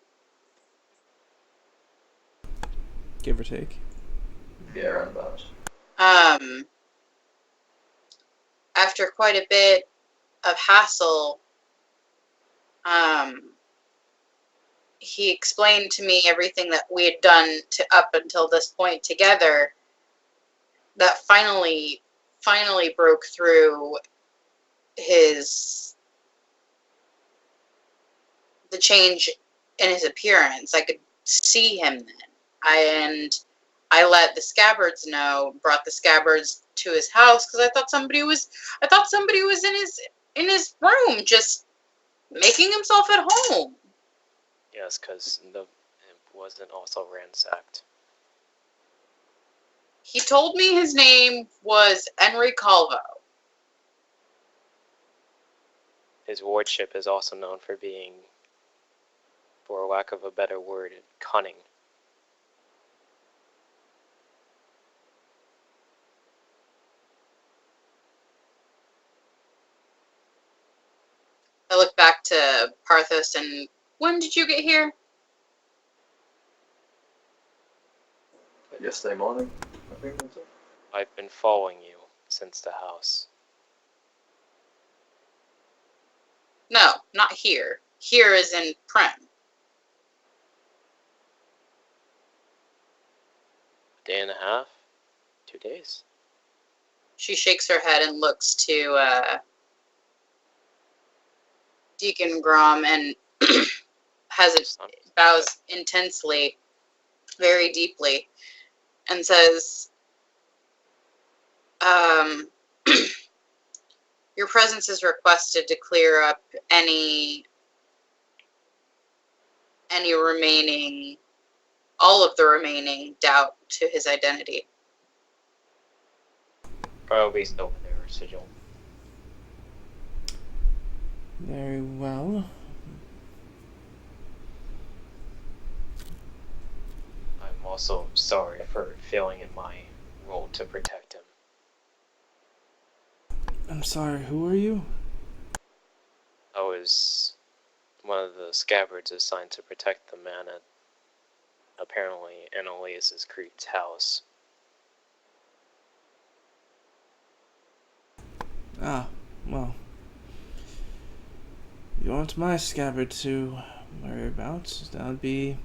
Give or take. Yeah, around about. After quite a bit of hassle, he explained to me everything that we had done up until this point together, that finally broke through the change in his appearance. I could see him then. I let the Scabbards know, brought the Scabbards to his house because I thought somebody was in his room just making himself at home. Yes, because the imp wasn't also ransacked. He told me his name was Henry Calvo. His wardship is also known for being, for lack of a better word, cunning. I look back to Parthos and, when did you get here? Yesterday morning, I think. I've been following you since the house. No, not here. Here is in Prem. A day and a half? 2 days? She shakes her head and looks to Deacon Grom and bows intensely, very deeply, and says, your presence is requested to clear up any remaining, all of the remaining doubt to his identity. Probably still there, Sigil. Very well. I'm also sorry for failing in my role to protect him. I'm sorry, who are you? I was one of the Scabbards assigned to protect the man at, apparently, Annalise's Creed's house. Ah, well. You want my Scabbard to worry about? That would be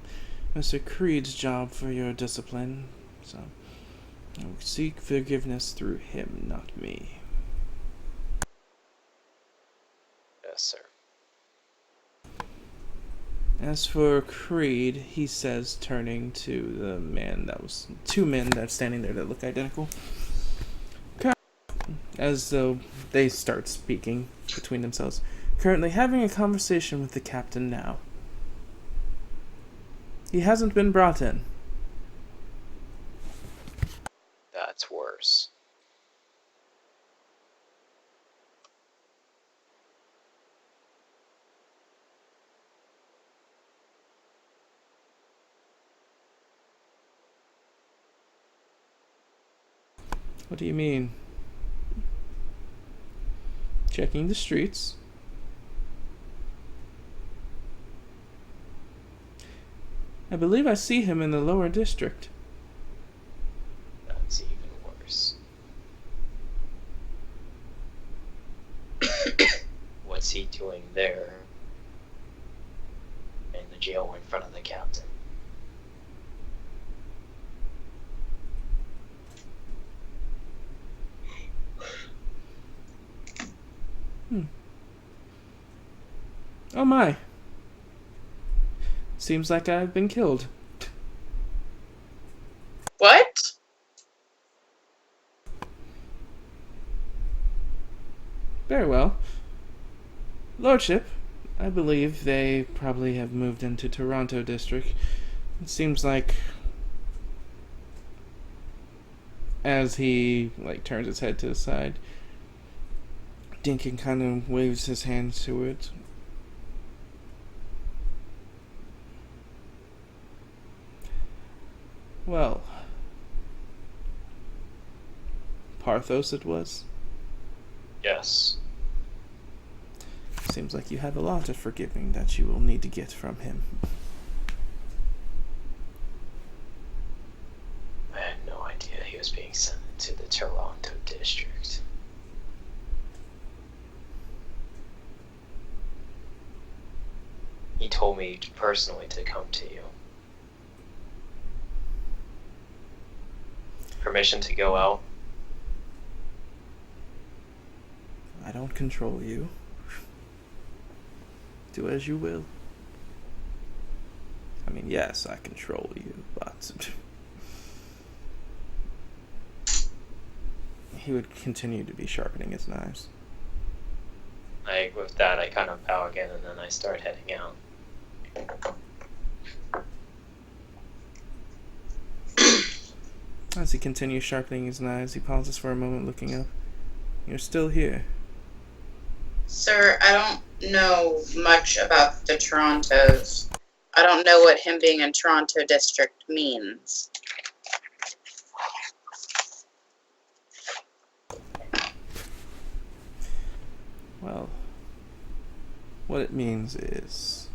Mr. Creed's job for your discipline. So, I will seek forgiveness through him, not me. Yes, sir. As for Creed, he says, turning to the man two men that are standing there that look identical. As though they start speaking between themselves. Currently having a conversation with the captain now. He hasn't been brought in. That's worse. What do you mean? Checking the streets. I believe I see him in the lower district. That's even worse. What's he doing there? In the jail in front of the captain. Oh my. Seems like I've been killed. What? Very well. Lordship, I believe they probably have moved into Toronto district. It seems like as he turns his head to the side, Dinkin kind of waves his hands to it. Well, Parthos it was. Yes. Seems like you have a lot of forgiving that you will need to get from him. I had no idea he was being sent to the Toronto district. He told me personally to come to you. Permission to go out? I don't control you. Do as you will. I mean, yes, I control you, but... He would continue to be sharpening his knives. With that, I kind of bow again, and then I start heading out. As he continues sharpening his knives, he pauses for a moment, looking up. You're still here. Sir, I don't know much about the Torontos. I don't know what him being in Toronto district means. Well, what it means is...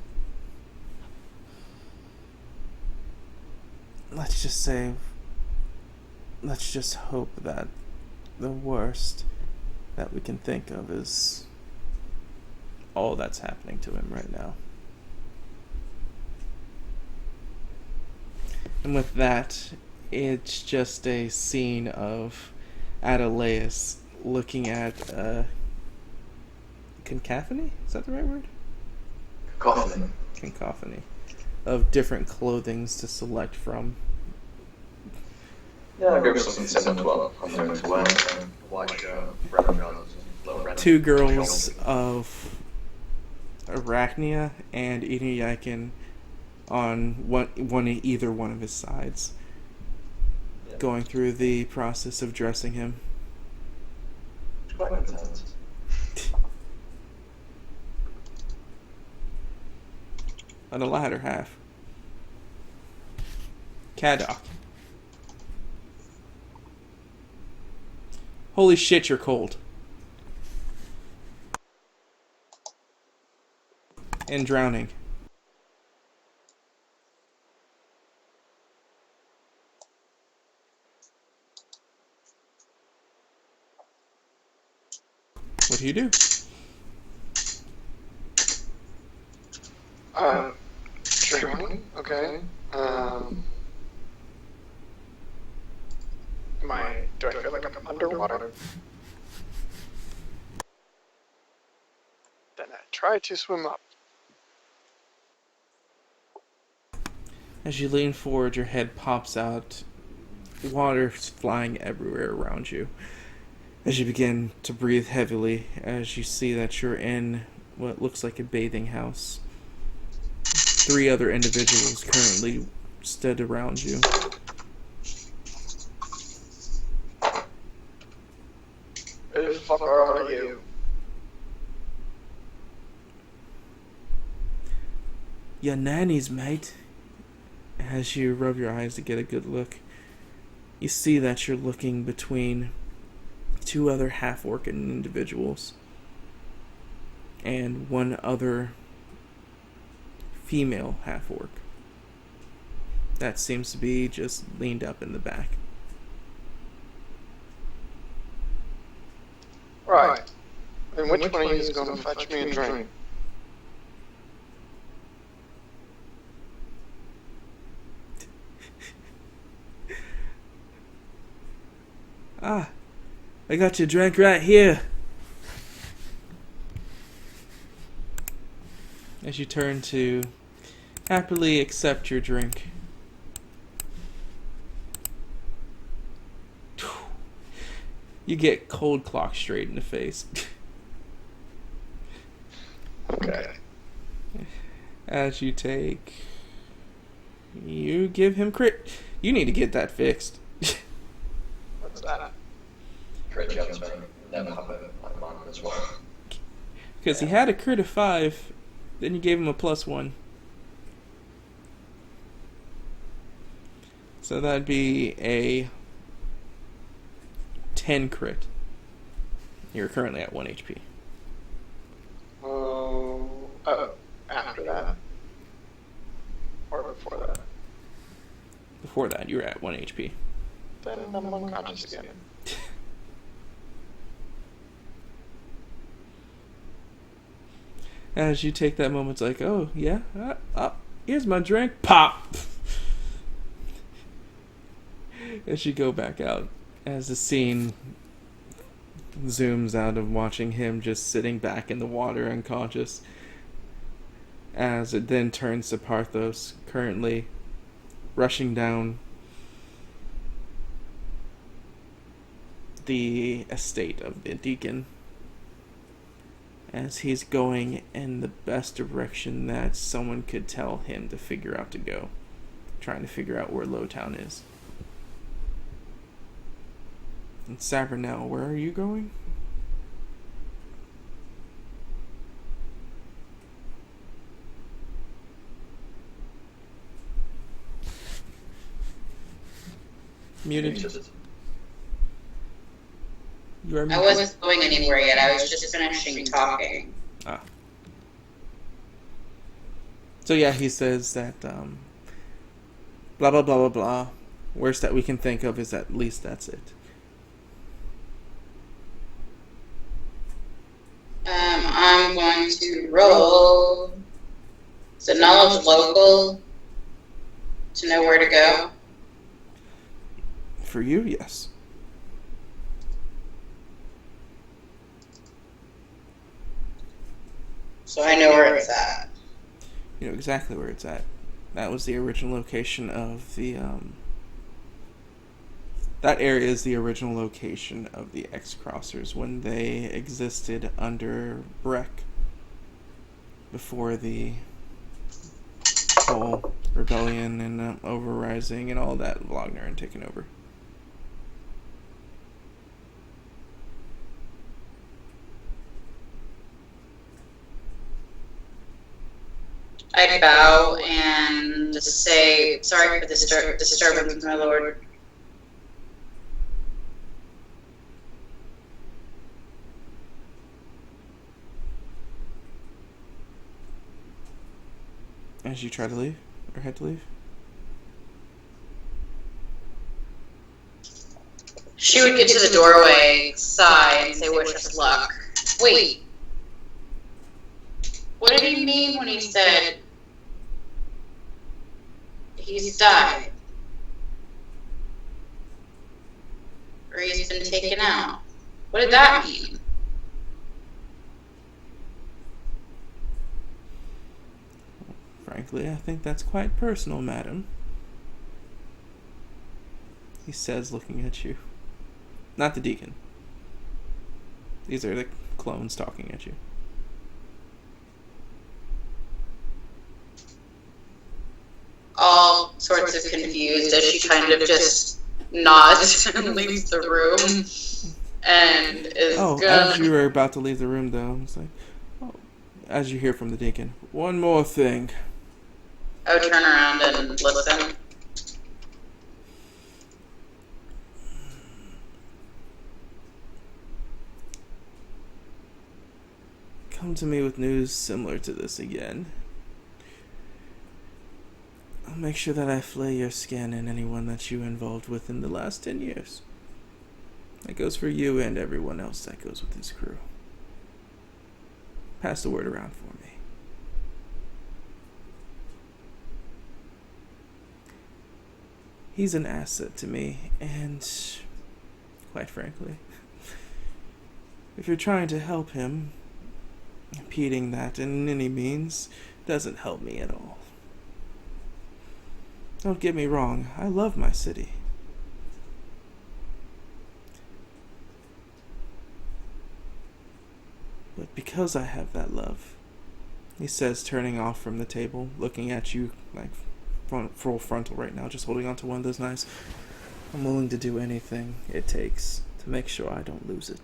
Let's just hope that the worst that we can think of is all that's happening to him right now. And with that, it's just a scene of Adelaus looking at concaphony? Is that the right word? Coffee. Concaphony. Of different clothings to select from. Yeah, I'll go for something similar to what I'm going to wear. White shirt, brown trousers, little red. Two girls of Arachnia and Inuyaikin on either one of his sides, going through the process of dressing him. It's quite intense. On the latter half, Kadok. Holy shit, you're cold. And drowning. What do you do? Drowning? Okay. Do I feel like I'm underwater? Then I try to swim up. As you lean forward, your head pops out, water flying everywhere around you. As you begin to breathe heavily, as you see that you're in what looks like a bathing house. 3 other individuals currently stood around you. Who the fuck are you? Your nannies, mate. As you rub your eyes to get a good look, you see that you're looking between 2 other half-orc individuals, and 1 other female half-orc that seems to be just leaned up in the back. Right. And which one of you is going to fetch me a drink? Ah, I got your drink right here. As you turn to happily accept your drink. You get cold clock straight in the face. Okay. As you give him crit. You need to get that fixed. What's that? Crit chance, man. Never happen like mine as well. Because he had a crit of 5, then you gave him a +1. So that'd be a 10 crit. You're currently at 1 HP. After that? Or before that? Before that, you were at 1 HP. Then I'm unconscious again. As you take that moment, it's like, oh, yeah, here's my drink. Pop! As you go back out, as the scene zooms out of watching him just sitting back in the water unconscious, as it then turns to Parthos, currently rushing down the estate of the deacon, as he's going in the best direction that someone could tell him to figure out to go, trying to figure out where Lowtown is. And Sabernell, where are you going? Muted. You are I muted. wasn't going anywhere yet. I was just finishing talking. Ah. So yeah, he says that blah blah blah blah blah. Worst that we can think of is at least that's it. I'm going to roll. Is it knowledge local to know where to go? For you, yes. So I know where it's at. You know exactly where it's at. That was the original location of the that area is the original location of the X-Crossers when they existed under Breck before the whole rebellion and overrising and all that Wagner and taking over. I bow and say, sorry for the disturbance, my lord. As you try to leave, or head to leave. She would get to the doorway, sigh, and say, wish us luck. Wait. What did he mean when he said he's died? Or he's been taken out? What did that mean? Frankly, I think that's quite personal, madam. He says, looking at you. Not the deacon. These are the clones talking at you. All sorts of confused as she kind of just nods and leaves the room and is as you were about to leave the room, though, it's like, as you hear from the deacon, one more thing. I would turn around and listen. come to me with news similar to this again, I'll make sure that I flay your skin and anyone that you involved with in the last 10 years. That goes for you and everyone else that goes with his crew. Pass the word around for me. He's an asset to me, and quite frankly, if you're trying to help him, impeding that in any means doesn't help me at all. Don't get me wrong, I love my city. But because I have that love, he says, turning off from the table, looking at you like full frontal right now, just holding on to one of those knives. I'm willing to do anything it takes to make sure I don't lose it.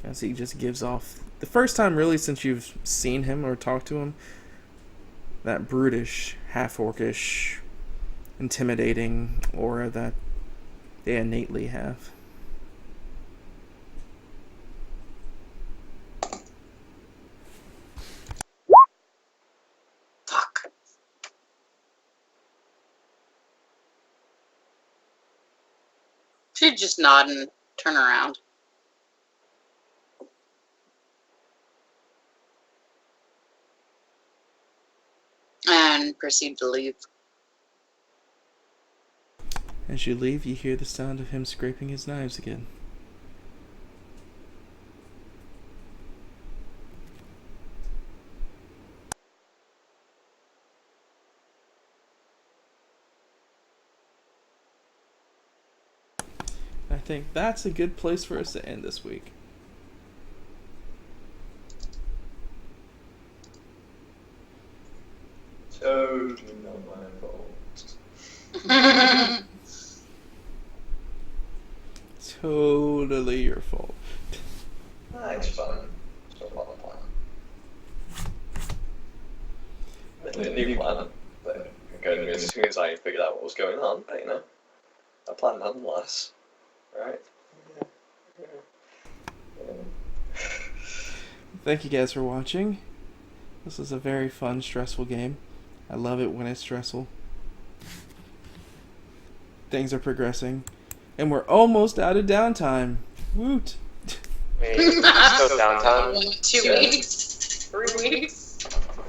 As he just gives off, the first time really since you've seen him or talked to him, that brutish, half-orcish, intimidating aura that they innately have. Fuck. She'd just nod and turn around. And proceed to leave. As you leave, you hear the sound of him scraping his knives again. I think that's a good place for us to end this week. Totally not my fault. Totally your fault. It's fun. It's a lot of fun. A new plan. But going to be as soon as I figured out what was going on, but I planned nonetheless. Right? Thank you guys for watching. This is a very fun, stressful game. I love it when it's stressful. Things are progressing. And we're almost out of downtime. Woot! Wait, still downtime? 2 weeks? 3 weeks?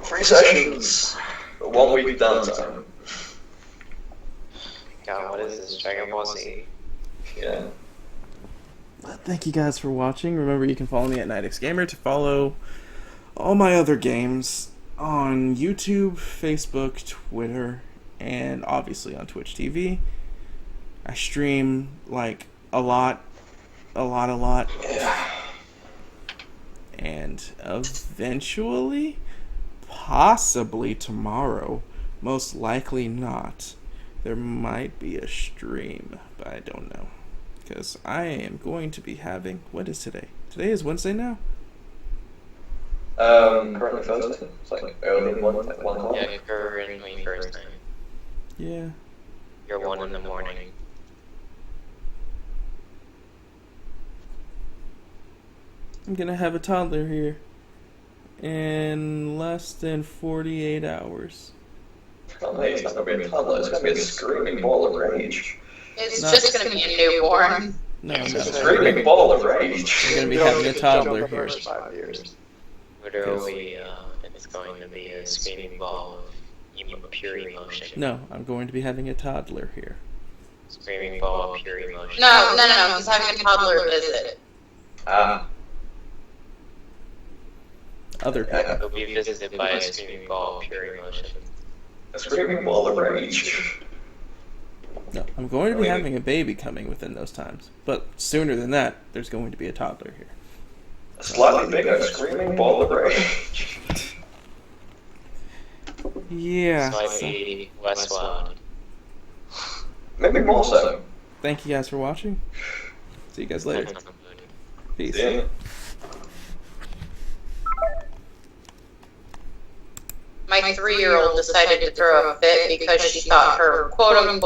3 sessions. 1 week downtime. God, what is this? Dragon Ball Z? Yeah. Thank you guys for watching. Remember, you can follow me at NightXGamer to follow all my other games on YouTube, Facebook, Twitter, and obviously on Twitch TV. I stream like a lot. And eventually, possibly tomorrow, most likely not, there might be a stream, but I don't know. Because I am going to be having, what is today? Today is Wednesday now? Currently Thursday. It's like early in the morning, like 1 o'clock. Yeah, currently Thursday. Yeah. You're 1 in the morning. I'm gonna have a toddler here in less than 48 hours. Oh, mate, it's not going to be a toddler, it's going to be a screaming ball of rage. It's Not- just going to be a newborn. No, It's no. a screaming ball of rage. We're gonna be You don't having a get to jump toddler the here. first 5 years. Literally, it's going to be a screaming ball of pure emotion. No, I'm going to be having a toddler here. Screaming ball of pure emotion. No. He's having a toddler visit. Other people. You'll be visited by a screaming ball of pure emotion. A screaming ball of rage. No, I'm going to be having a baby coming within those times. But sooner than that, there's going to be a toddler here. A slightly bigger screaming ball of rage. Yeah. Slightly less loud. Maybe more so. Thank you guys for watching. See you guys later. Peace. Yeah. My 3-year-old decided to throw a fit because she thought her quote-unquote